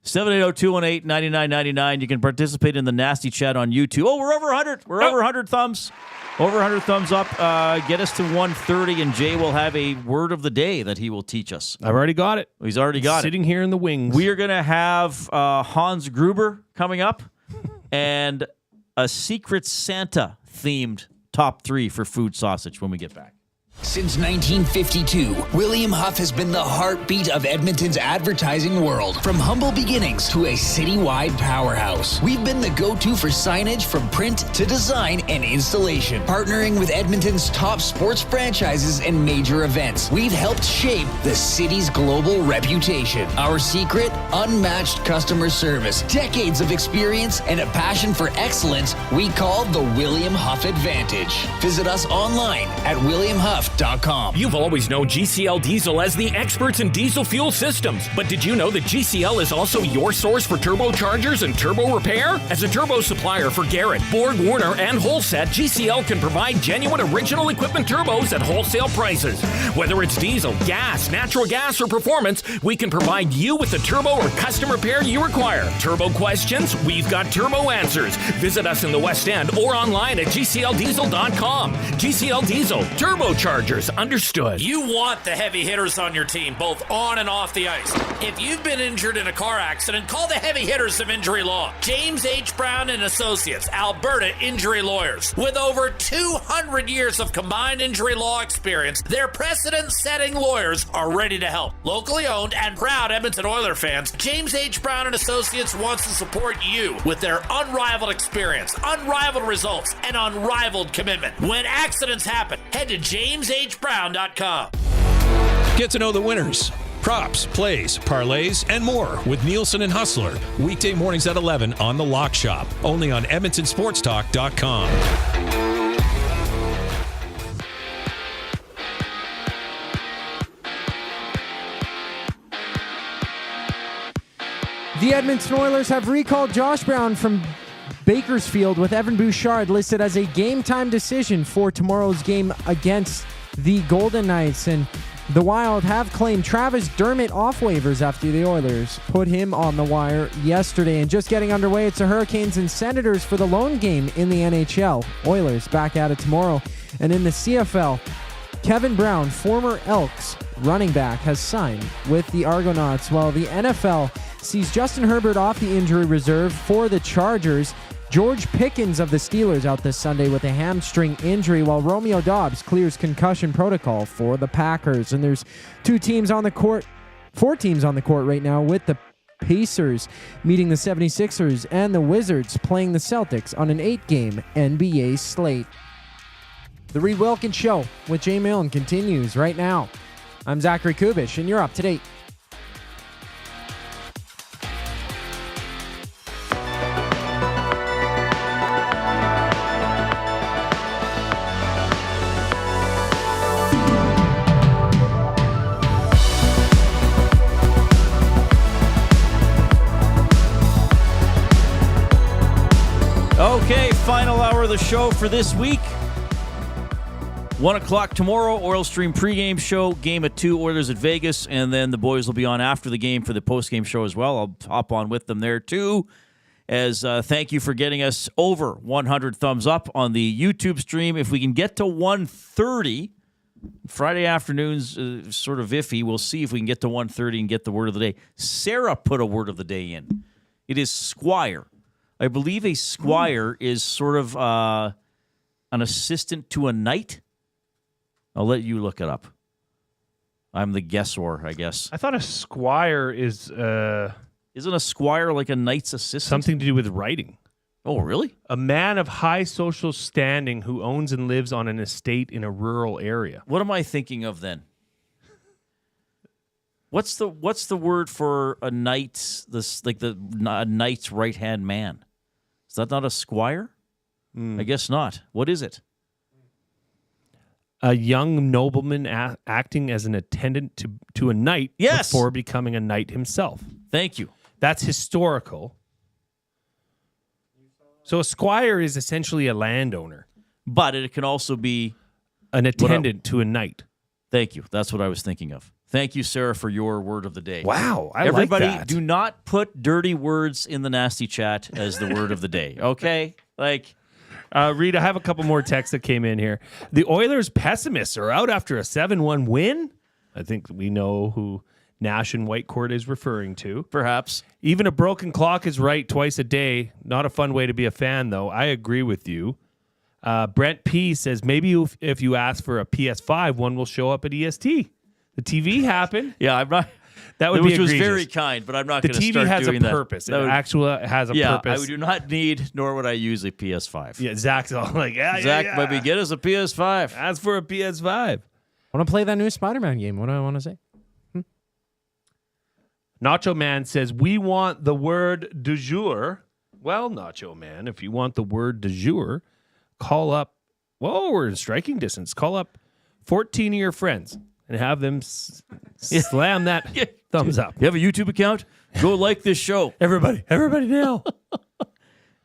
780-218-9999. You can participate in the nasty chat on YouTube. Oh, we're over 100. We're over 100 thumbs. Over 100 thumbs up. Get us to 130, and Jay will have a word of the day that he will teach us. I've already got it. He's already got Sitting here in the wings. We are going to have Hans Gruber coming up and a Secret Santa themed top 3 for food sausage when we get back. Since 1952, William Huff has been the heartbeat of Edmonton's advertising world. From humble beginnings to a citywide powerhouse, we've been the go-to for signage from print to design and installation. Partnering with Edmonton's top sports franchises and major events, we've helped shape the city's global reputation. Our secret? Unmatched customer service, decades of experience, and a passion for excellence we call the William Huff Advantage. Visit us online at williamhuff.com. GCLDieselCraft.com. You've always known GCL Diesel as the experts in diesel fuel systems, but did you know that GCL is also your source for turbochargers and turbo repair? As a turbo supplier for Garrett, Borg Warner, and Holset, GCL can provide genuine original equipment turbos at wholesale prices. Whether it's diesel, gas, natural gas, or performance, we can provide you with the turbo or custom repair you require. Turbo questions? We've got turbo answers. Visit us in the West End or online at GCLDiesel.com. GCL Diesel, turbochargers, understood. You want the heavy hitters on your team, both on and off the ice. If you've been injured in a car accident, call the heavy hitters of injury law. James H. Brown and Associates, Alberta Injury Lawyers. With over 200 years of combined injury law experience, their precedent-setting lawyers are ready to help. Locally owned and proud Edmonton Oilers fans, James H. Brown and Associates wants to support you with their unrivaled experience, unrivaled results, and unrivaled commitment. When accidents happen, head to jameshbrown.com. Get to know the winners, props, plays, parlays, and more with Nielsen and Hustler. Weekday mornings at 11 on The Lock Shop. Only on EdmontonSportsTalk.com. The Edmonton Oilers have recalled Josh Brown from Bakersfield with Evan Bouchard listed as a game-time decision for tomorrow's game against the Golden Knights. And the Wild have claimed Travis Dermott off waivers after the Oilers put him on the wire yesterday. And just getting underway, it's the Hurricanes and Senators for the lone game in the NHL. Oilers back at it tomorrow. And in the CFL, Kevin Brown, former Elks running back, has signed with the Argonauts, while the NFL sees Justin Herbert off the injury reserve for the Chargers. George Pickens of the Steelers out this Sunday with a hamstring injury, while Romeo Doubs clears concussion protocol for the Packers. And there's 4 teams on the court right now, with the Pacers meeting the 76ers and the Wizards playing the Celtics on an 8-game NBA slate. The Reid Wilkins Show with Jay Milne continues right now. I'm Zachary Kubusch, and you're up to date. Okay, final hour of the show for this week. 1 o'clock tomorrow, Oil Stream pregame show, game at 2, Oilers at Vegas, and then the boys will be on after the game for the postgame show as well. I'll hop on with them there too. As thank you for getting us over 100 thumbs up on the YouTube stream. If we can get to 130, Friday afternoons sort of iffy. We'll see if we can get to 130 and get the word of the day. Sarah put a word of the day in. It is squire. I believe a squire is sort of an assistant to a knight. I'll let you look it up. I'm the guessor, I guess. I thought a squire is... Isn't a squire like a knight's assistant? Something to do with writing. Oh, really? A man of high social standing who owns and lives on an estate in a rural area. What am I thinking of then? What's the word for a knight? A knight's right hand man. Is that not a squire? I guess not. What is it? A young nobleman acting as an attendant to a knight before becoming a knight himself. Thank you. That's historical. So a squire is essentially a landowner. But it can also be an attendant to a knight. Thank you. That's what I was thinking of. Thank you, Sarah, for your word of the day. Wow, Everybody, like that. do not put dirty words in the nasty chat as the word of the day, okay? Reid, I have a couple more texts that came in here. The Oilers pessimists are out after a 7-1 win. I think we know who Nash and Whitecourt is referring to. Perhaps. Even a broken clock is right twice a day. Not a fun way to be a fan, though. I agree with you. Brent P. says, maybe if you ask for a PS5, one will show up at EST. The TV happened. Yeah, I'm not... That would be egregious. Which was very kind, but I'm not going to start doing that. The TV has a purpose. It has a purpose. I do not need, nor would I use a PS5. Yeah, Zach's all like, Zach, maybe get us a PS5. Ask for a PS5. I want to play that new Spider-Man game. What do I want to say? Nacho Man says, we want the word du jour. Well, Nacho Man, if you want the word du jour, call up. Whoa, we're in striking distance. Call up 14 of your friends and have them slam that thumbs up. You have a YouTube account? Go like this show. Everybody now.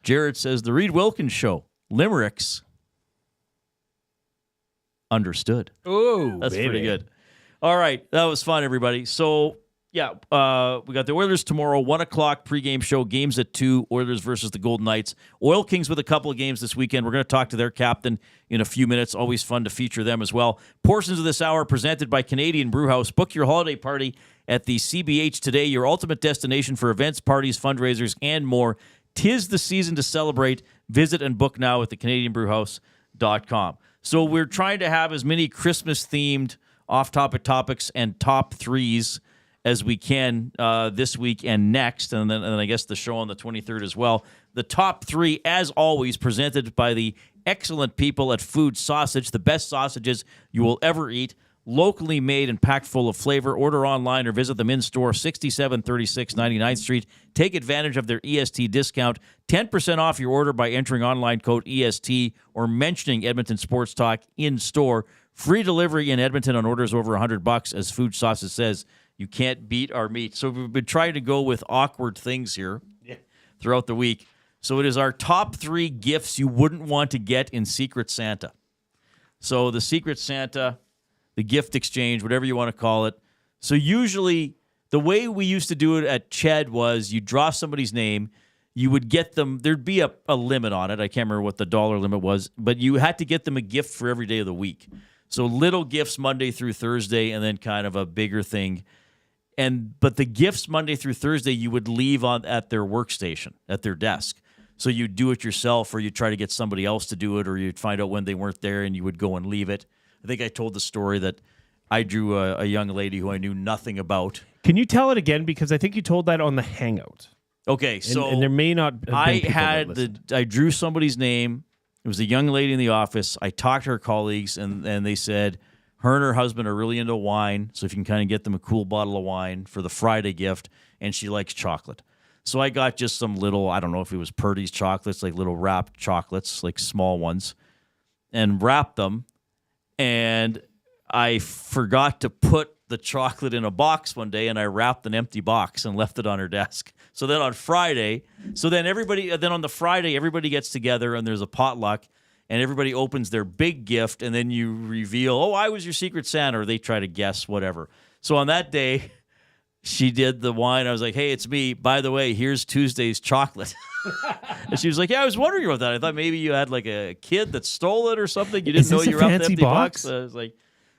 Jared says the Reid Wilkins show. Limericks. Understood. Ooh, that's baby. pretty good. All right. That was fun, everybody. So, yeah, we got the Oilers tomorrow, 1 o'clock pregame show, games at 2, Oilers versus the Golden Knights. Oil Kings with a couple of games this weekend. We're going to talk to their captain in a few minutes. Always fun to feature them as well. Portions of this hour presented by Canadian Brewhouse. Book your holiday party at the CBH today, your ultimate destination for events, parties, fundraisers, and more. 'Tis the season to celebrate. Visit and book now at thecanadianbrewhouse.com. So we're trying to have as many Christmas-themed off-topic topics and top threes as we can this week and next, and then I guess the show on the 23rd as well. The top three, as always, presented by the excellent people at Food Sausage, the best sausages you will ever eat, locally made and packed full of flavor. Order online or visit them in-store, 6736 99th Street. Take advantage of their EST discount, 10% off your order by entering online code EST or mentioning Edmonton Sports Talk in-store. Free delivery in Edmonton on orders over $100, as Food Sausage says. You can't beat our meat. So we've been trying to go with awkward things here throughout the week. So it is our top 3 gifts you wouldn't want to get in Secret Santa. So the Secret Santa, the gift exchange, whatever you want to call it. So usually the way we used to do it at Ched was you draw somebody's name, you would get them, there'd be a limit on it. I can't remember what the dollar limit was, but you had to get them a gift for every day of the week. So little gifts Monday through Thursday and then kind of a bigger thing. But the gifts Monday through Thursday you would leave at their workstation, at their desk. So you'd do it yourself, or you'd try to get somebody else to do it, or you'd find out when they weren't there and you would go and leave it. I think I told the story that I drew a young lady who I knew nothing about. Can you tell it again? Because I think you told that on the Hangout. Okay, so and there may not have been I drew somebody's name. It was a young lady in the office. I talked to her colleagues, and they said her and her husband are really into wine, so if you can kind of get them a cool bottle of wine for the Friday gift, and she likes chocolate. So I got just some little, I don't know if it was Purdy's chocolates, like little wrapped chocolates, like small ones, and wrapped them. And I forgot to put the chocolate in a box one day, and I wrapped an empty box and left it on her desk. So then on Friday, on the Friday, everybody gets together and there's a potluck, and everybody opens their big gift, and then you reveal, oh, I was your Secret Santa, or they try to guess, whatever. So on that day, she did the wine. I was like, hey, it's me. By the way, here's Tuesday's chocolate. And she was like, yeah, I was wondering about that. I thought maybe you had like a kid that stole it or something. You didn't know you wrapped the empty box. I was like,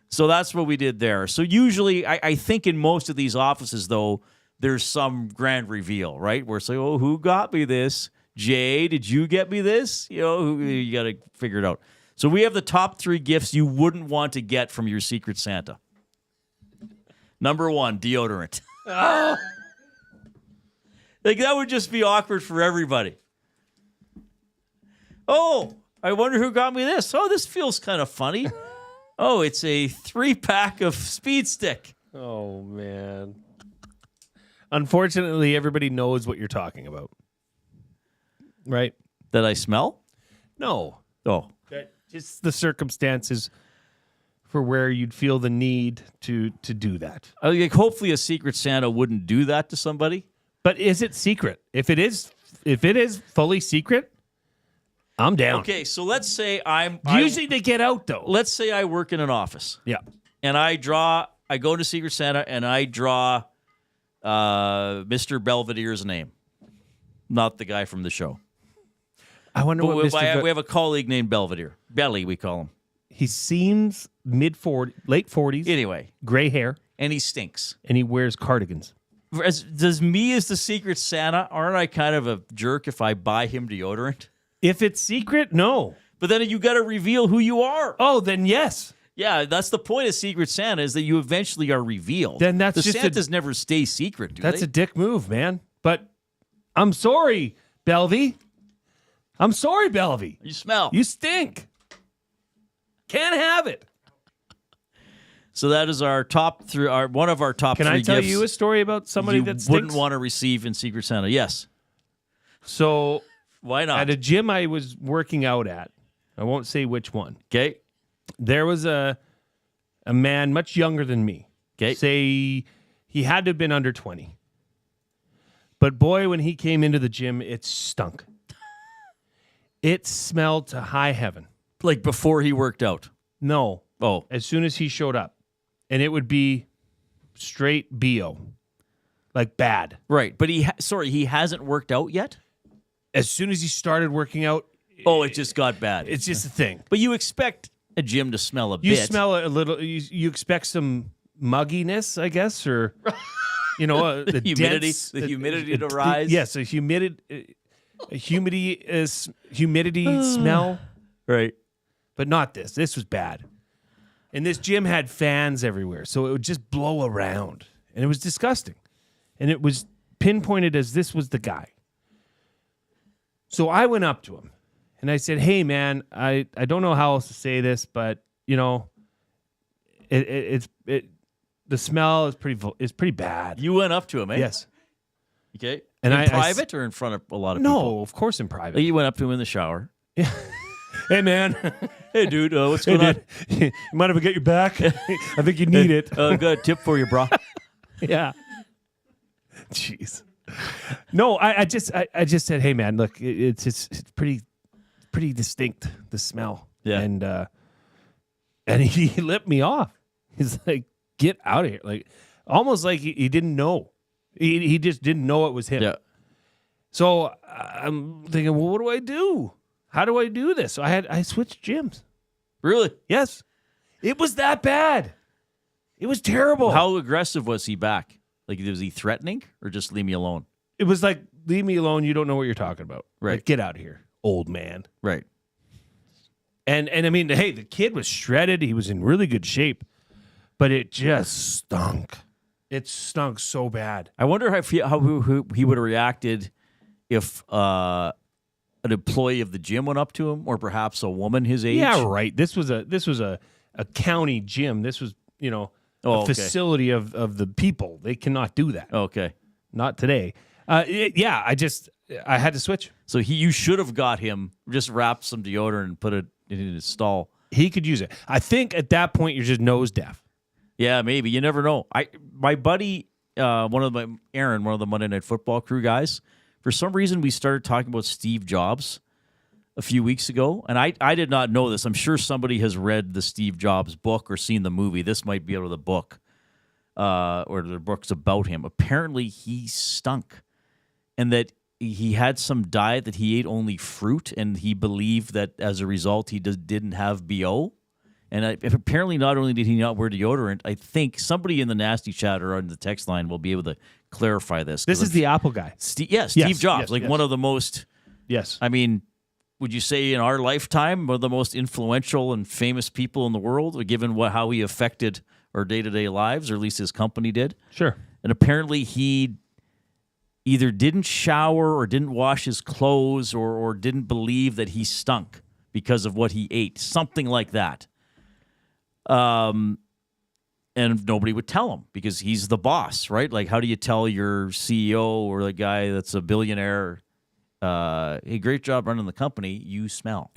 so that's what we did there. So usually, I think in most of these offices, though, there's some grand reveal, right? Where it's like, oh, who got me this? Jay, did you get me this? You know, you got to figure it out. So we have the top 3 gifts you wouldn't want to get from your Secret Santa. Number 1, deodorant. Oh. Like, that would just be awkward for everybody. Oh, I wonder who got me this. Oh, this feels kind of funny. Oh, it's a 3-pack of Speed Stick. Oh, man. Unfortunately, everybody knows what you're talking about. Right? That I smell? No. Oh. Just the circumstances for where you'd feel the need to do that. Like, hopefully a Secret Santa wouldn't do that to somebody. But is it secret? If it is fully secret, I'm down. Okay, so let's say usually they get out, though. Let's say I work in an office. Yeah. And I go to Secret Santa and I draw Mr. Belvedere's name. Not the guy from the show. I wonder what we have a colleague named Belvedere. Belly, we call him. He seems late 40s. Anyway. Gray hair. And he stinks. And he wears cardigans. Does me as the Secret Santa, aren't I kind of a jerk if I buy him deodorant? If it's secret, no. But then you got to reveal who you are. Oh, then yes. Yeah, that's the point of Secret Santa, is that you eventually are revealed. Then that's the just Santas never stay secret, do that's they? a dick move, man. But I'm sorry, Belvy. I'm sorry, Belvy. You smell. You stink. Can't have it. So that is our top 3. One of our top 3 gifts. Can I tell gifts you a story about somebody that stinks? Wouldn't want to receive in Secret Santa? Yes. So why not? At a gym I was working out at, I won't say which one. Okay. There was a a man much younger than me. Okay. Say he had to have been under 20. But boy, when he came into the gym, it stunk. It smelled to high heaven. Like before he worked out? No. Oh. As soon as he showed up. And it would be straight BO. Like bad. Right. But he hasn't worked out yet? As soon as he started working out. Oh, it just got bad. It's just a thing. But you expect a gym to smell a bit. You smell a little, you expect some mugginess, I guess, or, the humidity, dense, the humidity to rise. Yes, a humidity smell. Right. But not this. This was bad. And this gym had fans everywhere, so it would just blow around. And it was disgusting. And it was pinpointed as this was the guy. So I went up to him and I said, "Hey, man, I don't know how else to say this, but the smell is pretty bad." You went up to him, eh? Yes. Okay. And in private or in front of a lot of people? No, of course in private. You went up to him in the shower. Yeah. Hey, man. Hey, dude, what's going on? You mind if I get your back? I think you need it. Got a tip for you, bro. Yeah. Jeez. No, I just said, "Hey, man, look, it's pretty distinct, the smell." Yeah. And he lit me off. He's like, "Get out of here!" Like almost like he didn't know. He just didn't know it was him. Yeah. So I'm thinking, well, what do I do? How do I do this? So I switched gyms. Really? Yes. It was that bad. It was terrible. How aggressive was he back? Like, was he threatening or just leave me alone? It was like, leave me alone. You don't know what you're talking about. Right. Like, get out of here, old man. Right. And I mean, hey, the kid was shredded. He was in really good shape, but it just stunk. It stunk so bad. I wonder how he would have reacted if an employee of the gym went up to him, or perhaps a woman his age. Yeah, right. This was a county gym. This was, a facility of the people. They cannot do that. Okay. Not today. I had to switch. So you should have got him, just wrapped some deodorant and put it in his stall. He could use it. I think at that point you're just nose deaf. Yeah, maybe. You never know. My buddy, Aaron, one of the Monday Night Football crew guys, for some reason we started talking about Steve Jobs a few weeks ago, and I did not know this. I'm sure somebody has read the Steve Jobs book or seen the movie. This might be out of the book, or the book's about him. Apparently he stunk, and that he had some diet that he ate only fruit, and he believed that as a result he didn't have BO. And apparently not only did he not wear deodorant, I think somebody in the Nasty Chat or on the text line will be able to clarify this. This is the Apple guy. Steve Jobs, yes. one of the most... Yes. I mean, would you say in our lifetime, one of the most influential and famous people in the world, given how he affected our day-to-day lives, or at least his company did? Sure. And apparently he either didn't shower or didn't wash his clothes or didn't believe that he stunk because of what he ate. Something like that. And nobody would tell him because he's the boss, right? Like, how do you tell your CEO or the guy that's a billionaire, hey, great job running the company, you smell?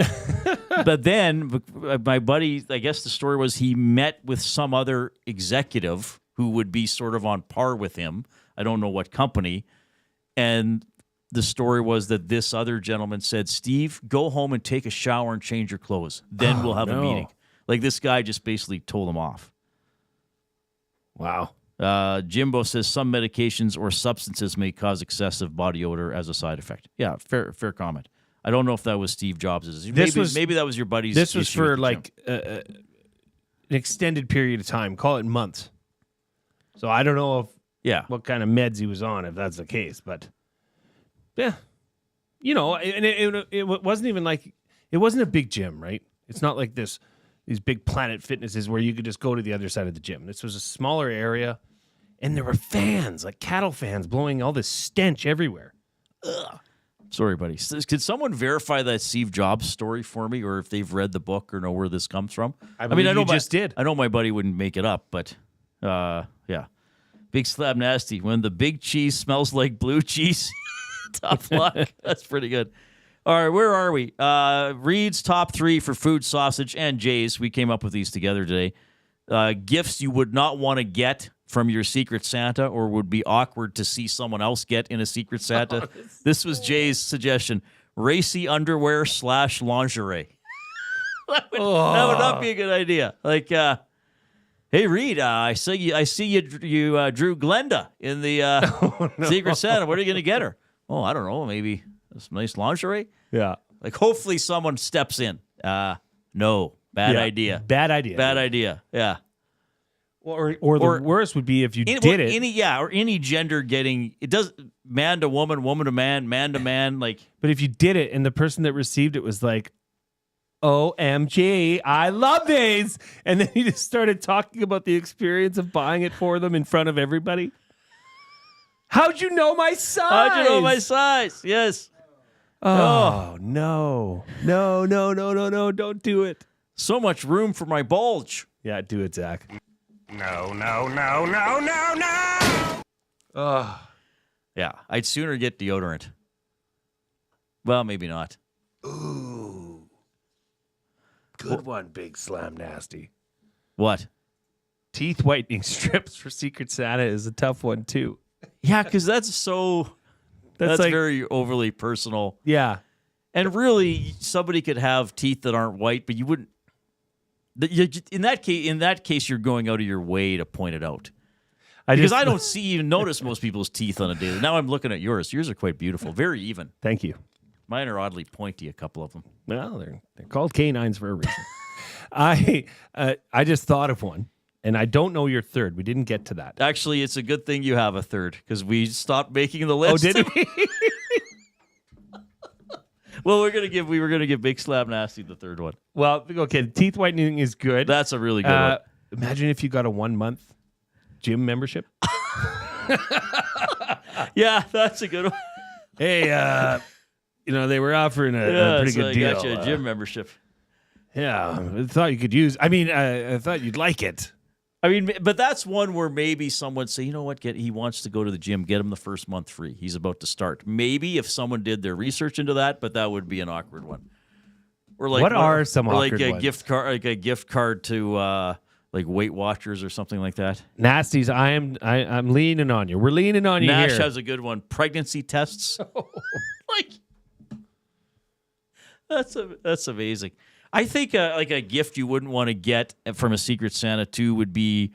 But then my buddy, I guess the story was he met with some other executive who would be sort of on par with him. I don't know what company. And the story was that this other gentleman said, "Steve, go home and take a shower and change your clothes. Then we'll have a meeting." Like, this guy just basically told him off. Wow. Jimbo says some medications or substances may cause excessive body odor as a side effect. Yeah, fair comment. I don't know if that was Steve Jobs'. Maybe that was your buddy's. This was issue for with the like an extended period of time. Call it months. So I don't know what kind of meds he was on, if that's the case. But yeah, and it wasn't even like, it wasn't a big gym, right? It's not like these big Planet Fitnesses where you could just go to the other side of the gym. This was a smaller area, and there were fans, like cattle fans, blowing all this stench everywhere. Ugh. Sorry, buddy. Could someone verify that Steve Jobs story for me, or if they've read the book or know where this comes from? I know you just did. I know my buddy wouldn't make it up, but yeah. Big Slab Nasty. When the big cheese smells like blue cheese, tough luck. That's pretty good. All right, where are we? Reid's top 3 for food, sausage, and Jay's. We came up with these together today. gifts you would not want to get from your Secret Santa or would be awkward to see someone else get in a Secret Santa. This was Jay's suggestion. Racy underwear / lingerie. that would not be a good idea. Like, hey, Reid, I see you drew Glenda in the Secret Santa. What are you going to get her? Oh, I don't know. Maybe some nice lingerie? Yeah. Like, hopefully someone steps in. No. Bad idea. Bad idea. Bad idea. Yeah. Or the worst would be if you did it. Any gender getting it does man to woman, woman to man to man. Like, but if you did it and the person that received it was like, OMG, I love these, and then he just started talking about the experience of buying it for them in front of everybody. How'd you know my size? How'd you know my size? Yes. Oh, no. No, don't do it. So much room for my bulge. Yeah, do it, Zach. No. Yeah, I'd sooner get deodorant. Well, maybe not. Ooh. Good one, Big Slam Nasty. What? Teeth whitening strips for Secret Santa is a tough one, too. Yeah, because that's like, very overly personal. Yeah. And really, somebody could have teeth that aren't white, but you wouldn't. In that case, you're going out of your way to point it out. Because I don't even notice most people's teeth on a daily. Now I'm looking at yours. Yours are quite beautiful, very even. Thank you. Mine are oddly pointy. A couple of them. Well, they're called canines for a reason. I just thought of one, and I don't know your third. We didn't get to that. Actually, it's a good thing you have a third because we stopped making the list. Oh, did we? Well, we were gonna give Big Slab Nasty the third one. Well, okay, teeth whitening is good. That's a really good one. Imagine if you got a 1-month gym membership. Yeah, that's a good one. Hey, they were offering a pretty good deal. I got you a gym membership. Yeah, I thought you could use. I mean, I thought you'd like it. I mean, but that's one where maybe someone say, you know what, he wants to go to the gym, get him the first month free. He's about to start. Maybe if someone did their research into that, but that would be an awkward one. Or like, what are some awkward like a ones? gift card to like Weight Watchers or something like that. Nasties, I'm leaning on you. We're leaning on you Nash here. has a good one. Pregnancy tests. Like, that's amazing. I think like a gift you wouldn't want to get from a Secret Santa too would be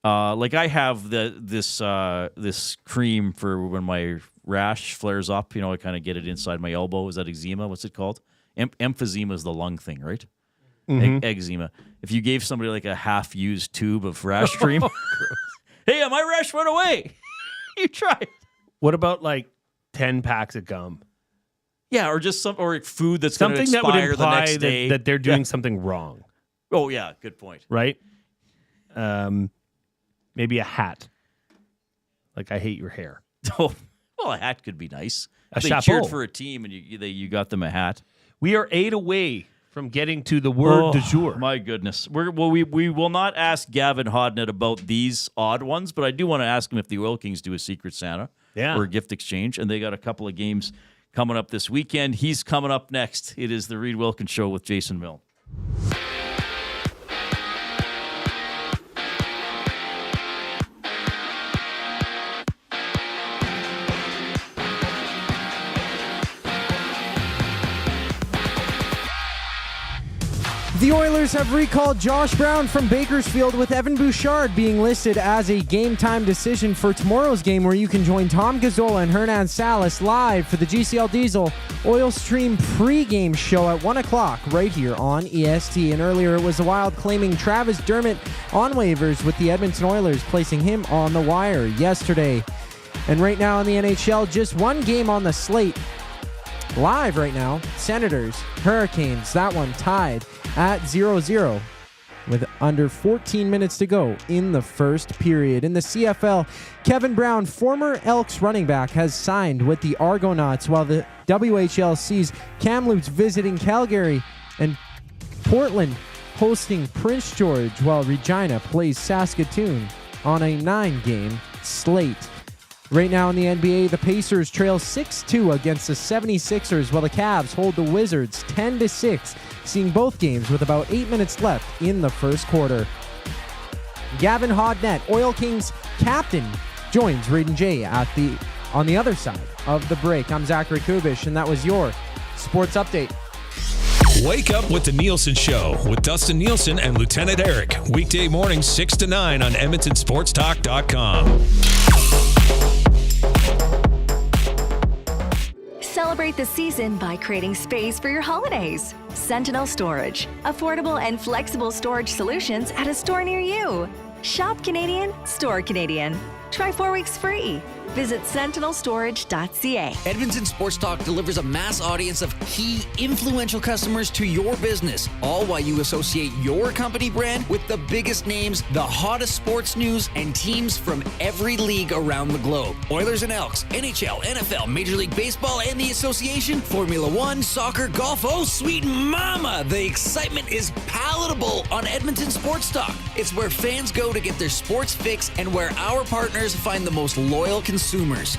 like I have this cream for when my rash flares up. I kind of get it inside my elbow. Is that eczema? What's it called? Emphysema is the lung thing, right? Mm-hmm. Eczema. If you gave somebody like a half-used tube of rash cream, hey, my rash went away. You try it. What about like 10 packs of gum? Yeah, or just food that's going to expire that would imply the next day. that they're doing something wrong. Oh yeah, good point. Right? Maybe a hat. Like I hate your hair. Oh, well, a hat could be nice. They chapeau. cheered for a team and you got them a hat. We are 8 away from getting to the word du jour. My goodness. We will not ask Gavin Hodnett about these odd ones, but I do want to ask him if the Oil Kings do a Secret Santa or a gift exchange, and they got a couple of games coming up this weekend. He's coming up next. It is the Reid Wilkins Show with Jason Milne. The Oilers have recalled Josh Brown from Bakersfield, with Evan Bouchard being listed as a game-time decision for tomorrow's game, where you can join Tom Gazzola and Hernan Salas live for the GCL Diesel Oil Stream pregame show at 1 o'clock right here on EST. And earlier it was the Wild claiming Travis Dermott on waivers, with the Edmonton Oilers placing him on the wire yesterday. And right now in the NHL, just one game on the slate. Live right now, Senators, Hurricanes, that one tied at 0-0 with under 14 minutes to go in the first period. In the CFL, Kevin Brown, former Elks running back, has signed with the Argonauts, while the WHL sees Kamloops visiting Calgary and Portland hosting Prince George, while Regina plays Saskatoon on a 9-game slate. Right now in the NBA, the Pacers trail 6-2 against the 76ers, while the Cavs hold the Wizards 10-6, seeing both games with about 8 minutes left in the first quarter. Gavin Hodnett, Oil Kings captain, joins Reid and Jay on the other side of the break. I'm Zachary Kubusch, and that was your Sports Update. Wake up with the Nielsen Show with Dustin Nielsen and Lieutenant Eric. Weekday mornings 6 to 9 on EdmontonSportsTalk.com. Celebrate the season by creating space for your holidays. Sentinel Storage. Affordable and flexible storage solutions at a store near you. Shop Canadian, store Canadian. Try 4 weeks free. Visit sentinelstorage.ca. Edmonton Sports Talk delivers a mass audience of key influential customers to your business, all while you associate your company brand with the biggest names, the hottest sports news, and teams from every league around the globe. Oilers and Elks, NHL, NFL, Major League Baseball, and the association, Formula One, soccer, golf. Oh, sweet mama! The excitement is palatable on Edmonton Sports Talk. It's where fans go to get their sports fix and where our partners find the most loyal consumers.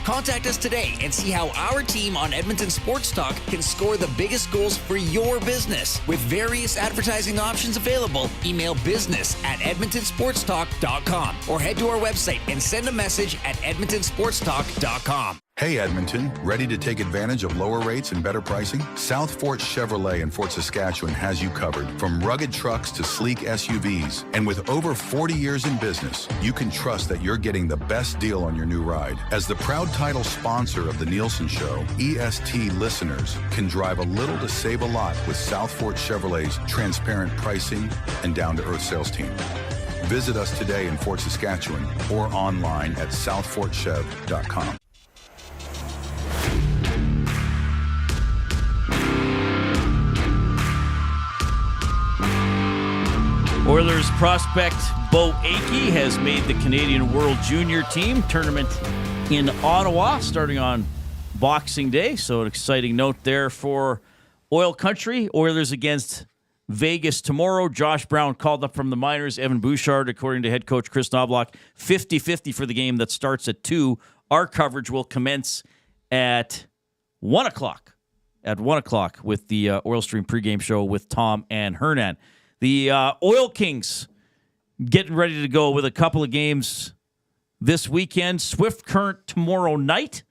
Contact us today and see how our team on Edmonton Sports Talk can score the biggest goals for your business. With various advertising options available, email business@edmontonsportstalk.com or head to our website and send a message at edmontonsportstalk.com. Hey Edmonton, ready to take advantage of lower rates and better pricing? South Fort Chevrolet in Fort Saskatchewan has you covered. From rugged trucks to sleek SUVs. And with over 40 years in business, you can trust that you're getting the best deal on your new ride. As the proud title sponsor of The Nielsen Show, EST listeners can drive a little to save a lot with South Fort Chevrolet's transparent pricing and down-to-earth sales team. Visit us today in Fort Saskatchewan or online at southfortchev.com. Oilers prospect Bo Akey has made the Canadian World Junior Team tournament in Ottawa starting on Boxing Day. So an exciting note there for Oil Country. Oilers against Vegas tomorrow. Josh Brown called up from the minors. Evan Bouchard, according to head coach Chris Knobloch, 50-50 for the game that starts at 2. Our coverage will commence at 1 o'clock. At 1 o'clock with the Oil Stream pregame show with Tom and Hernan. The Oil Kings getting ready to go with a couple of games this weekend. Swift Current tomorrow night,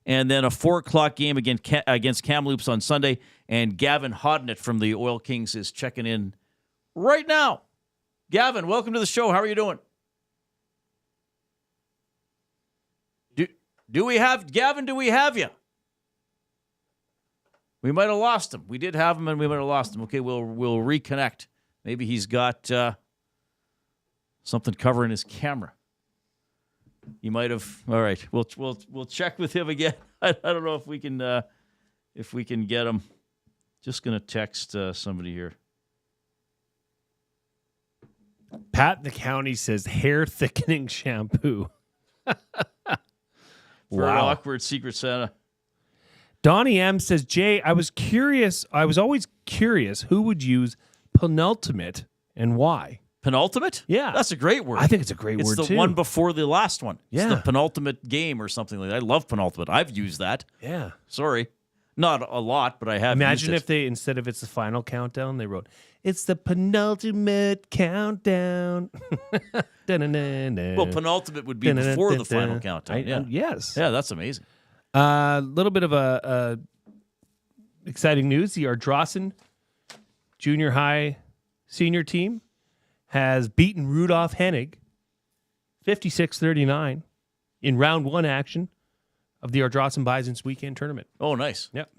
and then a 4 o'clock game against Kamloops on Sunday. And Gavin Hodnett from the Oil Kings is checking in right now. Gavin, welcome to the show. How are you doing? Do we have Gavin? Do we have you? We might have lost him. We did have him, and we might have lost him. Okay, we'll reconnect. Maybe he's got something covering his camera. He might have. All right, we'll check with him again. I don't know if we can get him. Just gonna text somebody here. Pat in the county says hair thickening shampoo. For an awkward Secret Santa. Donnie M says, Jay, I was always curious who would use penultimate and why. Penultimate? Yeah. That's a great word. I think it's a great word, It's too. the one before the last one. Yeah. It's the penultimate game or something like that. I love penultimate. I've used that. Yeah. Sorry. Not a lot, but I have Imagine used if they, instead of it's the final countdown, they wrote, it's the penultimate countdown. Well, penultimate would be before the final countdown. Yes. Yeah, that's amazing. A little bit of exciting news. The Ardrossan junior high senior team has beaten Rudolph Hennig 56-39 in round 1 action of the Ardrossan Bison's weekend tournament. Oh, nice. Yep.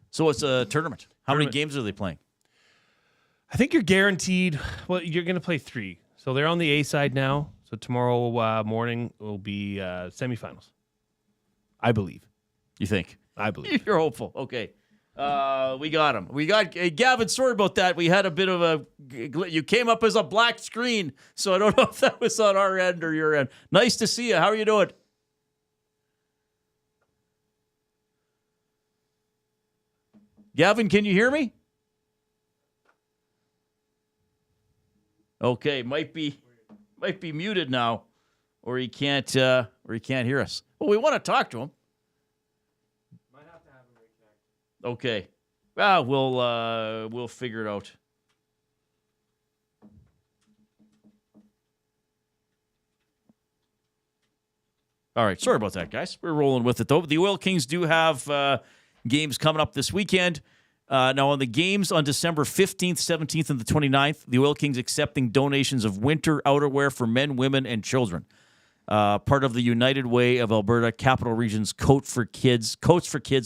So it's a tournament. How many games are they playing? I think you're guaranteed, well, you're going to play 3. So they're on the A side now. So tomorrow morning will be semifinals. I believe. You think? I believe. You're hopeful. Okay. We got him. We got Gavin. Sorry about that. We had a bit of a. You came up as a black screen, so I don't know if that was on our end or your end. Nice to see you. How are you doing? Gavin, can you hear me? Okay, might be muted now, or he can't hear us. Well, we want to talk to him. Might have to have him reconnect. Okay. Well, we'll figure it out. All right. Sorry about that, guys. We're rolling with it, though. The Oil Kings do have games coming up this weekend. Now, on the games on December 15th, 17th, and the 29th, the Oil Kings accepting donations of winter outerwear for men, women, and children. Part of the United Way of Alberta Capital Region's Coats for Kids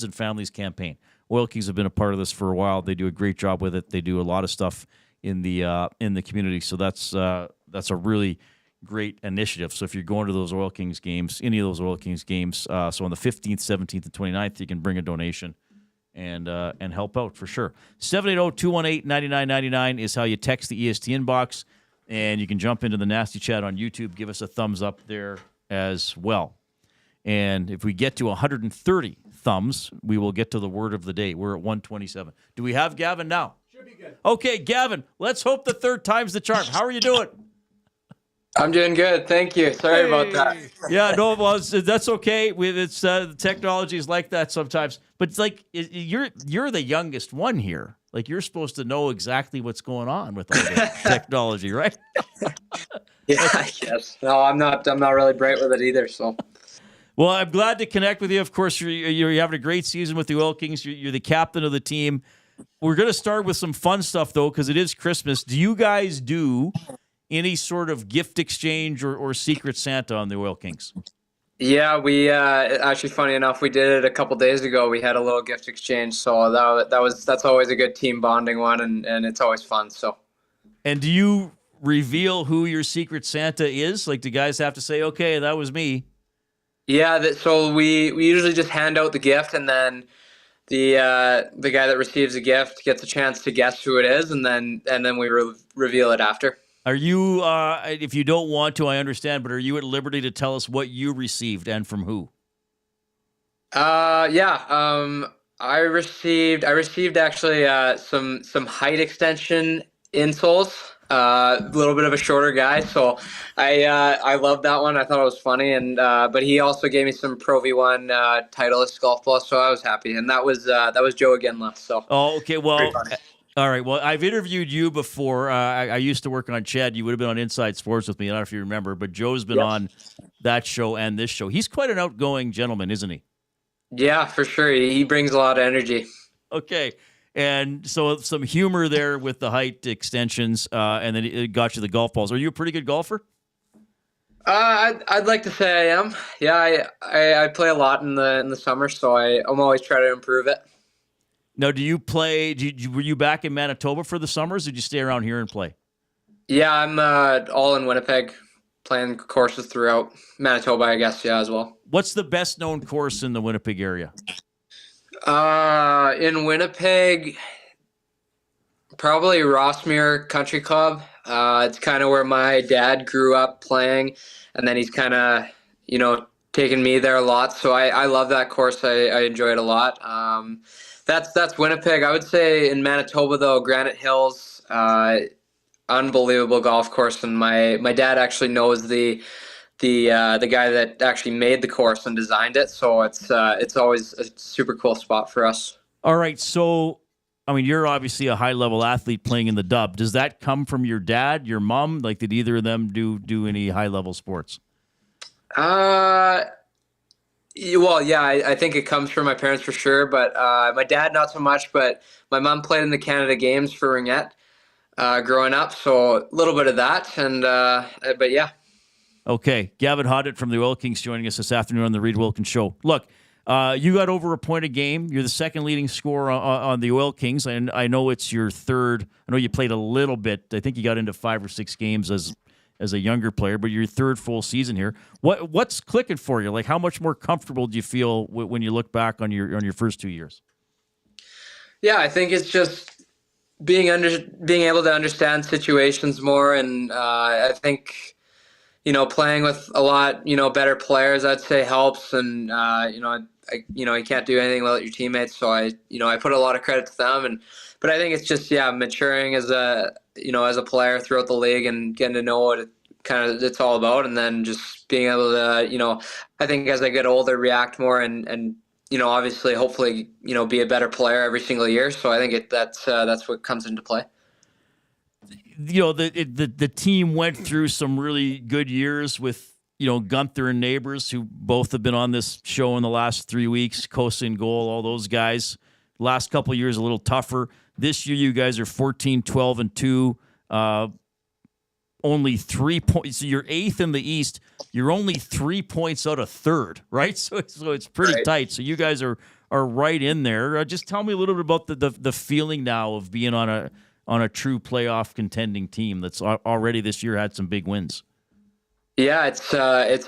and Families campaign. Oil Kings have been a part of this for a while. They do a great job with it. They do a lot of stuff in the community. So that's a really great initiative. So if you're going to those Oil Kings games, any of those Oil Kings games, so on the 15th, 17th, and 29th, you can bring a donation and help out for sure. 780-218-9999 is how you text the EST inbox, and you can jump into the Nasty Chat on YouTube. Give us a thumbs up there as well. And if we get to 130 thumbs, we will get to the word of the day. We're at 127. Do we have Gavin now? Should be good. Okay, Gavin, let's hope the third time's the charm. How are you doing? I'm doing good. Thank you. Sorry about that. Yeah, no, well, that's okay. It's technology is like that sometimes. But it's like you're the youngest one here. Like you're supposed to know exactly what's going on with all the technology, right? Yeah, I guess. No, I'm not really bright with it either. So. Well, I'm glad to connect with you. Of course, you're having a great season with the Oil Kings. You're the captain of the team. We're going to start with some fun stuff, though, because it is Christmas. Do you guys do any sort of gift exchange or Secret Santa on the Oil Kings? Yeah, we actually, funny enough, we did it a couple days ago. We had a little gift exchange, so that's always a good team bonding one, and it's always fun. So. And do you reveal who your Secret Santa is? Like, do guys have to say, "Okay, that was me"? Yeah, so we usually just hand out the gift, and then the guy that receives the gift gets a chance to guess who it is, and then we reveal it after. Are you, if you don't want to, I understand, but are you at liberty to tell us what you received and from who? I received actually some height extension insoles. A little bit of a shorter guy, so I loved that one. I thought it was funny, and but he also gave me some Pro V1 Titleist golf balls, so I was happy. And that was Joe Aginla. So okay, well, all right. Well, I've interviewed you before. I used to work on Chad. You would have been on Inside Sports with me. I don't know if you remember, but Joe's been on that show and this show. He's quite an outgoing gentleman, isn't he? Yeah, for sure. He brings a lot of energy. Okay. And so some humor there with the height extensions, and then it got you the golf balls. Are you a pretty good golfer? I'd like to say I am. Yeah, I play a lot in the summer, so I'm always trying to improve it. Now, do you play? Were you back in Manitoba for the summers, or did you stay around here and play? Yeah, I'm all in Winnipeg, playing courses throughout Manitoba, I guess. Yeah, as well. What's the best known course in the Winnipeg area? In Winnipeg, probably Rossmere Country Club. It's kind of where my dad grew up playing, and then he's kind of, taken me there a lot. So I love that course. I enjoy it a lot. That's Winnipeg. I would say in Manitoba, though, Granite Hills, unbelievable golf course, and my dad actually knows the guy that actually made the course and designed it, so it's always a super cool spot for us. All right, so I mean, you're obviously a high level athlete playing in the Dub. Does that come from your dad, your mom? Like, did either of them do any high level sports? Well, yeah, I think it comes from my parents for sure, but my dad not so much. But my mom played in the Canada Games for ringette growing up, so a little bit of that. And but yeah. Okay, Gavin Hodnett from the Oil Kings joining us this afternoon on the Reid Wilkins Show. Look, you got over a point a game. You're the second leading scorer on the Oil Kings, and I know it's your third. I know you played a little bit. I think you got into 5 or 6 games as a younger player, but your third full season here. What's clicking for you? Like, how much more comfortable do you feel when you look back on your first 2 years? Yeah, I think it's just being able to understand situations more, and I think playing with a lot better players, I'd say helps, and you can't do anything without your teammates, so I put a lot of credit to them, but I think it's just maturing as a player throughout the league and getting to know what it's all about, and then just being able to I think as I get older react more and obviously hopefully be a better player every single year. So I think that's what comes into play. The team went through some really good years with Gunther and Neighbors, who both have been on this show in the last 3 weeks, Kosa in goal, all those guys. Last couple of years, a little tougher. This year, you guys are 14, 12, and 2. Only 3 points. So you're 8th in the East. You're only 3 points out of 3rd, right? So it's pretty tight. So you guys are right in there. Just tell me a little bit about the feeling now of being on a true playoff contending team that's already this year had some big wins. Yeah, it's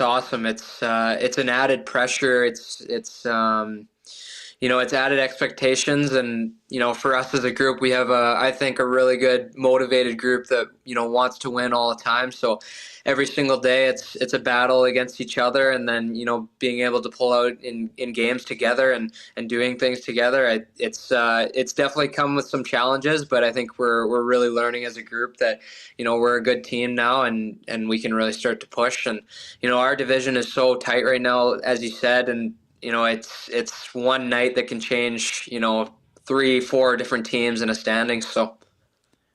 awesome. It's an added pressure. It's added expectations, and for us as a group, we have I think a really good motivated group that wants to win all the time. So every single day, it's a battle against each other, and then being able to pull out in games together and doing things together. It's definitely come with some challenges, but I think we're really learning as a group that we're a good team now, and we can really start to push. And our division is so tight right now, as you said, and it's one night that can change 3-4 different teams in a standing. So.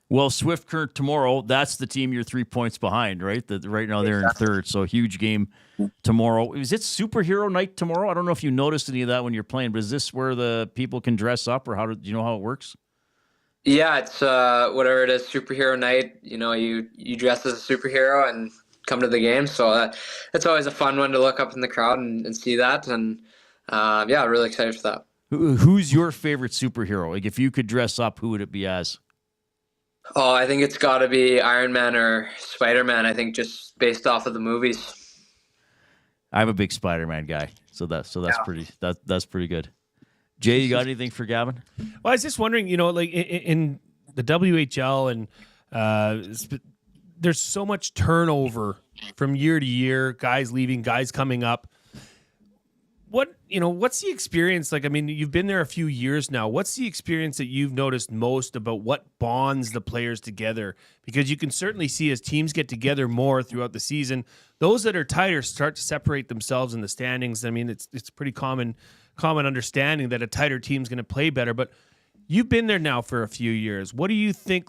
Well, Swift Current tomorrow, that's the team you're 3 points behind, right? Right now they're in 3rd, so huge game tomorrow. Is it superhero night tomorrow? I don't know if you noticed any of that when you're playing, but is this where the people can dress up, or do you know how it works? Yeah, it's whatever it is, superhero night. You dress as a superhero and come to the game, so that's always a fun one to look up in the crowd and see that, and really excited for that. Who's your favorite superhero? Like, if you could dress up, who would it be as? Oh, I think it's got to be Iron Man or Spider-Man. I think just based off of the movies. I'm a big Spider-Man guy, so that's pretty good. Jay, you got anything for Gavin? Well, I was just wondering, like in the WHL, and there's so much turnover from year to year. Guys leaving, guys coming up. What's the experience like? I mean, you've been there a few years now. What's the experience that you've noticed most about what bonds the players together? Because you can certainly see as teams get together more throughout the season, those that are tighter start to separate themselves in the standings. I mean, it's pretty common understanding that a tighter team's going to play better. But you've been there now for a few years. What do you think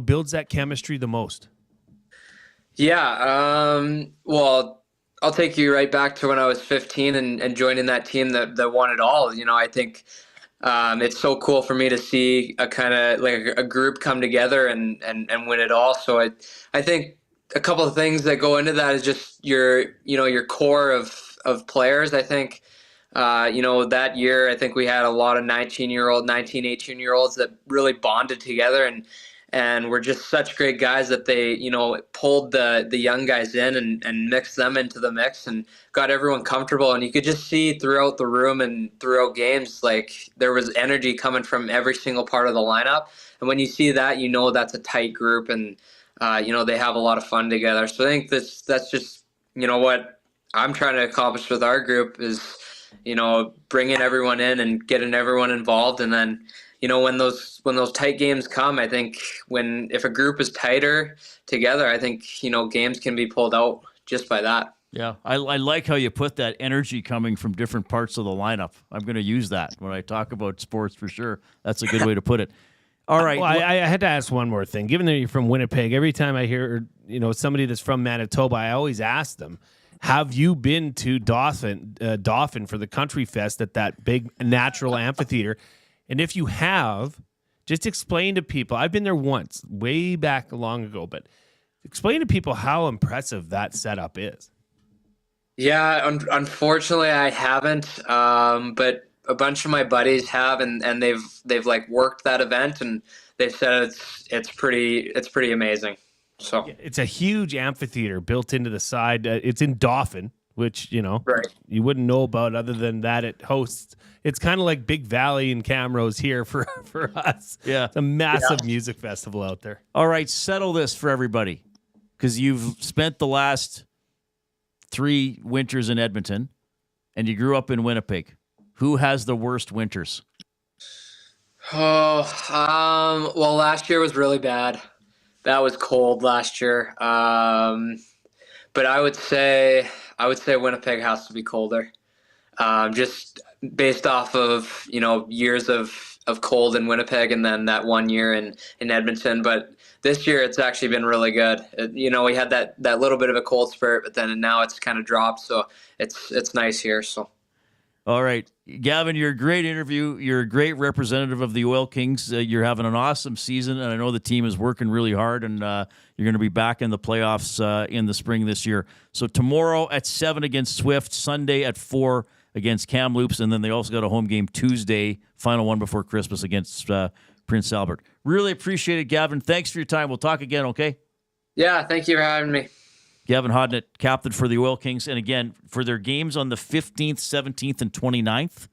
builds that chemistry the most? Yeah. Well, I'll take you right back to when I was 15 and joining that team that won it all. I think it's so cool for me to see a kind of like a group come together and win it all. So I think a couple of things that go into that is just your core of players. I think, that year, I think we had a lot of 18-year-olds that really bonded together and we're just such great guys that they, pulled the young guys in and mixed them into the mix and got everyone comfortable. And you could just see throughout the room and throughout games, like there was energy coming from every single part of the lineup. And when you see that, that's a tight group and, they have a lot of fun together. So I think that's just, what I'm trying to accomplish with our group is, bringing everyone in and getting everyone involved. And then, when those tight games come, I think if a group is tighter together, I think, games can be pulled out just by that. Yeah, I like how you put that energy coming from different parts of the lineup. I'm going to use that when I talk about sports for sure. That's a good way to put it. All right. Well, I had to ask one more thing. Given that you're from Winnipeg, every time I hear somebody that's from Manitoba, I always ask them, have you been to Dauphin for the Country Fest at that big natural amphitheater? And if you have, just explain to people. I've been there once, way back long ago, but explain to people how impressive that setup is. Yeah, unfortunately, I haven't. But a bunch of my buddies have, and they've like worked that event, and they've said it's pretty amazing. So it's a huge amphitheater built into the side. It's in Dauphin, which right. You wouldn't know about other than that it hosts. It's kind of like Big Valley and Camrose here for us. Yeah. It's a massive music festival out there. All right, settle this for everybody, because you've spent the last 3 winters in Edmonton, and you grew up in Winnipeg. Who has the worst winters? Well, last year was really bad. That was cold last year. But I would say Winnipeg has to be colder. just based off of, years of cold in Winnipeg and then that 1 year in Edmonton. But this year it's actually been really good. We had that little bit of a cold spurt, but then now it's kind of dropped. So it's nice here. So. All right, Gavin, you're a great interview. You're a great representative of the Oil Kings. You're having an awesome season, and I know the team is working really hard, and you're going to be back in the playoffs in the spring this year. So tomorrow at 7 against Swift, Sunday at 4 against Kamloops, and then they also got a home game Tuesday, final one before Christmas against Prince Albert. Really appreciate it, Gavin. Thanks for your time. We'll talk again, okay? Yeah, thank you for having me. Gavin Hodnett, captain for the Oil Kings. And again, for their games on the 15th, 17th, and 29th,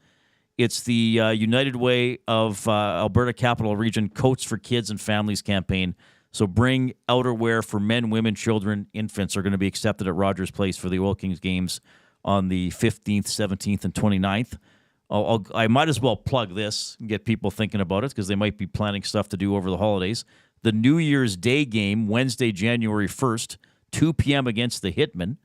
it's the United Way of Alberta Capital Region Coats for Kids and Families campaign. So bring outerwear for men, women, children, infants are going to be accepted at Rogers Place for the Oil Kings games on the 15th, 17th, and 29th. I might as well plug this and get people thinking about it because they might be planning stuff to do over the holidays. The New Year's Day game, Wednesday, January 1st, 2 p.m. against the Hitmen.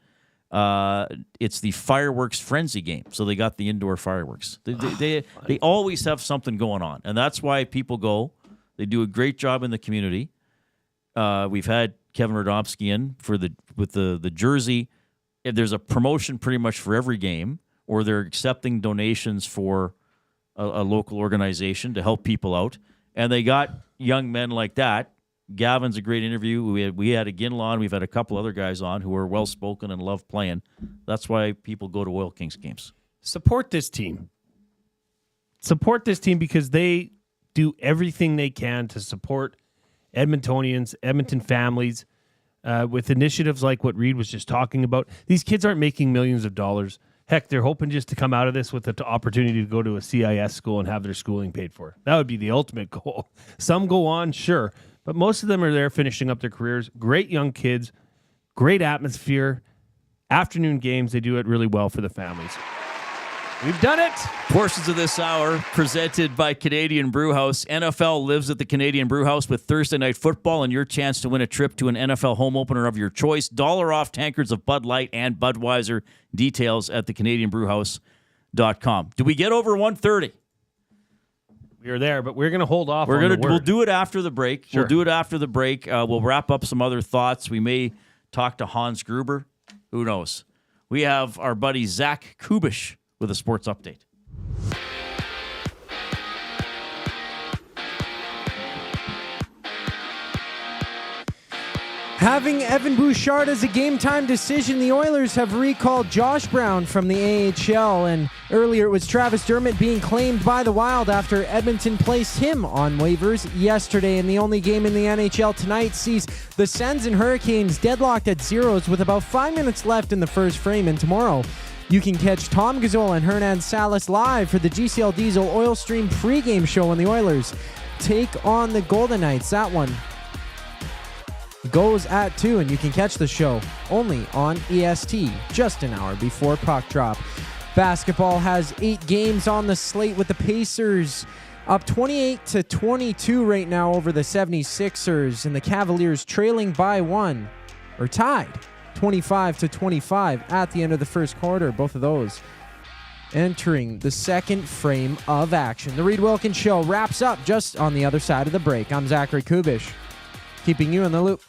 It's the Fireworks Frenzy game. So they got the indoor fireworks. They always have something going on, and that's why people go. They do a great job in the community. We've had Kevin Radomski in with the jersey. There's a promotion pretty much for every game, or they're accepting donations for a local organization to help people out. And they got young men like that. Gavin's a great interview. We had a Ginla on. We've had a couple other guys on who are well-spoken and love playing. That's why people go to Oil Kings games. Support this team. Support this team because they do everything they can to support Edmontonians, Edmonton families, with initiatives like what Reid was just talking about. These kids aren't making millions of dollars. Heck, they're hoping just to come out of this with the opportunity to go to a CIS school and have their schooling paid for. That would be the ultimate goal. Some go on, sure, but most of them are there finishing up their careers. Great young kids, great atmosphere, afternoon games. They do it really well for the families. We've done it. Portions of this hour presented by Canadian Brewhouse. NFL lives at the Canadian Brewhouse with Thursday Night Football and your chance to win a trip to an NFL home opener of your choice. $1 off tankards of Bud Light and Budweiser. Details at thecanadianbrewhouse.com. Do we get over 1:30? We are there, but we're going to hold off. We'll do it after the break. Sure. We'll do it after the break. We'll wrap up some other thoughts. We may talk to Hans Gruber. Who knows? We have our buddy Zach Kubusch with a sports update. Having Evan Bouchard as a game-time decision, the Oilers have recalled Josh Brown from the AHL, and earlier it was Travis Dermott being claimed by the Wild after Edmonton placed him on waivers yesterday. And the only game in the NHL tonight sees the Sens and Hurricanes deadlocked at zeros with about 5 minutes left in the first frame. And tomorrow, you can catch Tom Gazzola and Hernan Salas live for the GCL Diesel Oil Stream pregame show when the Oilers take on the Golden Knights. That one goes at 2, and you can catch the show only on EST just an hour before puck drop. Basketball has 8 games on the slate with the Pacers up 28-22 right now over the 76ers, and the Cavaliers trailing by 1, or tied 25-25 at the end of the first quarter. Both of those entering the second frame of action. The Reid Wilkins Show wraps up just on the other side of the break. I'm Zachary Kubusch, keeping you in the loop.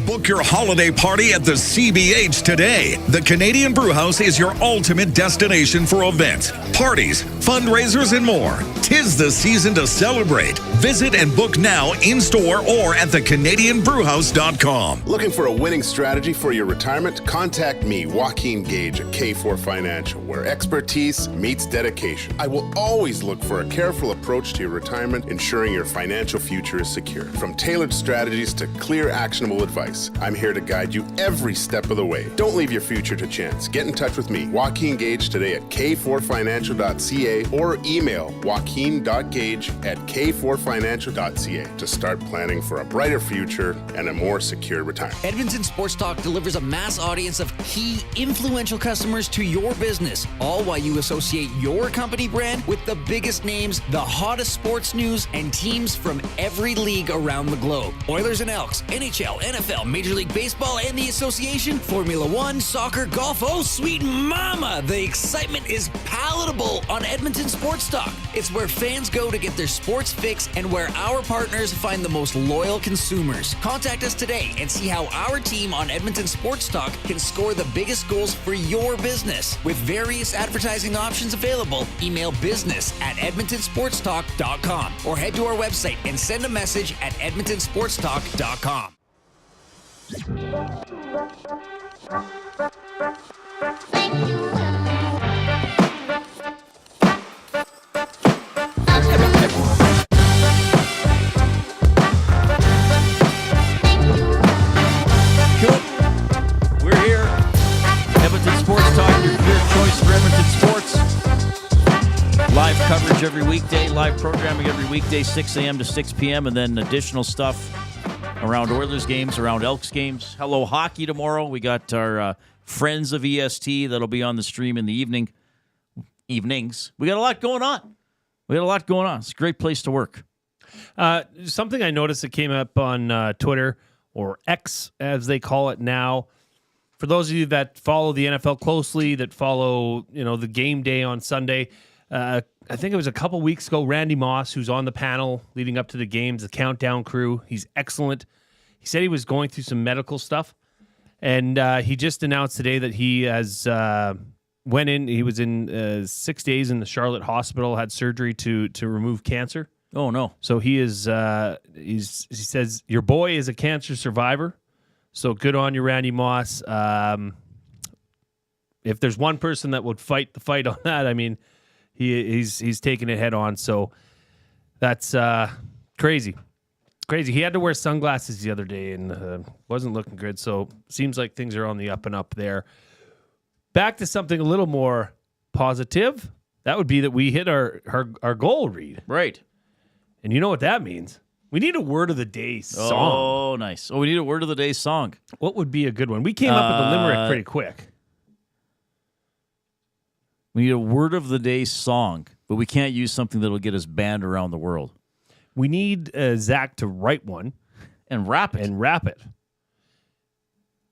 Book your holiday party at the CBH today. The Canadian Brewhouse is your ultimate destination for events, parties, fundraisers, and more. 'Tis the season to celebrate. Visit and book now in-store or at thecanadianbrewhouse.com. Looking for a winning strategy for your retirement? Contact me, Joaquin Gage at K4 Financial, where expertise meets dedication. I will always look for a careful approach to your retirement, ensuring your financial future is secure. From tailored strategies to clear, actionable advice, I'm here to guide you every step of the way. Don't leave your future to chance. Get in touch with me, Joaquin Gage, today at k4financial.ca or email joaquin.gage@k4financial.ca to start planning for a brighter future and a more secure retirement. Edmonton Sports Talk delivers a mass audience of key influential customers to your business, all while you associate your company brand with the biggest names, the hottest sports news, and teams from every league around the globe. Oilers and Elks, NHL, NFL, Football, Major League Baseball, and the association, Formula One, soccer, golf. Oh, sweet mama! The excitement is palatable on Edmonton Sports Talk. It's where fans go to get their sports fix and where our partners find the most loyal consumers. Contact us today and see how our team on Edmonton Sports Talk can score the biggest goals for your business. With various advertising options available, email business@edmontonsportstalk.com or head to our website and send a message at edmontonsportstalk.com. We're here. Edmonton Sports Talk, your clear choice for Edmonton sports. Live coverage every weekday, live programming every weekday, 6 a.m. to 6 p.m., and then additional stuff around Oilers games, around Elks games. Hello Hockey tomorrow. We got our friends of EST that'll be on the stream in the evenings. We got a lot going on. It's a great place to work. Something I noticed that came up on Twitter, or X as they call it now. For those of you that follow the NFL closely, that follow the game day on Sunday, I think it was a couple weeks ago, Randy Moss, who's on the panel leading up to the games, the countdown crew, he's excellent. He said he was going through some medical stuff, and he just announced today that he has went in. He was in 6 days in the Charlotte hospital, had surgery to remove cancer. Oh no! So he is. He says your boy is a cancer survivor. So good on you, Randy Moss. If there's one person that would fight the fight on that, I mean, he's taking it head on. So that's crazy. Crazy. He had to wear sunglasses the other day and wasn't looking good. So seems like things are on the up and up there. Back to something a little more positive. That would be that we hit our goal, Reid. Right. And you know what that means? We need a word of the day song. Oh, nice. Oh, we need a word of the day song. What would be a good one? We came up with the limerick pretty quick. We need a word of the day song, but we can't use something that'll get us banned around the world. We need Zach to write one and rap it.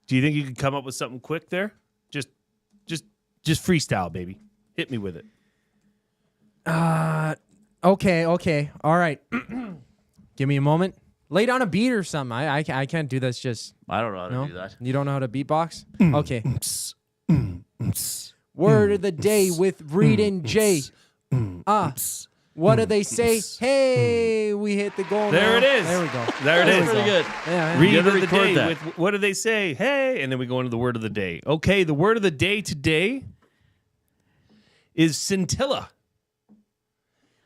Do you think you could come up with something quick there? Just freestyle, baby. Hit me with it. Okay. All right. Give me a moment. Lay down a beat or something. I can't do this just... I don't know how to do that. You don't know how to beatbox? Okay. Word of the day with Reid and Jay. What do they say? Hey, we hit the goal. There it is. There we go. There it is. Pretty good. Yeah. Read of the day with what do they say? Hey, and then we go into the word of the day. Okay, the word of the day today is scintilla.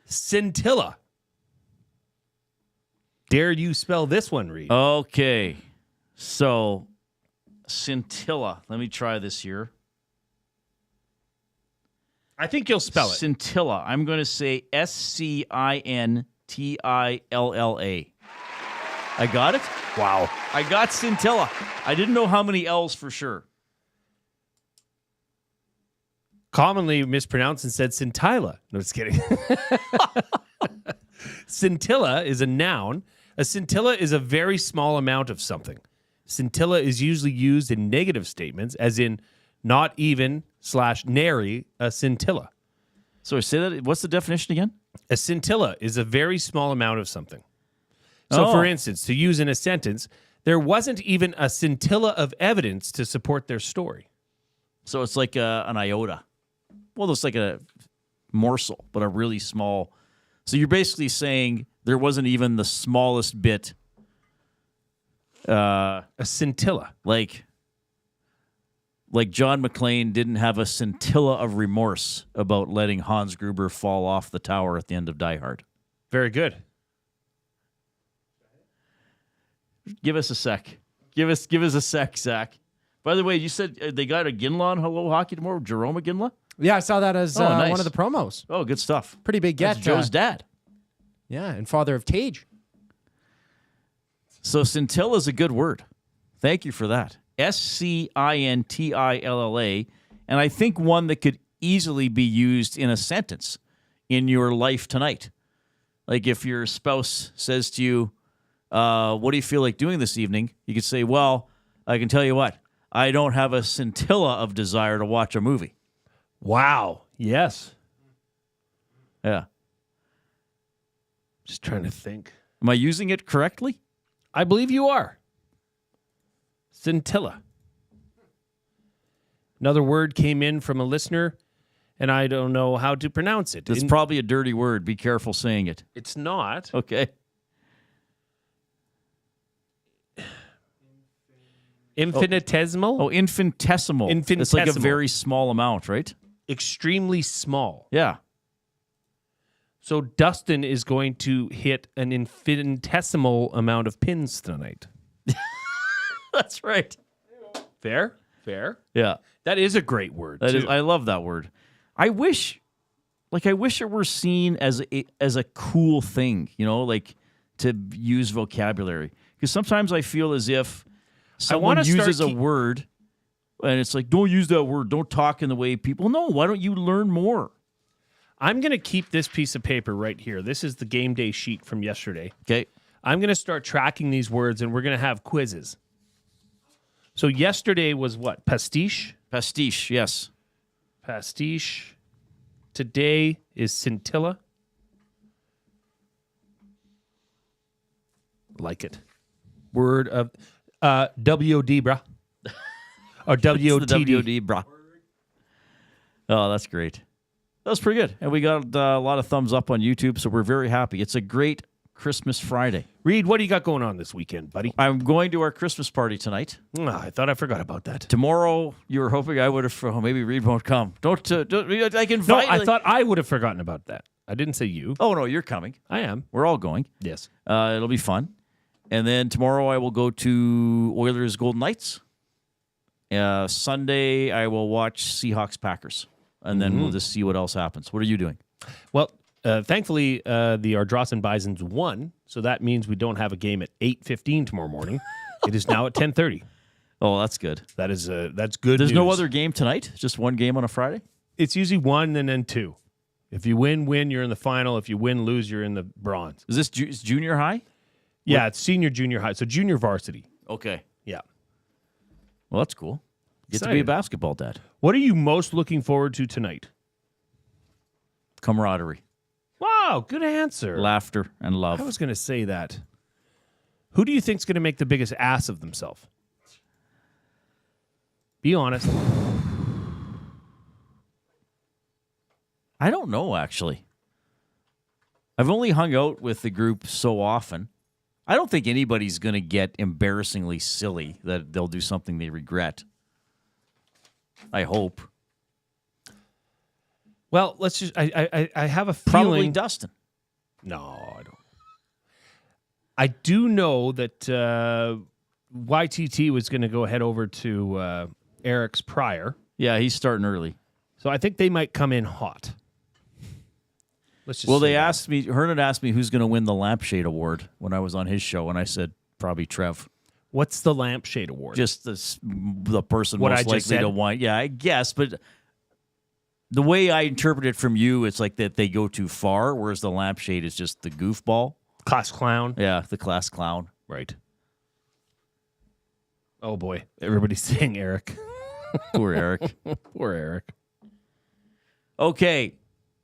Scintilla. Dare you spell this one, Reid? Okay. So, scintilla. Let me try this here. I think you'll spell it. Scintilla. I'm going to say Scintilla. I got it? Wow. I got scintilla. I didn't know how many L's for sure. Commonly mispronounced and said scintilla. No, just kidding. Scintilla is a noun. A scintilla is a very small amount of something. Scintilla is usually used in negative statements, as in not even / nary a scintilla. So say that. What's the definition again? A scintilla is a very small amount of something. So, for instance, to use in a sentence, there wasn't even a scintilla of evidence to support their story. So it's like an iota. Well, it's like a morsel, but a really small. So you're basically saying there wasn't even the smallest bit. A scintilla. Like John McClane didn't have a scintilla of remorse about letting Hans Gruber fall off the tower at the end of Die Hard. Very good. Give us a sec. Give us a sec, Zach. By the way, you said they got a Ginla on Hello Hockey tomorrow, Jerome Ginla? Yeah, I saw that as nice. one of the promos. Oh, good stuff. Pretty big get. That's Joe's dad. Yeah, and father of Tage. So scintilla is a good word. Thank you for that. Scintilla. And I think one that could easily be used in a sentence in your life tonight. Like if your spouse says to you, what do you feel like doing this evening? You could say, well, I can tell you what, I don't have a scintilla of desire to watch a movie. Wow. Yes. Yeah. Just trying to think. Am I using it correctly? I believe you are. Scintilla. Another word came in from a listener, and I don't know how to pronounce it. It's probably a dirty word. Be careful saying it. It's not. Okay. Infinitesimal? Oh, infinitesimal. It's like a very small amount, right? Extremely small. Yeah. So Dustin is going to hit an infinitesimal amount of pins tonight. That's right. Fair? Fair? Yeah. That is a great word, That too. is, I love that word. I wish it were seen as a cool thing, like to use vocabulary. Because sometimes I feel as if someone uses a word and it's like, don't use that word. Don't talk in the way people. No, why don't you learn more? I'm going to keep this piece of paper right here. This is the game day sheet from yesterday. Okay. I'm going to start tracking these words, and we're going to have quizzes. So yesterday was what? Pastiche? Pastiche, yes. Pastiche. Today is scintilla. Like it. Word of WOD, brah. Or WOTD. WOD, brah. Oh, that's great. That was pretty good. And we got a lot of thumbs up on YouTube, so we're very happy. It's a great Christmas Friday. Reid, what do you got going on this weekend, buddy? I'm going to our Christmas party tonight. I thought I forgot about that. Tomorrow, you were hoping I would have... Oh, maybe Reid won't come. Don't I can No, invite... I thought I would have forgotten about that. I didn't say you. Oh, no, you're coming. I am. We're all going. Yes. It'll be fun. And then tomorrow I will go to Oilers Golden Knights. Sunday I will watch Seahawks Packers. And then we'll just see what else happens. What are you doing? Well, thankfully, the Ardrossan Bisons won, so that means we don't have a game at 8:15 tomorrow morning. It is now at 10:30. Oh, that's good. That's good. There's news. no other game tonight? Just one game on a Friday? It's usually one and then two. If you win, you're in the final. If you win, lose, you're in the bronze. Is this junior high? Yeah, it's senior, junior high. So junior varsity. Okay. Yeah. Well, that's cool. Get to be a basketball dad. What are you most looking forward to tonight? Camaraderie. Wow, good answer. Laughter and love. I was going to say that. Who do you think's going to make the biggest ass of themselves? Be honest. I don't know, actually. I've only hung out with the group so often. I don't think anybody's going to get embarrassingly silly that they'll do something they regret. I hope. Well, let's just... I have a feeling... Probably Dustin. No, I don't. I do know that YTT was going to go head over to Eric's prior. Yeah, he's starting early. So I think they might come in hot. Let's just well, say they that. asked me, Hernan asked me who's going to win the Lampshade Award when I was on his show, and I said probably Trev. What's the Lampshade Award? Just the person What most I just likely said? to win. Yeah, I guess, but the way I interpret it from you, it's like that they go too far, whereas the Lampshade is just the goofball. Class clown. Yeah, the class clown. Right. Oh, boy. Everybody's saying Eric. Poor Eric. Poor Eric. Okay.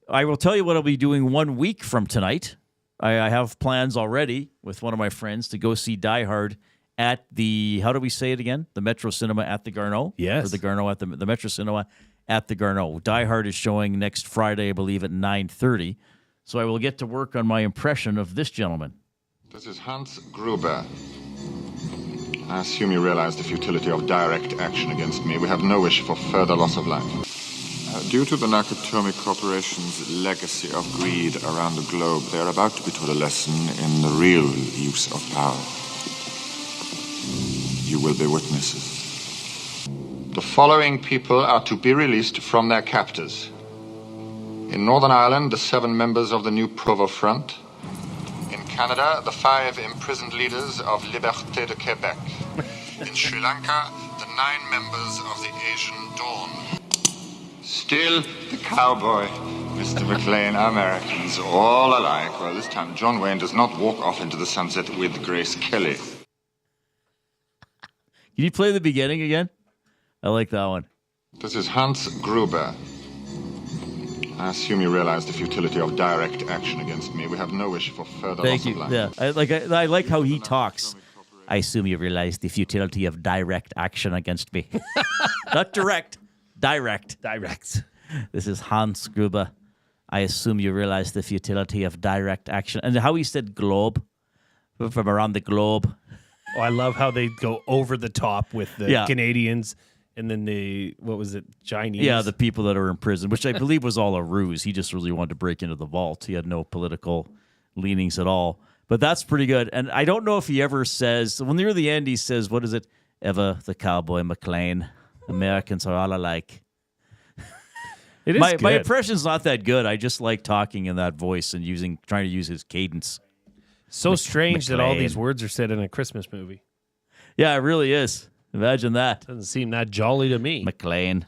I will tell you what I'll be doing 1 week from tonight. I have plans already with one of my friends to go see Die Hard at the, how do we say it again? The Metro Cinema at the Garneau? Yes. Or the Garneau at the Metro Cinema at the Garneau. Die Hard is showing next Friday, I believe, at 9:30. So I will get to work on my impression of this gentleman. This is Hans Gruber. I assume you realize the futility of direct action against me. We have no wish for further loss of life. Due to the Nakatomi Corporation's legacy of greed around the globe, they are about to be taught a lesson in the real use of power. You will be witnesses. The following people are to be released from their captors. In Northern Ireland, the 7 members of the New Provo Front. In Canada, the 5 imprisoned leaders of Liberté de Québec. In Sri Lanka, the 9 members of the Asian Dawn. Still the cowboy, Mr. McLean, Americans all alike. Well, this time John Wayne does not walk off into the sunset with Grace Kelly. Can you play the beginning again? I like that one. This is Hans Gruber. I assume you realize the futility of direct action against me. We have no wish for further Thank loss you. of life. Yeah, I like how he talks. I assume you realize the futility of direct action against me. Not direct, direct. Direct. This is Hans Gruber. I assume you realize the futility of direct action. And how he said globe, from around the globe. Oh, I love how they go over the top with the Canadians and then the, what was it, Chinese? Yeah, the people that are in prison, which I believe was all a ruse. He just really wanted to break into the vault. He had no political leanings at all. But that's pretty good. And I don't know if he ever says, well, near the end, he says, what is it? Eva the Cowboy McLean. Americans are all alike. It is my impression's not that good. I just like talking in that voice and trying to use his cadence. So strange that all these words are said in a Christmas movie. Yeah, it really is. Imagine that. Doesn't seem that jolly to me. McLean.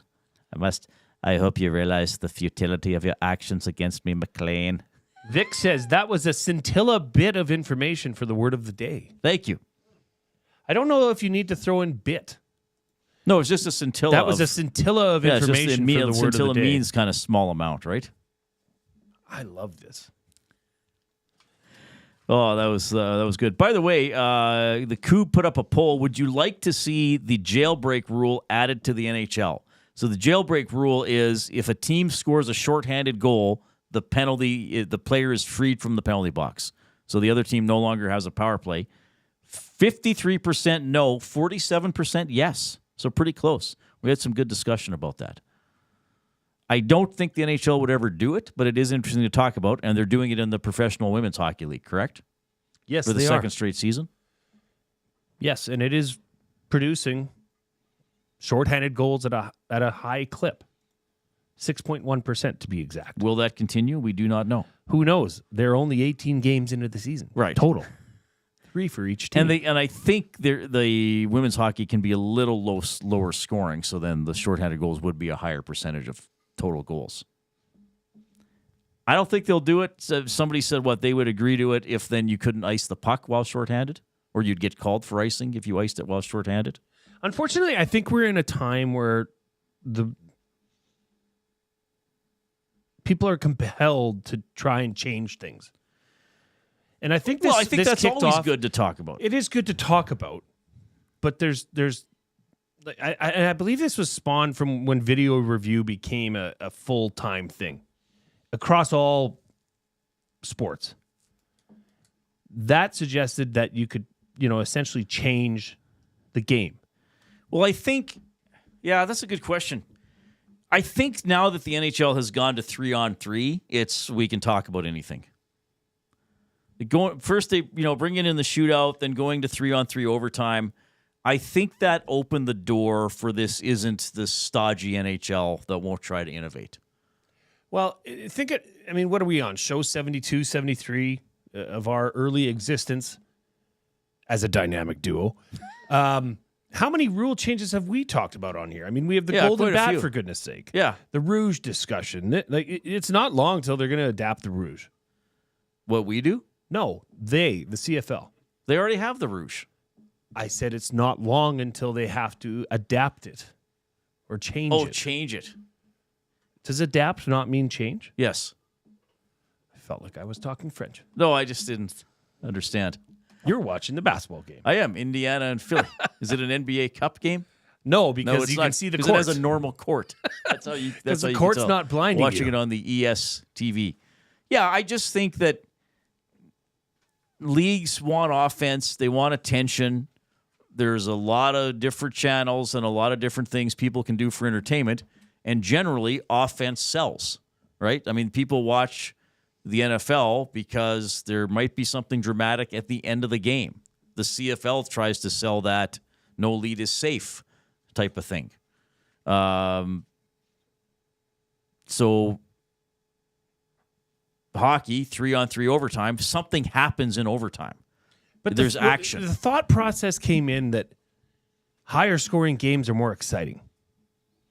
I hope you realize the futility of your actions against me, McLean. Vic says that was a scintilla bit of information for the word of the day. Thank you. I don't know if you need to throw in bit. No, it's just a scintilla. That was a scintilla of information for the word of the day. Scintilla means kind of small amount, right? I love this. Oh, that was good. By the way, the Coup put up a poll. Would you like to see the jailbreak rule added to the NHL? So the jailbreak rule is if a team scores a shorthanded goal, the player is freed from the penalty box. So the other team no longer has a power play. 53% no, 47% yes. So pretty close. We had some good discussion about that. I don't think the NHL would ever do it, but it is interesting to talk about, and they're doing it in the Professional Women's Hockey League, correct? Yes, for the second straight season. Yes, and it is producing shorthanded goals at a high clip. 6.1% to be exact. Will that continue? We do not know. Who knows? There are only 18 games into the season. Right. Total. 3 for each team. And I think the women's hockey can be a little lower scoring, so then the shorthanded goals would be a higher percentage of total goals. I don't think they'll do it. So somebody said they would agree to it if then you couldn't ice the puck while shorthanded, or you'd get called for icing if you iced it while shorthanded. Unfortunately, I think we're in a time where the people are compelled to try and change things. And I think that's always good to talk about. It is good to talk about, but there's I believe this was spawned from when video review became a full-time thing across all sports. That suggested that you could, essentially change the game. Well, I think, that's a good question. I think now that the NHL has gone to 3-on-3, we can talk about anything. First, they bringing in the shootout, then going to 3-on-3 overtime. I think that opened the door for this isn't the stodgy NHL that won't try to innovate. Well, what are we on? Show 72, 73 of our early existence as a dynamic duo. How many rule changes have we talked about on here? I mean, we have the golden bat, for goodness sake. Yeah. The Rouge discussion. It's not long till they're going to adapt the Rouge. What we do? No, the CFL. They already have the Rouge. I said it's not long until they have to adapt it or change it. Oh, change it. Does adapt not mean change? Yes. I felt like I was talking French. No, I just didn't understand. You're watching the basketball game. I am. Indiana and Philly. Is it an NBA Cup game? No, because you can see the court. It has a normal court. That's how you. That's how the you court's can tell. not blinding Watching you. it on the ES TV. Yeah, I just think that leagues want offense. They want attention. There's a lot of different channels and a lot of different things people can do for entertainment. And generally, offense sells, right? I mean, people watch the NFL because there might be something dramatic at the end of the game. The CFL tries to sell that no lead is safe type of thing. So hockey, 3-on-3 overtime, something happens in overtime. But there's action. The thought process came in that higher scoring games are more exciting.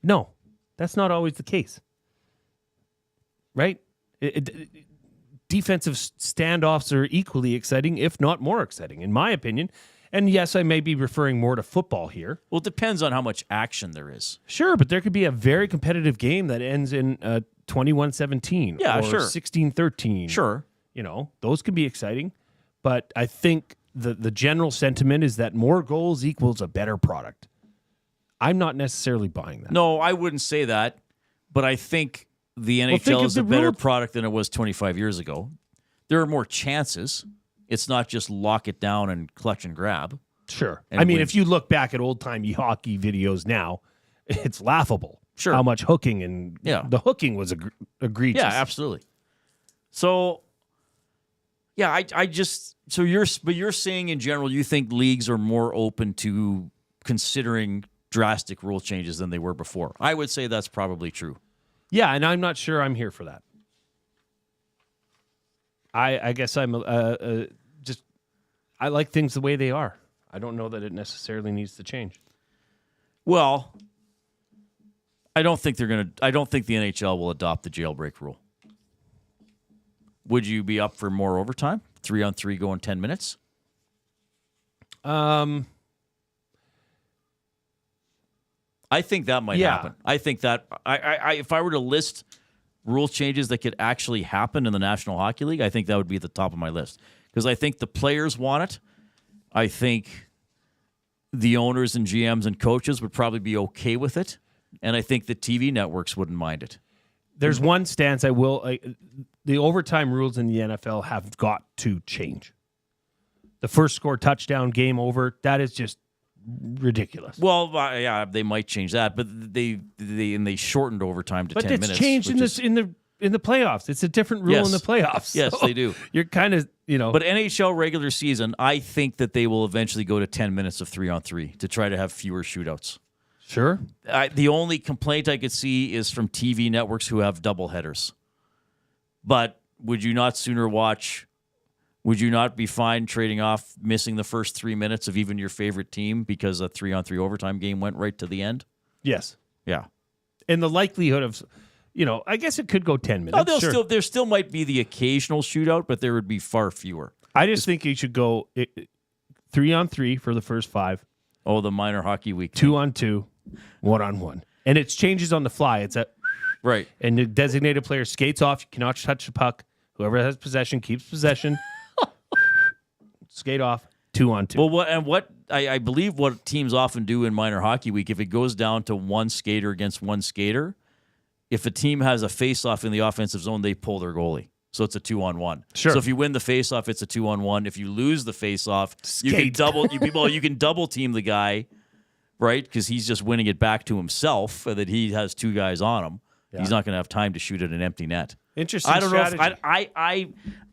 No, that's not always the case. Right? Defensive standoffs are equally exciting, if not more exciting, in my opinion. And yes, I may be referring more to football here. Well, it depends on how much action there is. Sure, but there could be a very competitive game that ends in 21-17 Yeah, or sure. 16-13. Sure. Those can be exciting. But I think the general sentiment is that more goals equals a better product. I'm not necessarily buying that. No, I wouldn't say that. But I think the think NHL of is the a better rule- product than it was 25 years ago. There are more chances. It's not just lock it down and clutch and grab. Sure. And I mean, win. if you look back at old-timey hockey videos now, it's laughable. Sure. How much hooking and the hooking was egregious. Yeah, absolutely. So, yeah, I just so you're saying in general you think leagues are more open to considering drastic rule changes than they were before. I would say that's probably true. Yeah, and I'm not sure I'm here for that. I guess I'm just I like things the way they are. I don't know that it necessarily needs to change. Well, I don't think the NHL will adopt the jailbreak rule. Would you be up for more overtime? 3-on-3 going 10 minutes? I think that might happen. I think that I if I were to list rule changes that could actually happen in the National Hockey League, I think that would be at the top of my list. Because I think the players want it. I think the owners and GMs and coaches would probably be okay with it. And I think the TV networks wouldn't mind it. There's one stance I will... the overtime rules in the NFL have got to change. The first score touchdown, game over, that is just ridiculous. Well, yeah, they might change that, but they shortened overtime to 10 minutes. But it's changed in the playoffs. It's a different rule in the playoffs. Yes, So they do. You're kind of, But NHL regular season, I think that they will eventually go to 10 minutes of 3-on-3 to try to have fewer shootouts. Sure. The only complaint I could see is from TV networks who have double headers. But would you not sooner watch... Would you not be fine trading off missing the first 3 minutes of even your favorite team because a 3-on-3 overtime game went right to the end? Yes. Yeah. And the likelihood of, I guess it could go 10 minutes. There still might be the occasional shootout, but there would be far fewer. I just think you should go 3-on-3 for the first 5. Oh, the minor hockey week. 2-on-2, 1-on-1. And it changes on the fly. It's right. And the designated player skates off. You cannot touch the puck. Whoever has possession keeps possession. Skate off, 2-on-2. Well, I believe what teams often do in minor hockey week, if it goes down to one skater against one skater, if a team has a face-off in the offensive zone, they pull their goalie. So it's a 2-on-1. Sure. So if you win the face-off, it's a 2-on-1. If you lose the face-off, you can double team the guy, right? Because he's just winning it back to himself, that he has 2 guys on him. Yeah. He's not going to have time to shoot at an empty net. Interesting. I don't strategy. know.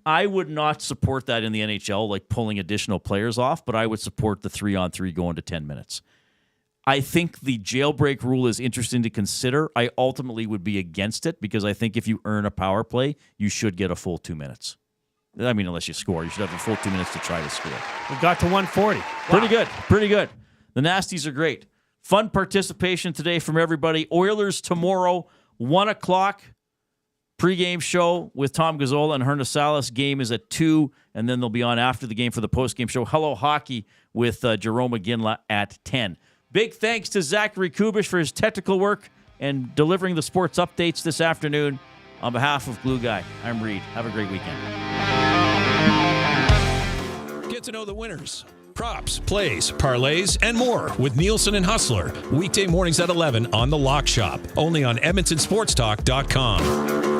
I would not support that in the NHL, like pulling additional players off, but I would support the 3-on-3 going to 10 minutes. I think the jailbreak rule is interesting to consider. I ultimately would be against it because I think if you earn a power play, you should get a full 2 minutes. I mean, unless you score, you should have a full 2 minutes to try to score. We got to 140. Wow. Pretty good. The Nasties are great. Fun participation today from everybody. Oilers tomorrow, 1 o'clock. Pre-game show with Tom Gazzola and Herna Salas. Game is at 2, and then they'll be on after the game for the post-game show. Hello Hockey with Jerome McGinley at 10. Big thanks to Zachary Kubusch for his technical work and delivering the sports updates this afternoon. On behalf of Glue Guy, I'm Reid. Have a great weekend. Get to know the winners, props, plays, parlays, and more with Nielsen and Hustler. Weekday mornings at 11 on The Lock Shop. Only on EdmontonSportsTalk.com.